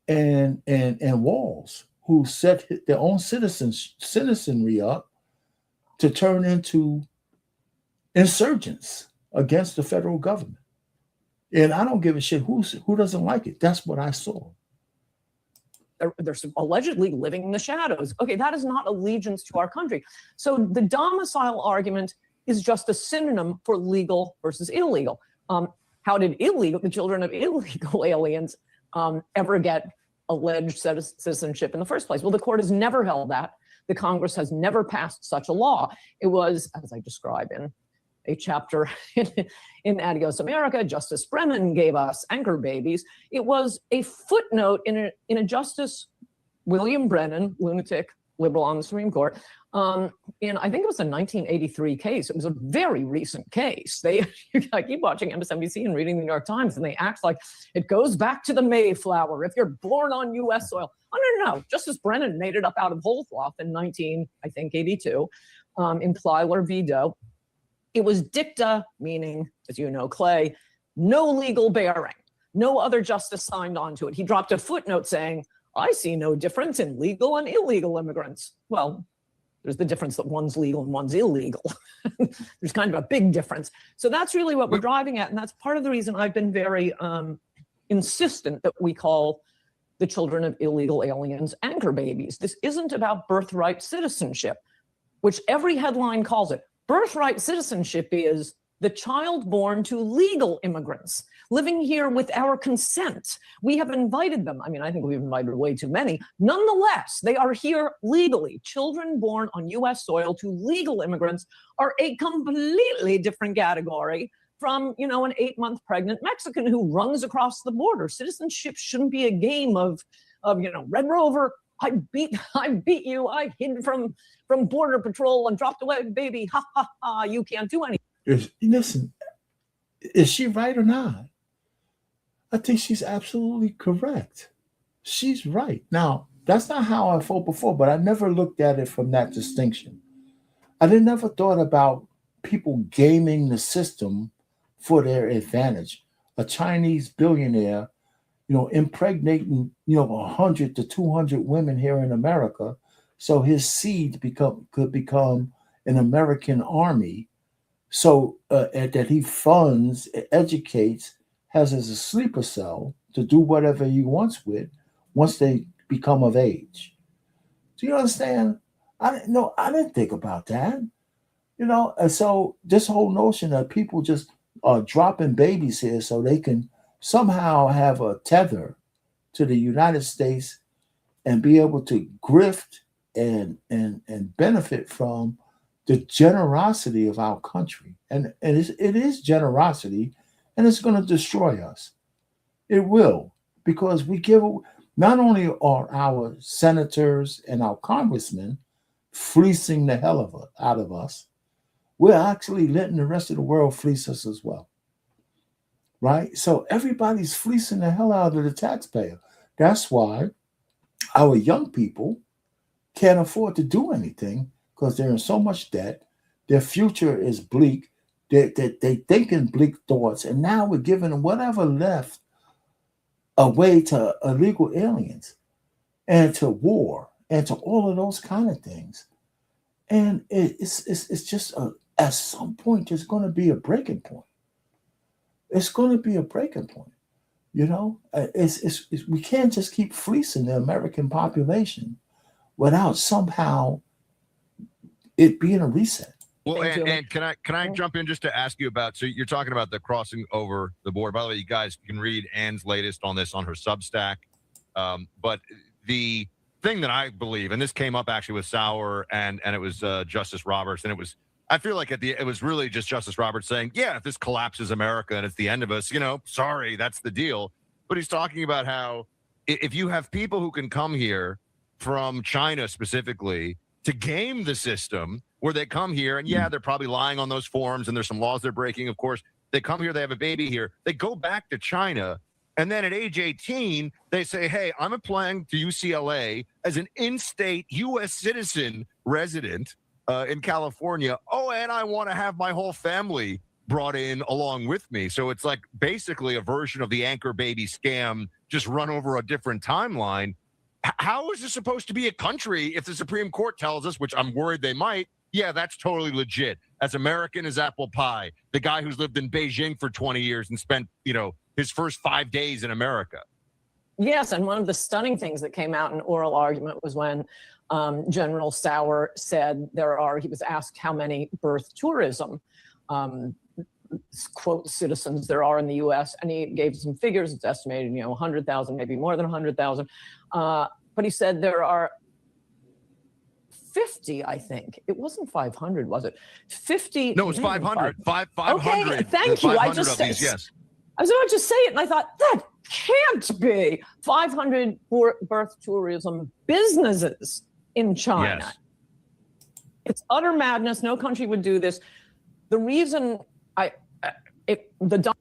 and Walls who set their own citizenry up to turn into insurgents against the federal government. And I don't give a shit who doesn't like it. That's what I saw. They're allegedly living in the shadows. Okay, that is not allegiance to our country. So the domicile argument is just a synonym for legal versus illegal. How did the children of illegal aliens ever get alleged citizenship in the first place? Well, the court has never held that. The Congress has never passed such a law. It was, as I describe in a chapter in Adios America, Justice Brennan gave us anchor babies. It was a footnote in a Justice William Brennan, lunatic liberal on the Supreme Court, in I think it was a 1983 case. It was a very recent case. I keep watching MSNBC and reading the New York Times, and they act like it goes back to the Mayflower. If you're born on U.S. soil, oh no. Justice Brennan made it up out of whole cloth in 1982 in Plyler v. Doe. It was dicta, meaning, as you know, Clay, no legal bearing. No other justice signed on to it. He dropped a footnote saying, I see no difference in legal and illegal immigrants. Well, there's the difference that one's legal and one's illegal. There's kind of a big difference. So that's really what we're driving at. And that's part of the reason I've been very insistent that we call the children of illegal aliens anchor babies. This isn't about birthright citizenship, which every headline calls it. Birthright citizenship is the child born to legal immigrants living here with our consent. We have invited them. I mean, I think we've invited way too many. Nonetheless, they are here legally. Children born on U.S. soil to legal immigrants are a completely different category from, an 8-month pregnant Mexican who runs across the border. Citizenship shouldn't be a game of Red Rover, I beat you. I hid from Border Patrol and dropped away, baby. Ha, ha, ha. You can't do anything. Listen, is she right or not? I think she's absolutely correct. She's right. Now, that's not how I felt before, but I never looked at it from that distinction. I never thought about people gaming the system for their advantage. A Chinese billionaire impregnating, 100 to 200 women here in America, so his seed could become an American army, so that he funds, educates, has as a sleeper cell to do whatever he wants with once they become of age. Do you understand? I didn't think about that. And so this whole notion that people just are dropping babies here so they can somehow have a tether to the United States and be able to grift and benefit from the generosity of our country. And it is generosity, and it's going to destroy us. It will, because we give, not only are our senators and our congressmen fleecing the hell out of us, we're actually letting the rest of the world fleece us as well. Right? So everybody's fleecing the hell out of the taxpayer. That's why our young people can't afford to do anything, because they're in so much debt. Their future is bleak. They think in bleak thoughts. And now we're giving them whatever left away to illegal aliens and to war and to all of those kind of things. And it's just at some point, there's going to be a breaking point. It's going to be a breaking point. We can't just keep fleecing the American population without somehow it being a reset. Well, Thank you. and can I jump in just to ask you about, so you're talking about the crossing over the board. By the way, you guys can read Anne's latest on this on her Substack. But the thing that I believe, and this came up actually with Sauer and it was Justice Roberts, and I feel like it was really just Justice Roberts saying, yeah, if this collapses America and it's the end of us, sorry, that's the deal. But he's talking about how if you have people who can come here from China specifically to game the system, where they come here and they're probably lying on those forms and there's some laws they're breaking, of course. They come here, they have a baby here, they go back to China, and then at age 18, they say, hey, I'm applying to UCLA as an in-state U.S. citizen resident in California. Oh, and I want to have my whole family brought in along with me. So it's like basically a version of the anchor baby scam, just run over a different timeline. How is this supposed to be a country if the Supreme Court tells us, which I'm worried they might, yeah, that's totally legit. As American as apple pie, the guy who's lived in Beijing for 20 years and spent, his first 5 days in America. Yes, and one of the stunning things that came out in oral argument was when General Sauer said he was asked how many birth tourism quote citizens there are in the U.S., and he gave some figures. It's estimated, 100,000, maybe more than 100,000. But he said there are 50, I think. It wasn't 500, was it? 50. No, it's 500. 500. Okay, thank you. I just said, yes. I was about to say it, and I thought, that can't be 500 birth tourism businesses in China. Yes. It's utter madness. No country would do this. The reason the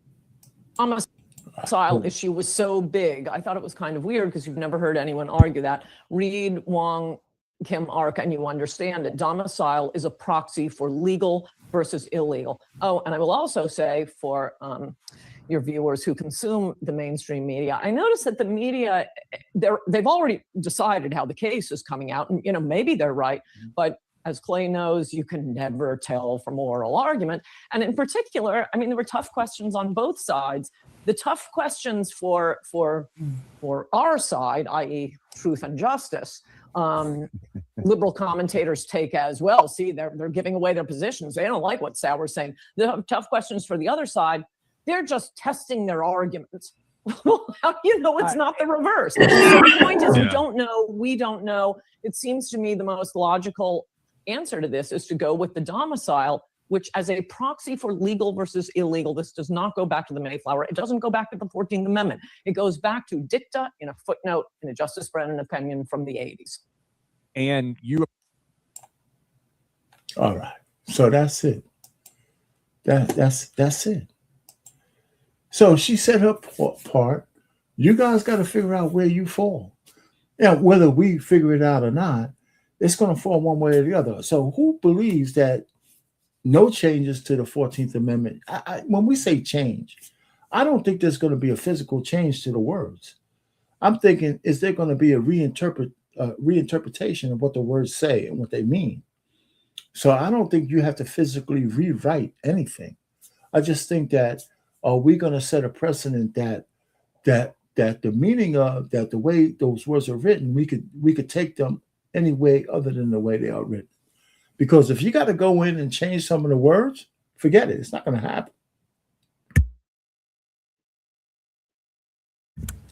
domicile issue was so big, I thought it was kind of weird because you've never heard anyone argue that. Read Wong Kim Ark and you understand it. Domicile is a proxy for legal versus illegal. Oh, and I will also say for your viewers who consume the mainstream media, I noticed that the media, they've already decided how the case is coming out, and maybe they're right, but as Clay knows, you can never tell from oral argument. And in particular, there were tough questions on both sides. The tough questions for our side, i.e. truth and justice, liberal commentators take as well. See, they're giving away their positions. They don't like what Sauer's saying. The tough questions for the other side, they're just testing their arguments. How do you know it's not the reverse? So the point is, you don't know, we don't know. It seems to me the most logical answer to this is to go with the domicile, which as a proxy for legal versus illegal, this does not go back to the Mayflower. It doesn't go back to the 14th Amendment. It goes back to dicta in a footnote in a Justice Brennan opinion from the 80s. And you. All right. So that's it. That's it. So she said her part. You guys got to figure out where you fall. Now, whether we figure it out or not, it's going to fall one way or the other. So who believes that no changes to the 14th Amendment? When we say change, I don't think there's going to be a physical change to the words. I'm thinking, is there going to be a reinterpretation of what the words say and what they mean? So I don't think you have to physically rewrite anything. I just think that are we going to set a precedent that the meaning of that, the way those words are written, we could take them any way other than the way they are written. Because if you got to go in and change some of the words, forget it. It's not going to happen.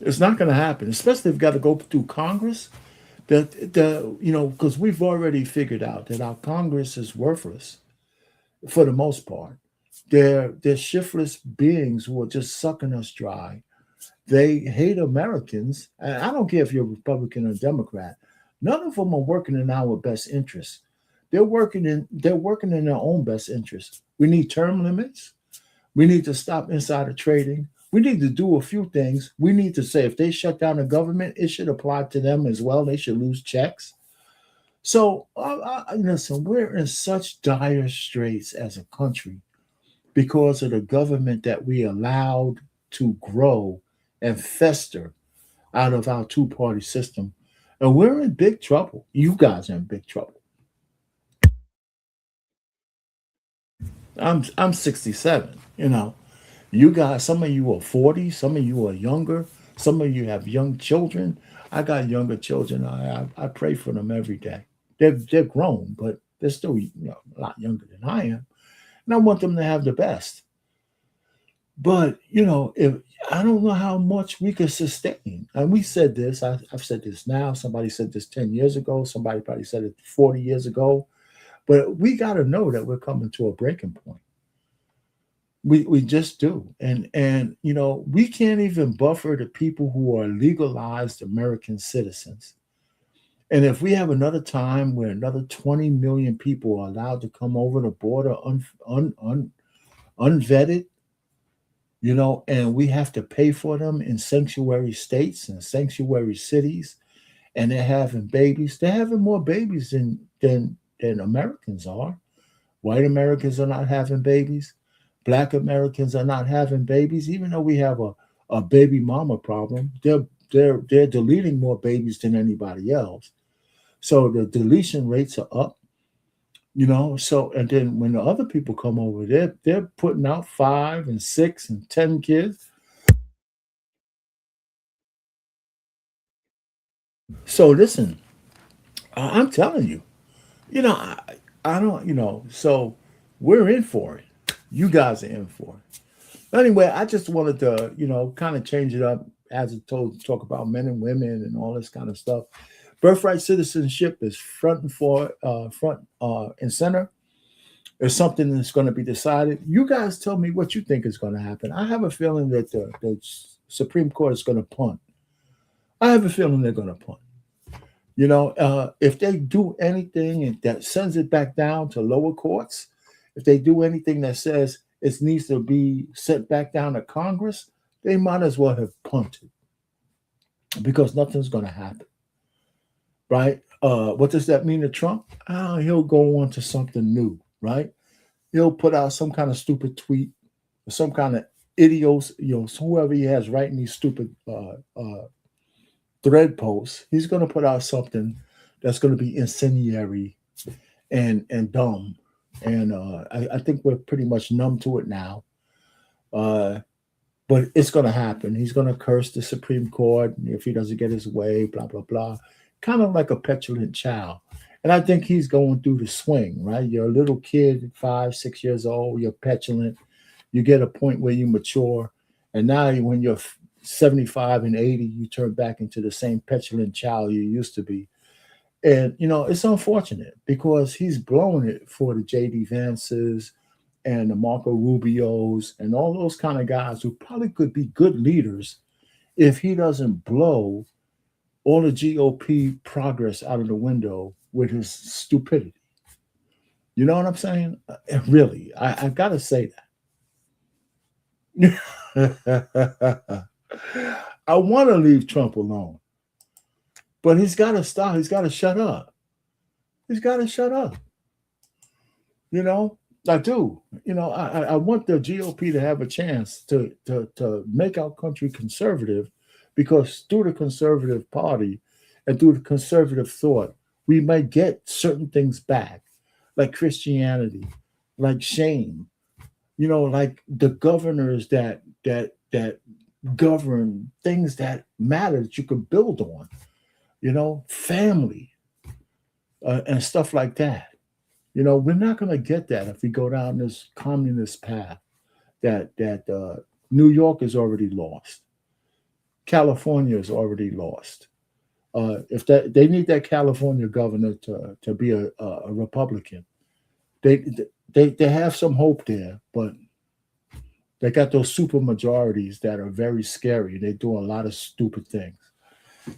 It's not going to happen, especially if you've got to go through Congress. Because we've already figured out that our Congress is worthless for the most part. They're shiftless beings who are just sucking us dry. They hate Americans. And I don't care if you're Republican or Democrat. None of them are working in our best interest. They're working in their own best interest. We need term limits. We need to stop insider trading. We need to do a few things. We need to say if they shut down the government, it should apply to them as well. They should lose checks. So listen, we're in such dire straits as a country because of the government that we allowed to grow and fester out of our two-party system. And we're in big trouble. You guys are in big trouble. I'm 67, You guys, some of you are 40, some of you are younger, some of you have young children. I got younger children. I pray for them every day. They're grown, but They're still, a lot younger than I am, and I want them to have the best. But if I don't know how much we can sustain, and we said this, I've said this now. Somebody said this 10 years ago. Somebody probably said it 40 years ago. But we got to know that we're coming to a breaking point. We just do, and we can't even buffer the people who are legalized American citizens. And if we have another time where another 20 million people are allowed to come over the border unvetted, and we have to pay for them in sanctuary states and sanctuary cities, and they're having babies, they're having more babies than Americans are. White Americans are not having babies. Black Americans are not having babies, even though we have a baby mama problem. They're deleting more babies than anybody else. So the deletion rates are up, So, and then when the other people come over, they're putting out 5 and 6 and 10 kids. So listen, I'm telling you, I don't, so we're in for it. You guys are in for it. Anyway, I just wanted to, kind of change it up as it talk about men and women and all this kind of stuff. Birthright citizenship is front and center. It's something that's going to be decided. You guys tell me what you think is going to happen. I have a feeling that the Supreme Court is going to punt. I have a feeling they're going to punt. If they do anything that sends it back down to lower courts, if they do anything that says it needs to be sent back down to Congress, they might as well have punted because nothing's going to happen, right? What does that mean to Trump? He'll go on to something new, right? He'll put out some kind of stupid tweet or some kind of idios, whoever he has writing these stupid thread posts. He's going to put out something that's going to be incendiary and dumb. And I think we're pretty much numb to it now. But it's going to happen. He's going to curse the Supreme Court if he doesn't get his way, blah, blah, blah. Kind of like a petulant child. And I think he's going through the swing, right? You're a little kid, 5, 6 years old. You're petulant. You get a point where you mature. And now when you're 75 and 80, you turn back into the same petulant child you used to be. And, it's unfortunate because he's blown it for the J.D. Vances and the Marco Rubios and all those kind of guys who probably could be good leaders if he doesn't blow all the GOP progress out of the window with his stupidity. You know what I'm saying? Really, I got to say that. I want to leave Trump alone. But he's got to stop. He's got to shut up. He's got to shut up. I do. I want the GOP to have a chance to make our country conservative, because through the conservative party and through the conservative thought, we might get certain things back, like Christianity, like shame, like the governors that govern things that matter that you could build on. Family and stuff like that. We're not going to get that if we go down this communist path that New York is already lost. California is already lost. If they need that California governor to be a Republican, they have some hope there, but they got those super majorities that are very scary. They do a lot of stupid things.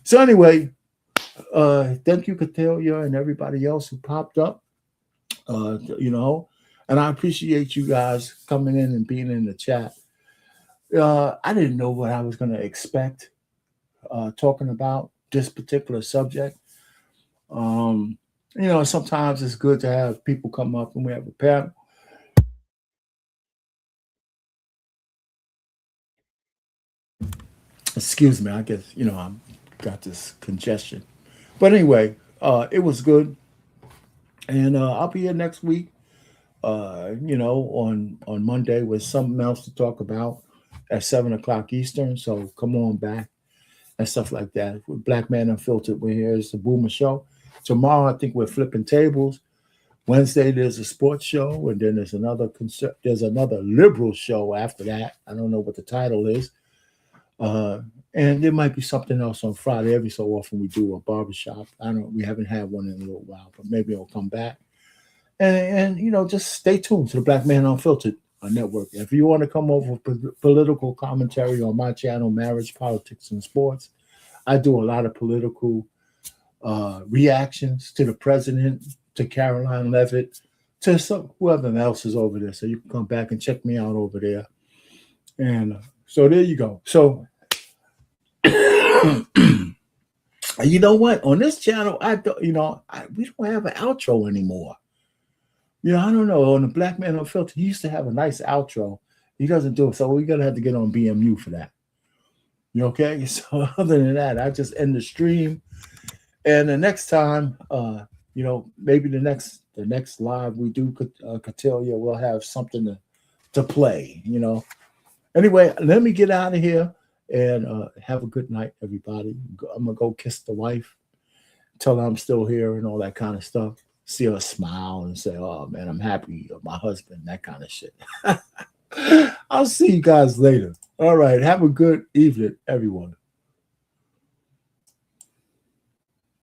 So anyway, thank you, Catelia, and everybody else who popped up. And I appreciate you guys coming in and being in the chat. I didn't know what I was going to expect talking about this particular subject. Sometimes it's good to have people come up and we have a panel. Excuse me, I guess, I've got this congestion. But anyway, it was good. And I'll be here next week, on Monday with something else to talk about at 7:00 Eastern. So come on back and stuff like that. With Black Man Unfiltered, we're here. It's the Boomer Show. Tomorrow, I think we're flipping tables Wednesday there's a sports show, and then there's another liberal show after that. I don't know what the title is. And there might be something else on Friday. Every so often we do a barbershop. We haven't had one in a little while, but maybe it'll come back. And just stay tuned to the Black Man Unfiltered network. If you want to come over for political commentary on my channel, Marriage, Politics, and Sports, I do a lot of political reactions to the president, to Caroline Levitt, to whoever else is over there. So you can come back and check me out over there. And so there you go. So you know what? On this channel, we don't have an outro anymore. I don't know. On the Black Man Unfiltered, he used to have a nice outro. He doesn't do it, so we're gonna have to get on BMU for that. You okay? So other than that, I just end the stream. And the next time, maybe the next live we do Cotillia, we'll have something to play. Anyway, let me get out of here and have a good night, everybody. I'm gonna go kiss the wife, tell her I'm still here and all that kind of stuff. See her smile and say, "Oh man, I'm happy of my husband," that kind of shit. I'll see you guys later. All right, have a good evening, everyone.